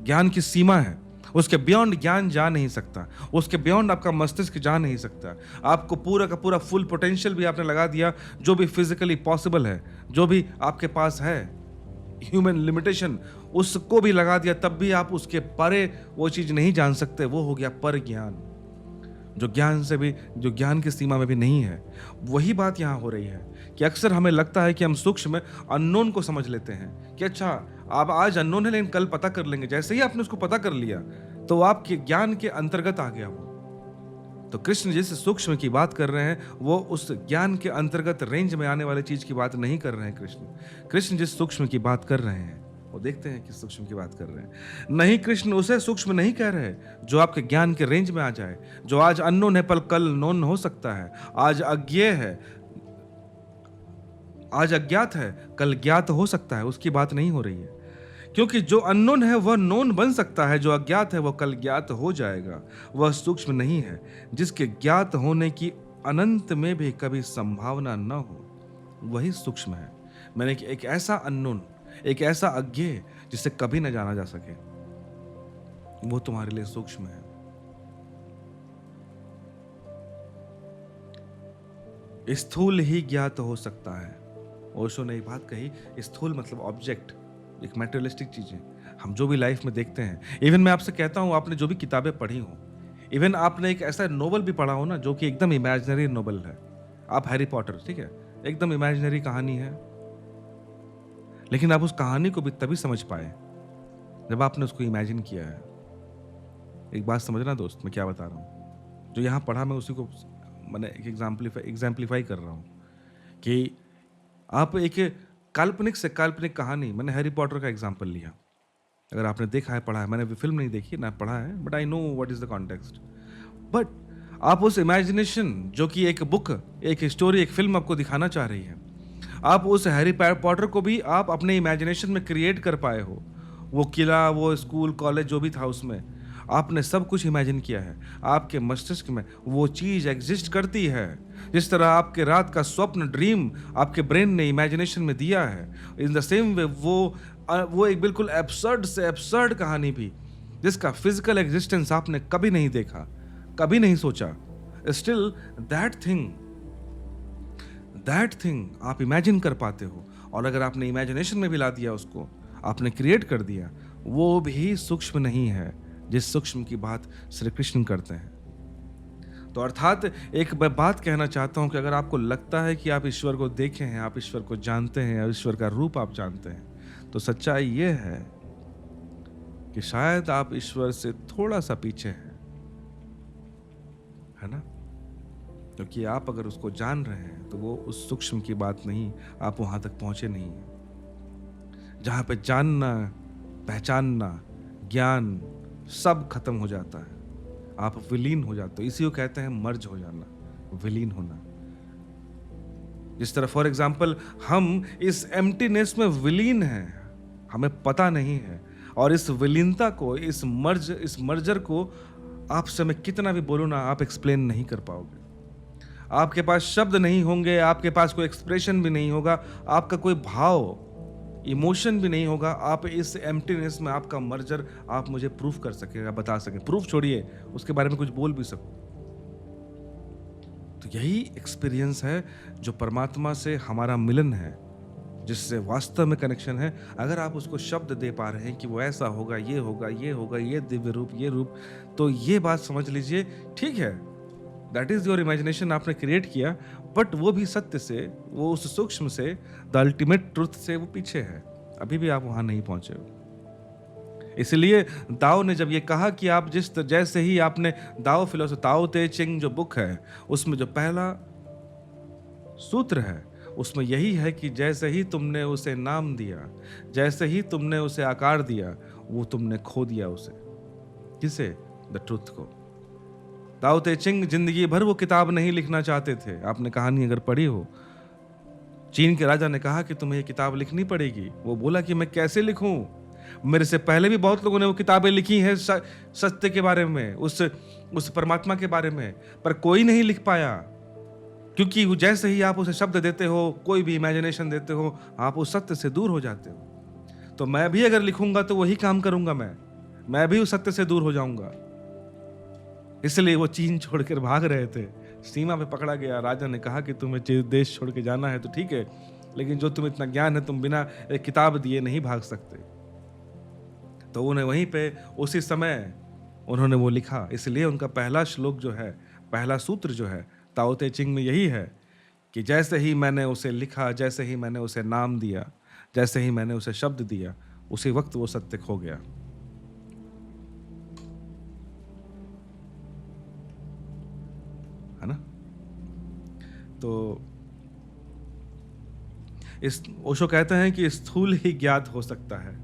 ज्ञान की सीमा है, उसके बियॉन्ड ज्ञान जा नहीं सकता, उसके बियॉन्ड आपका मस्तिष्क जा नहीं सकता। आपको पूरा का पूरा फुल पोटेंशियल भी आपने लगा दिया, जो भी फिजिकली पॉसिबल है, जो भी आपके पास है ह्यूमन लिमिटेशन, उसको भी लगा दिया, तब भी आप उसके परे वो चीज नहीं जान सकते। वो हो गया पर ज्ञान, जो ज्ञान से भी, जो ज्ञान की सीमा में भी नहीं है। वही बात यहाँ हो रही है कि अक्सर हमें लगता है कि हम सूक्ष्म अननोन को समझ लेते हैं कि अच्छा आप आज अननोन है लेकिन कल पता कर लेंगे। जैसे ही आपने उसको पता कर लिया तो आपके ज्ञान के अंतर्गत आ गया वो। तो कृष्ण जिस सूक्ष्म की बात कर रहे हैं वो उस ज्ञान के अंतर्गत रेंज में आने वाली चीज की बात नहीं कर रहे हैं। कृष्ण जिस सूक्ष्म की बात कर रहे हैं वो देखते हैं किस सूक्ष्म की बात कर रहे हैं। नहीं, कृष्ण उसे सूक्ष्म नहीं कह रहे जो आपके ज्ञान के रेंज में आ जाए, जो आज अननोन है पर कल नोन हो सकता है, आज अज्ञेय है, आज अज्ञात है, कल ज्ञात हो सकता है। उसकी बात नहीं हो रही है, क्योंकि जो अननोन है वह नोन बन सकता है, जो अज्ञात है वह कल ज्ञात हो जाएगा। वह सूक्ष्म नहीं है जिसके ज्ञात होने की अनंत में भी कभी संभावना न हो, वही सूक्ष्म है। मैंने एक ऐसा अननोन, एक ऐसा अज्ञेय जिसे कभी न जाना जा सके, वो तुम्हारे लिए सूक्ष्म है। स्थूल ही ज्ञात हो सकता है। ओशो ने एक बात कही, स्थूल मतलब ऑब्जेक्ट, एक मैटेरियलिस्टिक चीजें, हम जो भी लाइफ में देखते हैं। इवन मैं आपसे कहता हूं, आपने जो भी किताबें पढ़ी हो, इवन आपने एक ऐसा नोवेल भी पढ़ा हो ना जो कि एकदम इमेजिनरी नोवेल है, आप हैरी पॉटर, ठीक है, एकदम इमेजिनरी कहानी है, लेकिन आप उस कहानी को भी तभी समझ पाए जब आपने उसको इमेजिन किया है। एक बात समझना दोस्त, मैं क्या बता रहा हूँ, जो यहाँ पढ़ा मैं उसी को मैंने एक एग्जाम्पलीफाई कर रहा हूँ कि आप एक काल्पनिक से काल्पनिक कहानी, मैंने हैरी पॉटर का एग्जाम्पल लिया। अगर आपने देखा है, पढ़ा है, मैंने फिल्म नहीं देखी ना पढ़ा है, but I know what is the context. But आप उस इमेजिनेशन जो कि एक बुक, एक स्टोरी, एक फिल्म आपको दिखाना चाह रही है, आप उस हैरी पॉटर को भी आप अपने इमेजिनेशन में क्रिएट कर पाए हो। वो किला, वो स्कूल, कॉलेज जो भी था, उसमें आपने सब कुछ इमेजिन किया है। आपके मस्तिष्क में वो चीज एग्जिस्ट करती है, जिस तरह आपके रात का स्वप्न, ड्रीम आपके ब्रेन ने इमेजिनेशन में दिया है। इन द सेम वे वो एक बिल्कुल एब्सर्ड से एब्सर्ड कहानी भी, जिसका फिजिकल एग्जिस्टेंस आपने कभी नहीं देखा, कभी नहीं सोचा, स्टिल दैट थिंग आप इमेजिन कर पाते हो। और अगर आपने इमेजिनेशन में भी ला दिया, उसको आपने क्रिएट कर दिया, वो भी सूक्ष्म नहीं है जिस सूक्ष्म की बात श्री कृष्ण करते हैं। तो अर्थात एक बात कहना चाहता हूं कि अगर आपको लगता है कि आप ईश्वर को देखे हैं, आप ईश्वर को जानते हैं, ईश्वर का रूप आप जानते हैं, तो सच्चाई ये है कि शायद आप ईश्वर से थोड़ा सा पीछे हैं, है ना? क्योंकि आप अगर उसको जान रहे हैं तो वो उस सूक्ष्म की बात नहीं, आप वहां तक पहुंचे नहीं हैं जहां पे जानना, पहचानना, ज्ञान सब खत्म हो जाता है, आप विलीन हो जाते हो। इसी को कहते हैं मर्ज हो जाना, विलीन होना। जिस तरह फॉर एग्जाम्पल हम इस एम्प्टीनेस में विलीन हैं, हमें पता नहीं है, और इस विलीनता को, इस मर्जर को आपसे मैं कितना भी बोलूं ना, आप एक्सप्लेन नहीं कर पाओगे। आपके पास शब्द नहीं होंगे, आपके पास कोई एक्सप्रेशन भी नहीं होगा, आपका कोई भाव, इमोशन भी नहीं होगा। आप इस एम्प्टीनेस में आपका मर्जर आप मुझे प्रूफ कर सकेगा, बता सके, प्रूफ छोड़िए, उसके बारे में कुछ बोल भी सको। तो यही एक्सपीरियंस है जो परमात्मा से हमारा मिलन है, जिससे वास्तव में कनेक्शन है। अगर आप उसको शब्द दे पा रहे हैं कि वो ऐसा होगा, ये होगा, ये होगा, ये दिव्य रूप, ये रूप, तो ये बात समझ लीजिए, ठीक है, दैट इज योर इमेजिनेशन, आपने क्रिएट किया, बट वो भी सत्य से, वो उस सूक्ष्म से, द अल्टीमेट ट्रुथ से वो पीछे है, अभी भी आप वहां नहीं पहुंचे हो। इसलिए दाओ ने जब ये कहा कि आप जैसे ही आपने दाओ फिलोसफी, ताओ ते चिंग जो बुक है, उसमें जो पहला सूत्र है उसमें यही है कि जैसे ही तुमने उसे नाम दिया, जैसे ही तुमने उसे आकार दिया, वो तुमने खो दिया उसे। किसे? द ट्रुथ को। ताओ ते चिंग जिंदगी भर वो किताब नहीं लिखना चाहते थे। आपने कहानी अगर पढ़ी हो, चीन के राजा ने कहा कि तुम्हें ये किताब लिखनी पड़ेगी। वो बोला कि मैं कैसे लिखूं? मेरे से पहले भी बहुत लोगों ने वो किताबें लिखी हैं सत्य के बारे में, उस परमात्मा के बारे में, पर कोई नहीं लिख पाया। क्योंकि जैसे ही आप उसे शब्द देते हो, कोई भी इमेजिनेशन देते हो, आप उस सत्य से दूर हो जाते हो। तो मैं भी अगर लिखूंगा तो वही काम करूंगा, मैं भी उस सत्य से दूर हो जाऊंगा। इसलिए वो चीन छोड़कर भाग रहे थे। सीमा पे पकड़ा गया। राजा ने कहा कि तुम्हें देश छोड़ के जाना है तो ठीक है, लेकिन जो तुम्हें इतना ज्ञान है, तुम बिना एक किताब दिए नहीं भाग सकते। तो उन्हें वहीं पे उसी समय उन्होंने वो लिखा। इसलिए उनका पहला श्लोक जो है, पहला सूत्र जो है ताओ ते चिंग में यही है कि जैसे ही मैंने उसे लिखा, जैसे ही मैंने उसे नाम दिया, जैसे ही मैंने उसे शब्द दिया, उसी वक्त वो सत्य खो गया। है ना? तो इस ओशो कहते हैं कि स्थूल ही ज्ञात हो सकता है।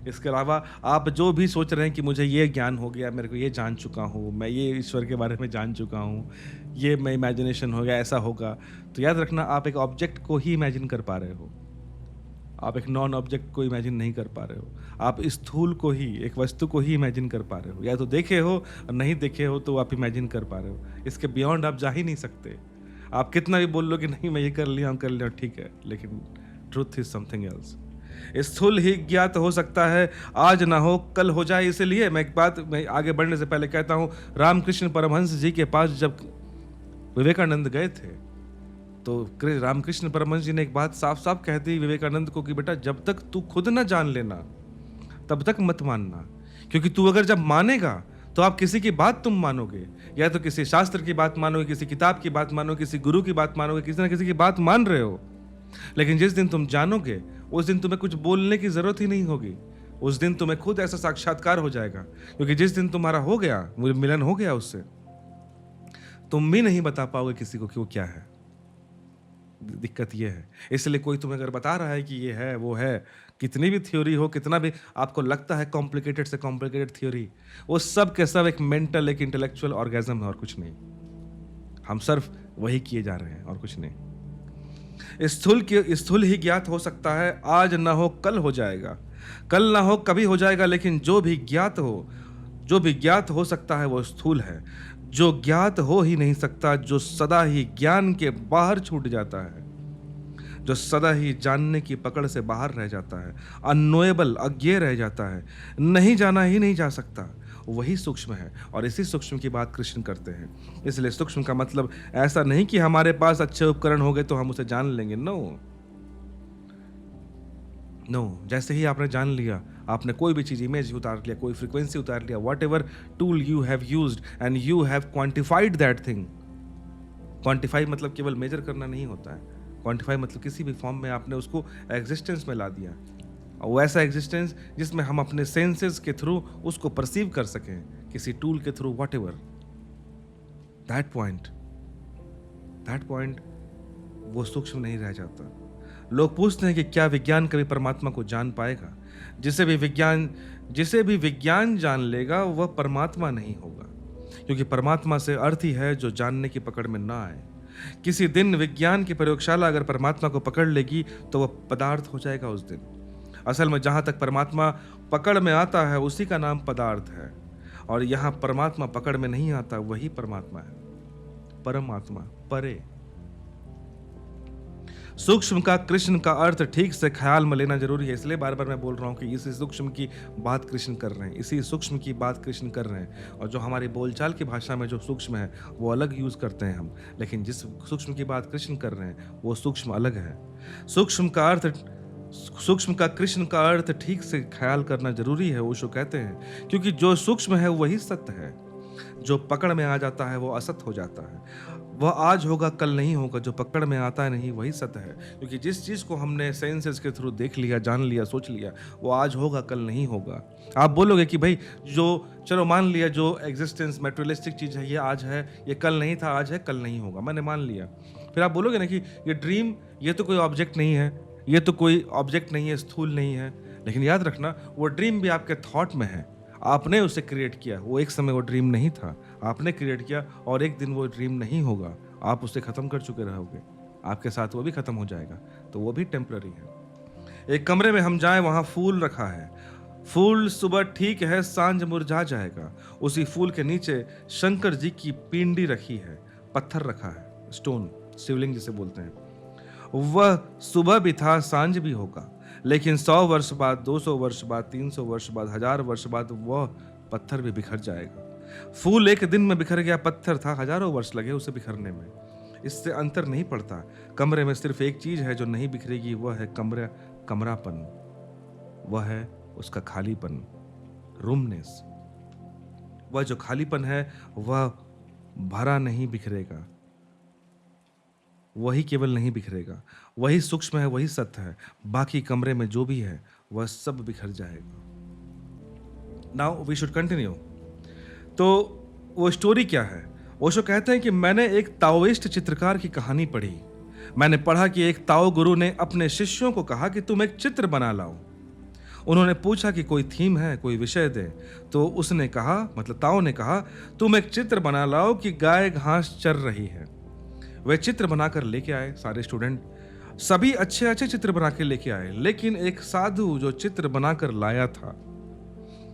इसके अलावा आप जो भी सोच रहे हैं कि मुझे ये ज्ञान हो गया, मेरे को ये जान चुका हूँ, मैं ये ईश्वर के बारे में जान चुका हूँ, ये मैं इमेजिनेशन हो गया, ऐसा होगा, तो याद रखना आप एक ऑब्जेक्ट को ही इमेजिन कर पा रहे हो। आप एक नॉन ऑब्जेक्ट को इमेजिन नहीं कर पा रहे हो। आप स्थूल को ही, एक वस्तु को ही इमेजिन कर पा रहे हो। या तो देखे हो और नहीं देखे हो तो आप इमेजिन कर पा रहे हो। इसके बियॉन्ड आप जा ही नहीं सकते। आप कितना भी बोल लो कि नहीं मैं ये कर लिया हूँ, ठीक है, लेकिन ट्रूथ इज समथिंग एल्स। स्थूल ही ज्ञात हो सकता है, आज ना हो कल हो जाए। इसलिए मैं आगे बढ़ने से पहले कहता हूँ, रामकृष्ण परमहंस जी के पास जब विवेकानंद गए थे तो रामकृष्ण परमहंस जी ने एक बात साफ साफ कह दी विवेकानंद को कि बेटा, जब तक तू खुद ना जान लेना तब तक मत मानना। क्योंकि तू अगर जब मानेगा तो आप किसी की बात तुम मानोगे, या तो किसी शास्त्र की बात मानोगे, किसी किताब की बात मानोगे, किसी गुरु की बात मानोगे, किसी ना किसी की बात मान रहे हो। लेकिन जिस दिन तुम जानोगे, उस दिन तुम्हें कुछ बोलने की जरूरत ही नहीं होगी। उस दिन तुम्हें खुद ऐसा साक्षात्कार हो जाएगा। क्योंकि जिस दिन तुम्हारा हो गया, मिलन हो गया उससे, तुम भी नहीं बता पाओगे किसी को कि वो क्या है। दिक्कत ये है। इसलिए कोई तुम्हें अगर बता रहा है कि ये है वो है, कितनी भी थ्योरी हो, कितना भी आपको लगता है कॉम्प्लिकेटेड से कॉम्प्लिकेटेड थ्योरी, वो सब के सब एक मेंटल, एक इंटेलेक्चुअल ऑर्गेजम है और कुछ नहीं। हम सिर्फ वही किए जा रहे हैं और कुछ नहीं। स्थूल ही ज्ञात हो सकता है, आज ना हो कल हो जाएगा, कल ना हो कभी हो जाएगा, लेकिन जो भी ज्ञात हो सकता है वो स्थूल है। जो ज्ञात हो ही नहीं सकता, जो सदा ही ज्ञान के बाहर छूट जाता है, जो सदा ही जानने की पकड़ से बाहर रह जाता है, अननोएबल, अज्ञेय रह जाता है, नहीं जाना ही नहीं जा सकता, वही सूक्ष्म है। और इसी सूक्ष्म की बात कृष्ण करते हैं। इसलिए सूक्ष्म का मतलब ऐसा नहीं कि हमारे पास अच्छे उपकरण हो गए तो हम उसे जान लेंगे। नो, जैसे ही आपने जान लिया, आपने कोई भी चीज, इमेज उतार लिया, कोई फ्रीक्वेंसी उतार लिया, what ever tool you have used and you have quantified that thing. Quantify मतलब केवल मेजर करना नहीं होता है। क्वांटिफाई मतलब किसी भी फॉर्म में आपने उसको एग्जिस्टेंस में ला दिया, और वैसा एग्जिस्टेंस जिसमें हम अपने सेंसेस के थ्रू उसको परसीव कर सकें, किसी टूल के through, what ever. That point वो सूक्ष्म नहीं रह जाता। लोग पूछते हैं कि क्या विज्ञान कभी परमात्मा को जान पाएगा? जिसे भी विज्ञान जान लेगा वह परमात्मा नहीं होगा, क्योंकि परमात्मा से अर्थ ही है जो जानने की पकड़ में ना आए। किसी दिन विज्ञान की प्रयोगशाला अगर परमात्मा को पकड़ लेगी तो वह पदार्थ हो जाएगा उस दिन। असल में जहां तक परमात्मा पकड़ में आता है उसी का नाम पदार्थ है, और यहां परमात्मा पकड़ में नहीं आता, वही परमात्मा है, परमात्मा, परे। सूक्ष्म का कृष्ण का अर्थ ठीक से ख्याल में लेना जरूरी है। इसलिए बार बार मैं बोल रहा हूँ कि इसी सूक्ष्म की बात कृष्ण कर रहे हैं, इसी सूक्ष्म की बात कृष्ण कर रहे हैं। और जो हमारी बोलचाल की भाषा में जो सूक्ष्म है वो अलग यूज करते हैं हम, लेकिन जिस सूक्ष्म की बात कृष्ण कर रहे हैं वो सूक्ष्म अलग है। सूक्ष्म का कृष्ण का अर्थ ठीक से ख्याल करना जरूरी है, ओशो कहते हैं, क्योंकि जो सूक्ष्म है वही सत्य है, जो पकड़ में आ जाता है वो असत हो जाता है। वह आज होगा कल नहीं होगा, जो पकड़ में आता नहीं वही सत्य है। क्योंकि जिस चीज़ को हमने सेंसेस के थ्रू देख लिया, जान लिया, सोच लिया, वो आज होगा कल नहीं होगा। आप बोलोगे कि भाई जो चलो मान लिया जो एग्जिस्टेंस मटेरियलिस्टिक चीज़ है ये आज है, ये कल नहीं था, आज है कल नहीं होगा, मैंने मान लिया। फिर आप बोलोगे ना कि ये ड्रीम ये तो कोई ऑब्जेक्ट नहीं है, ये तो कोई ऑब्जेक्ट नहीं है, स्थूल नहीं है। लेकिन याद रखना वो ड्रीम भी आपके थॉट में है, आपने उसे क्रिएट किया। वो एक समय वो ड्रीम नहीं था, आपने क्रिएट किया और एक दिन वो ड्रीम नहीं होगा, आप उसे ख़त्म कर चुके रहोगे, आपके साथ वो भी ख़त्म हो जाएगा, तो वो भी टेम्पररी है। एक कमरे में हम जाएं, वहाँ फूल रखा है, फूल सुबह ठीक है, सांझ मुरझा जाएगा। उसी फूल के नीचे शंकर जी की पिंडी रखी है, पत्थर रखा है, स्टोन, शिवलिंग जिसे बोलते हैं। वह सुबह भी था, सांझ भी होगा, लेकिन 100 वर्ष बाद, 200 वर्ष बाद, 300 वर्ष बाद, 1000 वर्ष बाद वह पत्थर भी बिखर जाएगा। फूल एक दिन में बिखर गया, पत्थर था, हजारों वर्ष लगे उसे बिखरने में। इससे अंतर नहीं पड़ता। कमरे में सिर्फ एक चीज है जो नहीं बिखरेगी, वह है कमरापन, वह है उसका खालीपन, रूमनेस। वह जो खालीपन है वह भरा नहीं बिखरेगा, वही केवल नहीं बिखरेगा, वही सूक्ष्म है, वही सत्य है। बाकी कमरे में जो भी है वह सब बिखर जाएगा। Now we should continue. तो वो स्टोरी क्या है? ओशो कहते हैं कि मैंने एक ताओइस्ट चित्रकार की कहानी पढ़ी। मैंने पढ़ा कि एक ताओ गुरु ने अपने शिष्यों को कहा कि तुम एक चित्र बना लाओ। उन्होंने पूछा कि कोई थीम है, कोई विषय दे। तो उसने कहा, मतलब ताओ ने कहा, तुम एक चित्र बना लाओ कि गाय घास चर रही है। वे चित्र बनाकर लेके आए, सारे स्टूडेंट सभी अच्छे अच्छे चित्र बना के लेके आए, लेकिन एक साधु जो चित्र बनाकर लाया था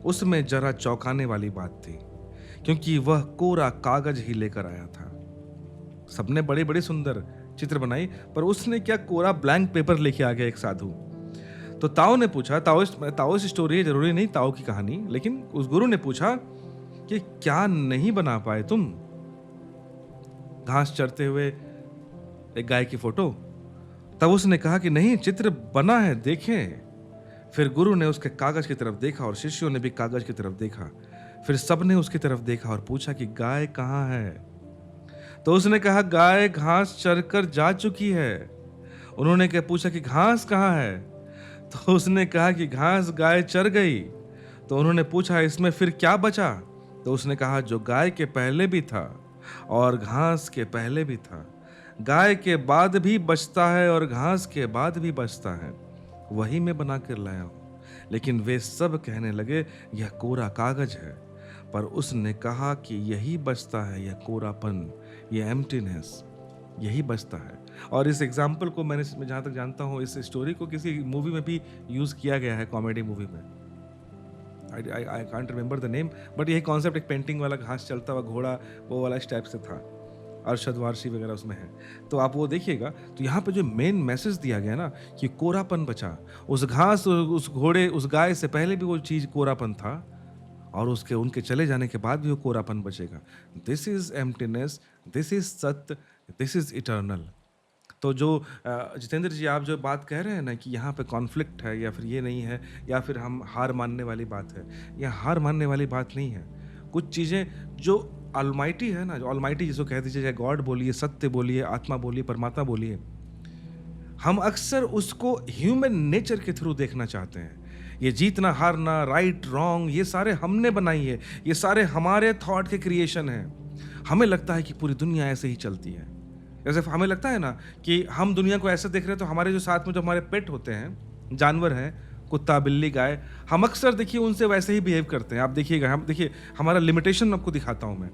उसमें जरा चौंकाने वाली बात थी, क्योंकि वह कोरा कागज ही लेकर आया था। सबने बड़े बड़े सुंदर चित्र बनाई, पर उसने क्या कोरा ब्लैंक पेपर लेके आ गया एक साधु। तो ताओ ने पूछा, ताओइस्ट स्टोरी है, जरूरी नहीं ताओ की कहानी, लेकिन उस गुरु ने पूछा कि क्या नहीं बना पाए तुम घास चरते हुए एक गाय की फोटो? तब उसने कहा कि नहीं, चित्र बना है, देखें। फिर गुरु ने उसके कागज की तरफ देखा और शिष्यों ने भी कागज की तरफ देखा। फिर सबने उसकी तरफ देखा और पूछा कि गाय कहाँ है? तो उसने कहा गाय घास चरकर जा चुकी है। उन्होंने क्या पूछा कि घास कहाँ है? तो उसने कहा कि घास गाय चर गई। तो उन्होंने पूछा इसमें फिर क्या बचा? तो उसने कहा जो गाय के पहले भी था और घास के पहले भी था, गाय के बाद भी बचता है और घास के बाद भी बचता है, वही मैं बना कर लाया हूँ। लेकिन वे सब कहने लगे यह कोरा कागज है। पर उसने कहा कि यही बचता है, यह कोरापन, यह एम्प्टीनेस, यही बचता है। और इस एग्जाम्पल को मैंने जहाँ तक जानता हूँ, इस स्टोरी को किसी मूवी में भी यूज़ किया गया है, कॉमेडी मूवी में। I can't remember the name, but यही कॉन्सेप्ट एक पेंटिंग वाला घास चलता हुआ घोड़ा, वो वाला इस टाइप से था। अरशद वारसी वगैरह उसमें है, तो आप वो देखिएगा। तो यहाँ पे जो मेन मैसेज दिया गया ना कि कोरापन बचा, उस घास, उस घोड़े, उस गाय से पहले भी वो चीज़ कोरापन था और उसके उनके चले जाने के बाद भी वो कोरापन बचेगा। This is emptiness, this is सत्य, दिस इज इटर्नल। तो जो जितेंद्र जी आप जो बात कह रहे हैं ना कि यहाँ पे कॉन्फ्लिक्ट है या फिर ये नहीं है या फिर हम हार मानने वाली बात है, यह हार मानने वाली बात नहीं है। कुछ चीज़ें जो ऑलमाइटी है ना, जो ऑलमाइटी जिसको कह दीजिए, चाहे गॉड बोलिए, सत्य बोलिए, आत्मा बोलिए, परमात्मा बोलिए, हम अक्सर उसको ह्यूमन नेचर के थ्रू देखना चाहते हैं। ये जीतना हारना, राइट रॉन्ग, ये सारे हमने बनाई है, ये सारे हमारे थॉट के क्रिएशन हैं। हमें लगता है कि पूरी दुनिया ऐसे ही चलती है। जैसे हमें लगता है ना कि हम दुनिया को ऐसे देख रहे हैं, तो हमारे जो साथ में जो हमारे पेट होते हैं, जानवर हैं, कुत्ता, बिल्ली, गाय, हम अक्सर देखिए उनसे वैसे ही बिहेव करते हैं। आप देखिएगा, हम देखिए हमारा लिमिटेशन आपको दिखाता हूँ मैं।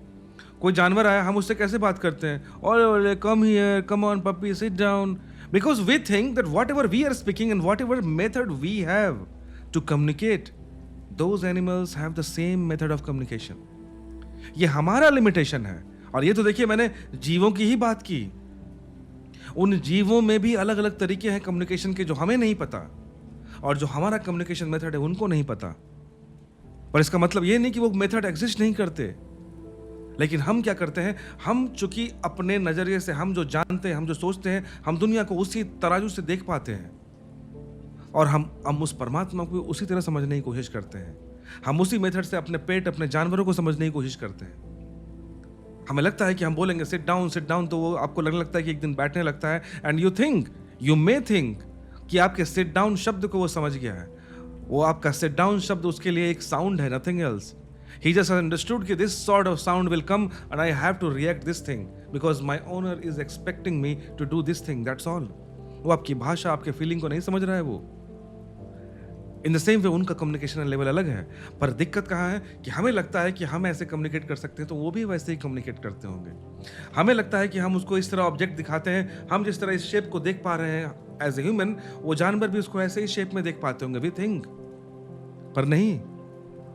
कोई जानवर आया, हम उससे कैसे बात करते हैं? और come here, come on puppy, sit down, because we think that whatever we are speaking and whatever method we have to communicate, those animals have the same method of communication. ये हमारा limitation है। और ये तो देखिए मैंने जीवों की ही बात की, उन जीवों में भी अलग अलग तरीके हैं कम्युनिकेशन के जो हमें नहीं पता, और जो हमारा कम्युनिकेशन मेथड है उनको नहीं पता। पर इसका मतलब ये नहीं कि वो मेथड एग्जिस्ट नहीं करते, लेकिन हम क्या करते हैं, हम चूंकि अपने नजरिए से हम जो जानते हैं, हम जो सोचते हैं, हम दुनिया को उसी तराजू से देख पाते हैं, और हम उस परमात्मा को उसी तरह समझने की कोशिश करते हैं। हम उसी मेथड से अपने पेट, अपने जानवरों को समझने की कोशिश करते हैं। हमें लगता है कि हम बोलेंगे सिट डाउन, तो वो आपको लगने लगता है कि एक दिन बैठने लगता है, एंड यू मे थिंक कि आपके सिट डाउन शब्द को वो समझ गया है। वो आपका सिट डाउन शब्द उसके लिए एक साउंड है, nothing else. He just understood कि this sort of sound will come and I have to react this thing because my owner is expecting me to do this thing, that's all. वो आपकी भाषा, आपके feeling को नहीं समझ रहा है वो। इन द सेम वे उनका कम्युनिकेशन लेवल अलग है, पर दिक्कत कहाँ है कि हमें लगता है कि हम ऐसे कम्युनिकेट कर सकते हैं तो वो भी वैसे ही कम्युनिकेट करते होंगे। हमें लगता है कि हम उसको इस तरह ऑब्जेक्ट दिखाते हैं, हम जिस तरह इस शेप को देख पा रहे हैं एज ए ह्यूमन, वो जानवर भी उसको ऐसे ही शेप में देख पाते होंगे, वी थिंक। पर नहीं,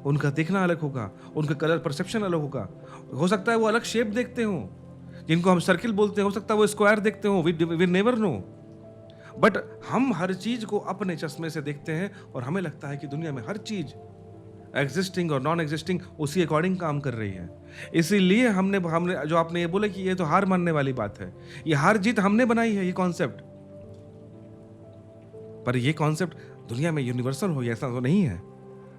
उनका देखना अलग होगा, उनका कलर परसेप्शन अलग होगा। हो सकता है वो अलग शेप देखते हो, जिनको हम सर्किल बोलते हैं, हो सकता है वो स्क्वायर देखते हो, वी नेवर नो। बट हम हर चीज को अपने चश्मे से देखते हैं और हमें लगता है कि दुनिया में हर चीज एग्जिस्टिंग और नॉन एग्जिस्टिंग उसी अकॉर्डिंग काम कर रही है। इसीलिए हमने हमने जो आपने ये बोले कि ये तो हार मानने वाली बात है, ये हार जीत हमने बनाई है ये कॉन्सेप्ट। पर ये कॉन्सेप्ट दुनिया में यूनिवर्सल हो, ऐसा तो नहीं है।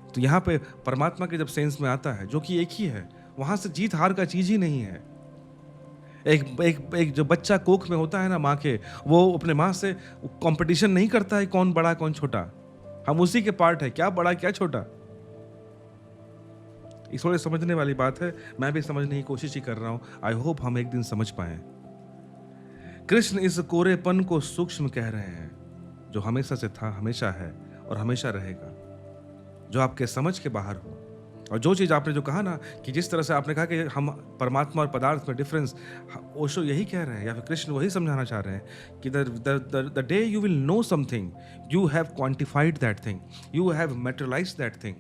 तो यहाँ पे परमात्मा के जब सेंस में आता है, जो कि एक ही है, वहां से जीत हार का चीज ही नहीं है। एक जो बच्चा कोख में होता है ना माँ के, वो अपने माँ से कंपटीशन नहीं करता है कौन बड़ा कौन छोटा, हम उसी के पार्ट है, क्या बड़ा क्या छोटा। ये थोड़े समझने वाली बात है, मैं भी समझने की कोशिश ही कर रहा हूं। आई होप हम एक दिन समझ पाए। कृष्ण इस कोरेपन को सूक्ष्म कह रहे हैं, जो हमेशा से था, हमेशा है और हमेशा रहेगा, जो आपके समझ के बाहर हो। और जो चीज आपने जो कहा ना कि जिस तरह से आपने कहा कि हम परमात्मा और पदार्थ में डिफरेंस, ओशो यही कह रहे हैं या फिर कृष्ण वही समझाना चाह रहे हैं कि the day you will know something, you have quantified that thing, you have materialised that thing.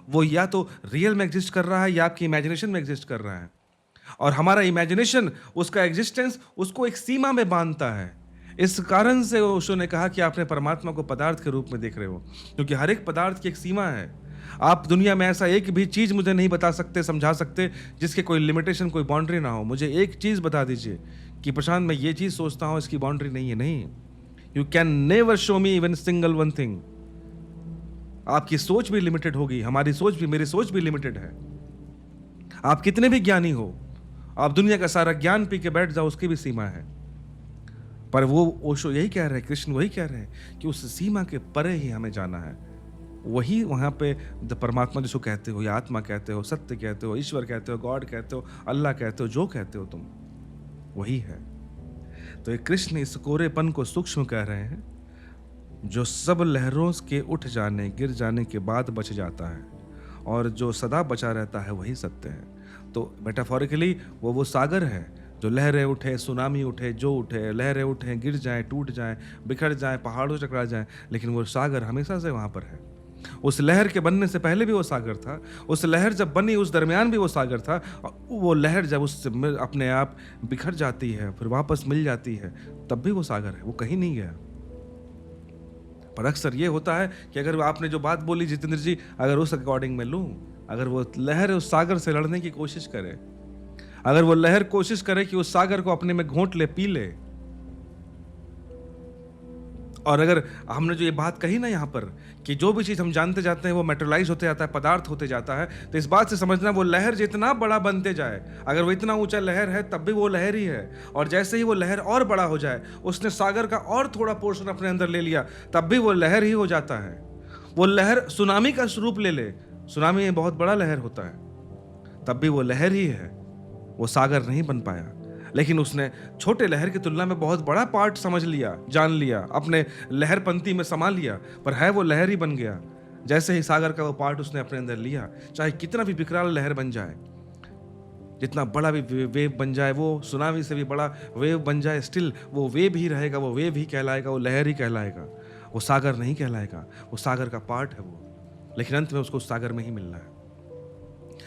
वो या तो रियल में एग्जिस्ट कर रहा है या आपकी इमेजिनेशन में एग्जिस्ट कर रहा है, और हमारा इमेजिनेशन उसका एग्जिस्टेंस उसको एक सीमा में बांधता है। इस कारण से ओशो ने कहा कि आपने परमात्मा को पदार्थ के रूप में देख रहे हो, क्योंकि हर एक पदार्थ की एक सीमा है। आप दुनिया में ऐसा एक भी चीज मुझे नहीं बता सकते, समझा सकते जिसके कोई लिमिटेशन, कोई बाउंड्री ना हो। मुझे एक चीज बता दीजिए कि प्रशांत मैं ये चीज सोचता हूं, इसकी बाउंड्री नहीं है। नहीं, you can never show me even single one thing. आपकी सोच भी लिमिटेड होगी, हमारी सोच भी, मेरी सोच भी लिमिटेड है। आप कितने भी ज्ञानी हो, आप दुनिया का सारा ज्ञान पी के बैठ जाओ, उसकी भी सीमा है। पर वो ओशो यही कह रहे हैं, कृष्ण वही कह रहे हैं कि उस सीमा के परे ही हमें जाना है। वही वहाँ पे परमात्मा जिसको कहते हो, या आत्मा कहते हो, सत्य कहते हो, ईश्वर कहते हो, गॉड कहते हो, अल्लाह कहते हो, जो कहते हो तुम, वही है। तो एक कृष्ण इस कोरेपन को सूक्ष्म कह रहे हैं, जो सब लहरों के उठ जाने, गिर जाने के बाद बच जाता है, और जो सदा बचा रहता है वही सत्य है। तो मेटाफोरिकली वो सागर है जो लहरें उठे, सुनामी उठे, जो उठे, लहरें उठे, गिर जाएं, टूट जाएं, बिखर जाएं, पहाड़ों से टकरा जाएं, लेकिन वो सागर हमेशा से वहाँ पर है। उस लहर के बनने से पहले भी वो सागर था, उस लहर जब बनी उस दरमियान भी वो सागर था, और वो लहर जब उससे अपने आप बिखर जाती है, फिर वापस मिल जाती है, तब भी वो सागर है, वो कहीं नहीं गया। पर अक्सर ये होता है कि अगर आपने जो बात बोली जितेंद्र जी, अगर उस अकॉर्डिंग में लूं, अगर वो लहर उस सागर से लड़ने की कोशिश करे, अगर वो लहर कोशिश करे कि उस सागर को अपने में घोंट ले, पी ले, और अगर हमने जो ये बात कही ना यहाँ पर कि जो भी चीज हम जानते जाते हैं वो मेटेरियलाइज होते जाता है, पदार्थ होते जाता है, तो इस बात से समझना वो लहर जितना बड़ा बनते जाए, अगर वो इतना ऊंचा लहर है तब भी वो लहर ही है, और जैसे ही वो लहर और बड़ा हो जाए, उसने सागर का और थोड़ा पोर्शन अपने अंदर ले लिया, तब भी वो लहर ही हो जाता है। वो लहर सुनामी का स्वरूप ले ले, सुनामी में बहुत बड़ा लहर होता है, तब भी वो लहर ही है, वो सागर नहीं बन पाया। लेकिन उसने छोटे लहर की तुलना में बहुत बड़ा पार्ट समझ लिया, जान लिया, अपने लहर पंक्ति में समा लिया, पर है वो लहर ही बन गया। जैसे ही सागर का वो पार्ट उसने अपने अंदर लिया, चाहे कितना भी विकराल लहर बन जाए, जितना बड़ा भी वेव बन जाए, वो सुनामी से भी बड़ा वेव बन जाए, स्टिल वो वेव ही रहेगा, वो वेव ही कहलाएगा, वो लहर ही कहलाएगा, वो सागर नहीं कहलाएगा। वो सागर का पार्ट है वो, लेकिन अंत में उसको सागर में ही मिलना है।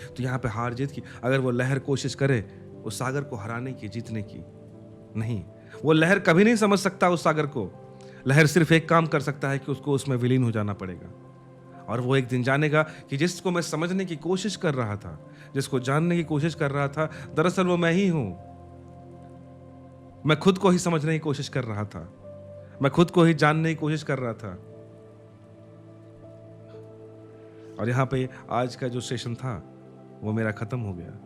तो यहाँ पे हार जीत की, अगर वो लहर कोशिश करे उस सागर को हराने की, जीतने की, नहीं, वो लहर कभी नहीं समझ सकता उस सागर को। लहर सिर्फ एक काम कर सकता है कि उसको उसमें विलीन हो जाना पड़ेगा, और वो एक दिन जानेगा कि जिसको मैं समझने की कोशिश कर रहा था, जिसको जानने की कोशिश कर रहा था, दरअसल वो मैं ही हूं। मैं खुद को ही समझने की कोशिश कर रहा था, मैं खुद को ही जानने की कोशिश कर रहा था। और यहां पे आज का जो सेशन था वो मेरा खत्म हो गया।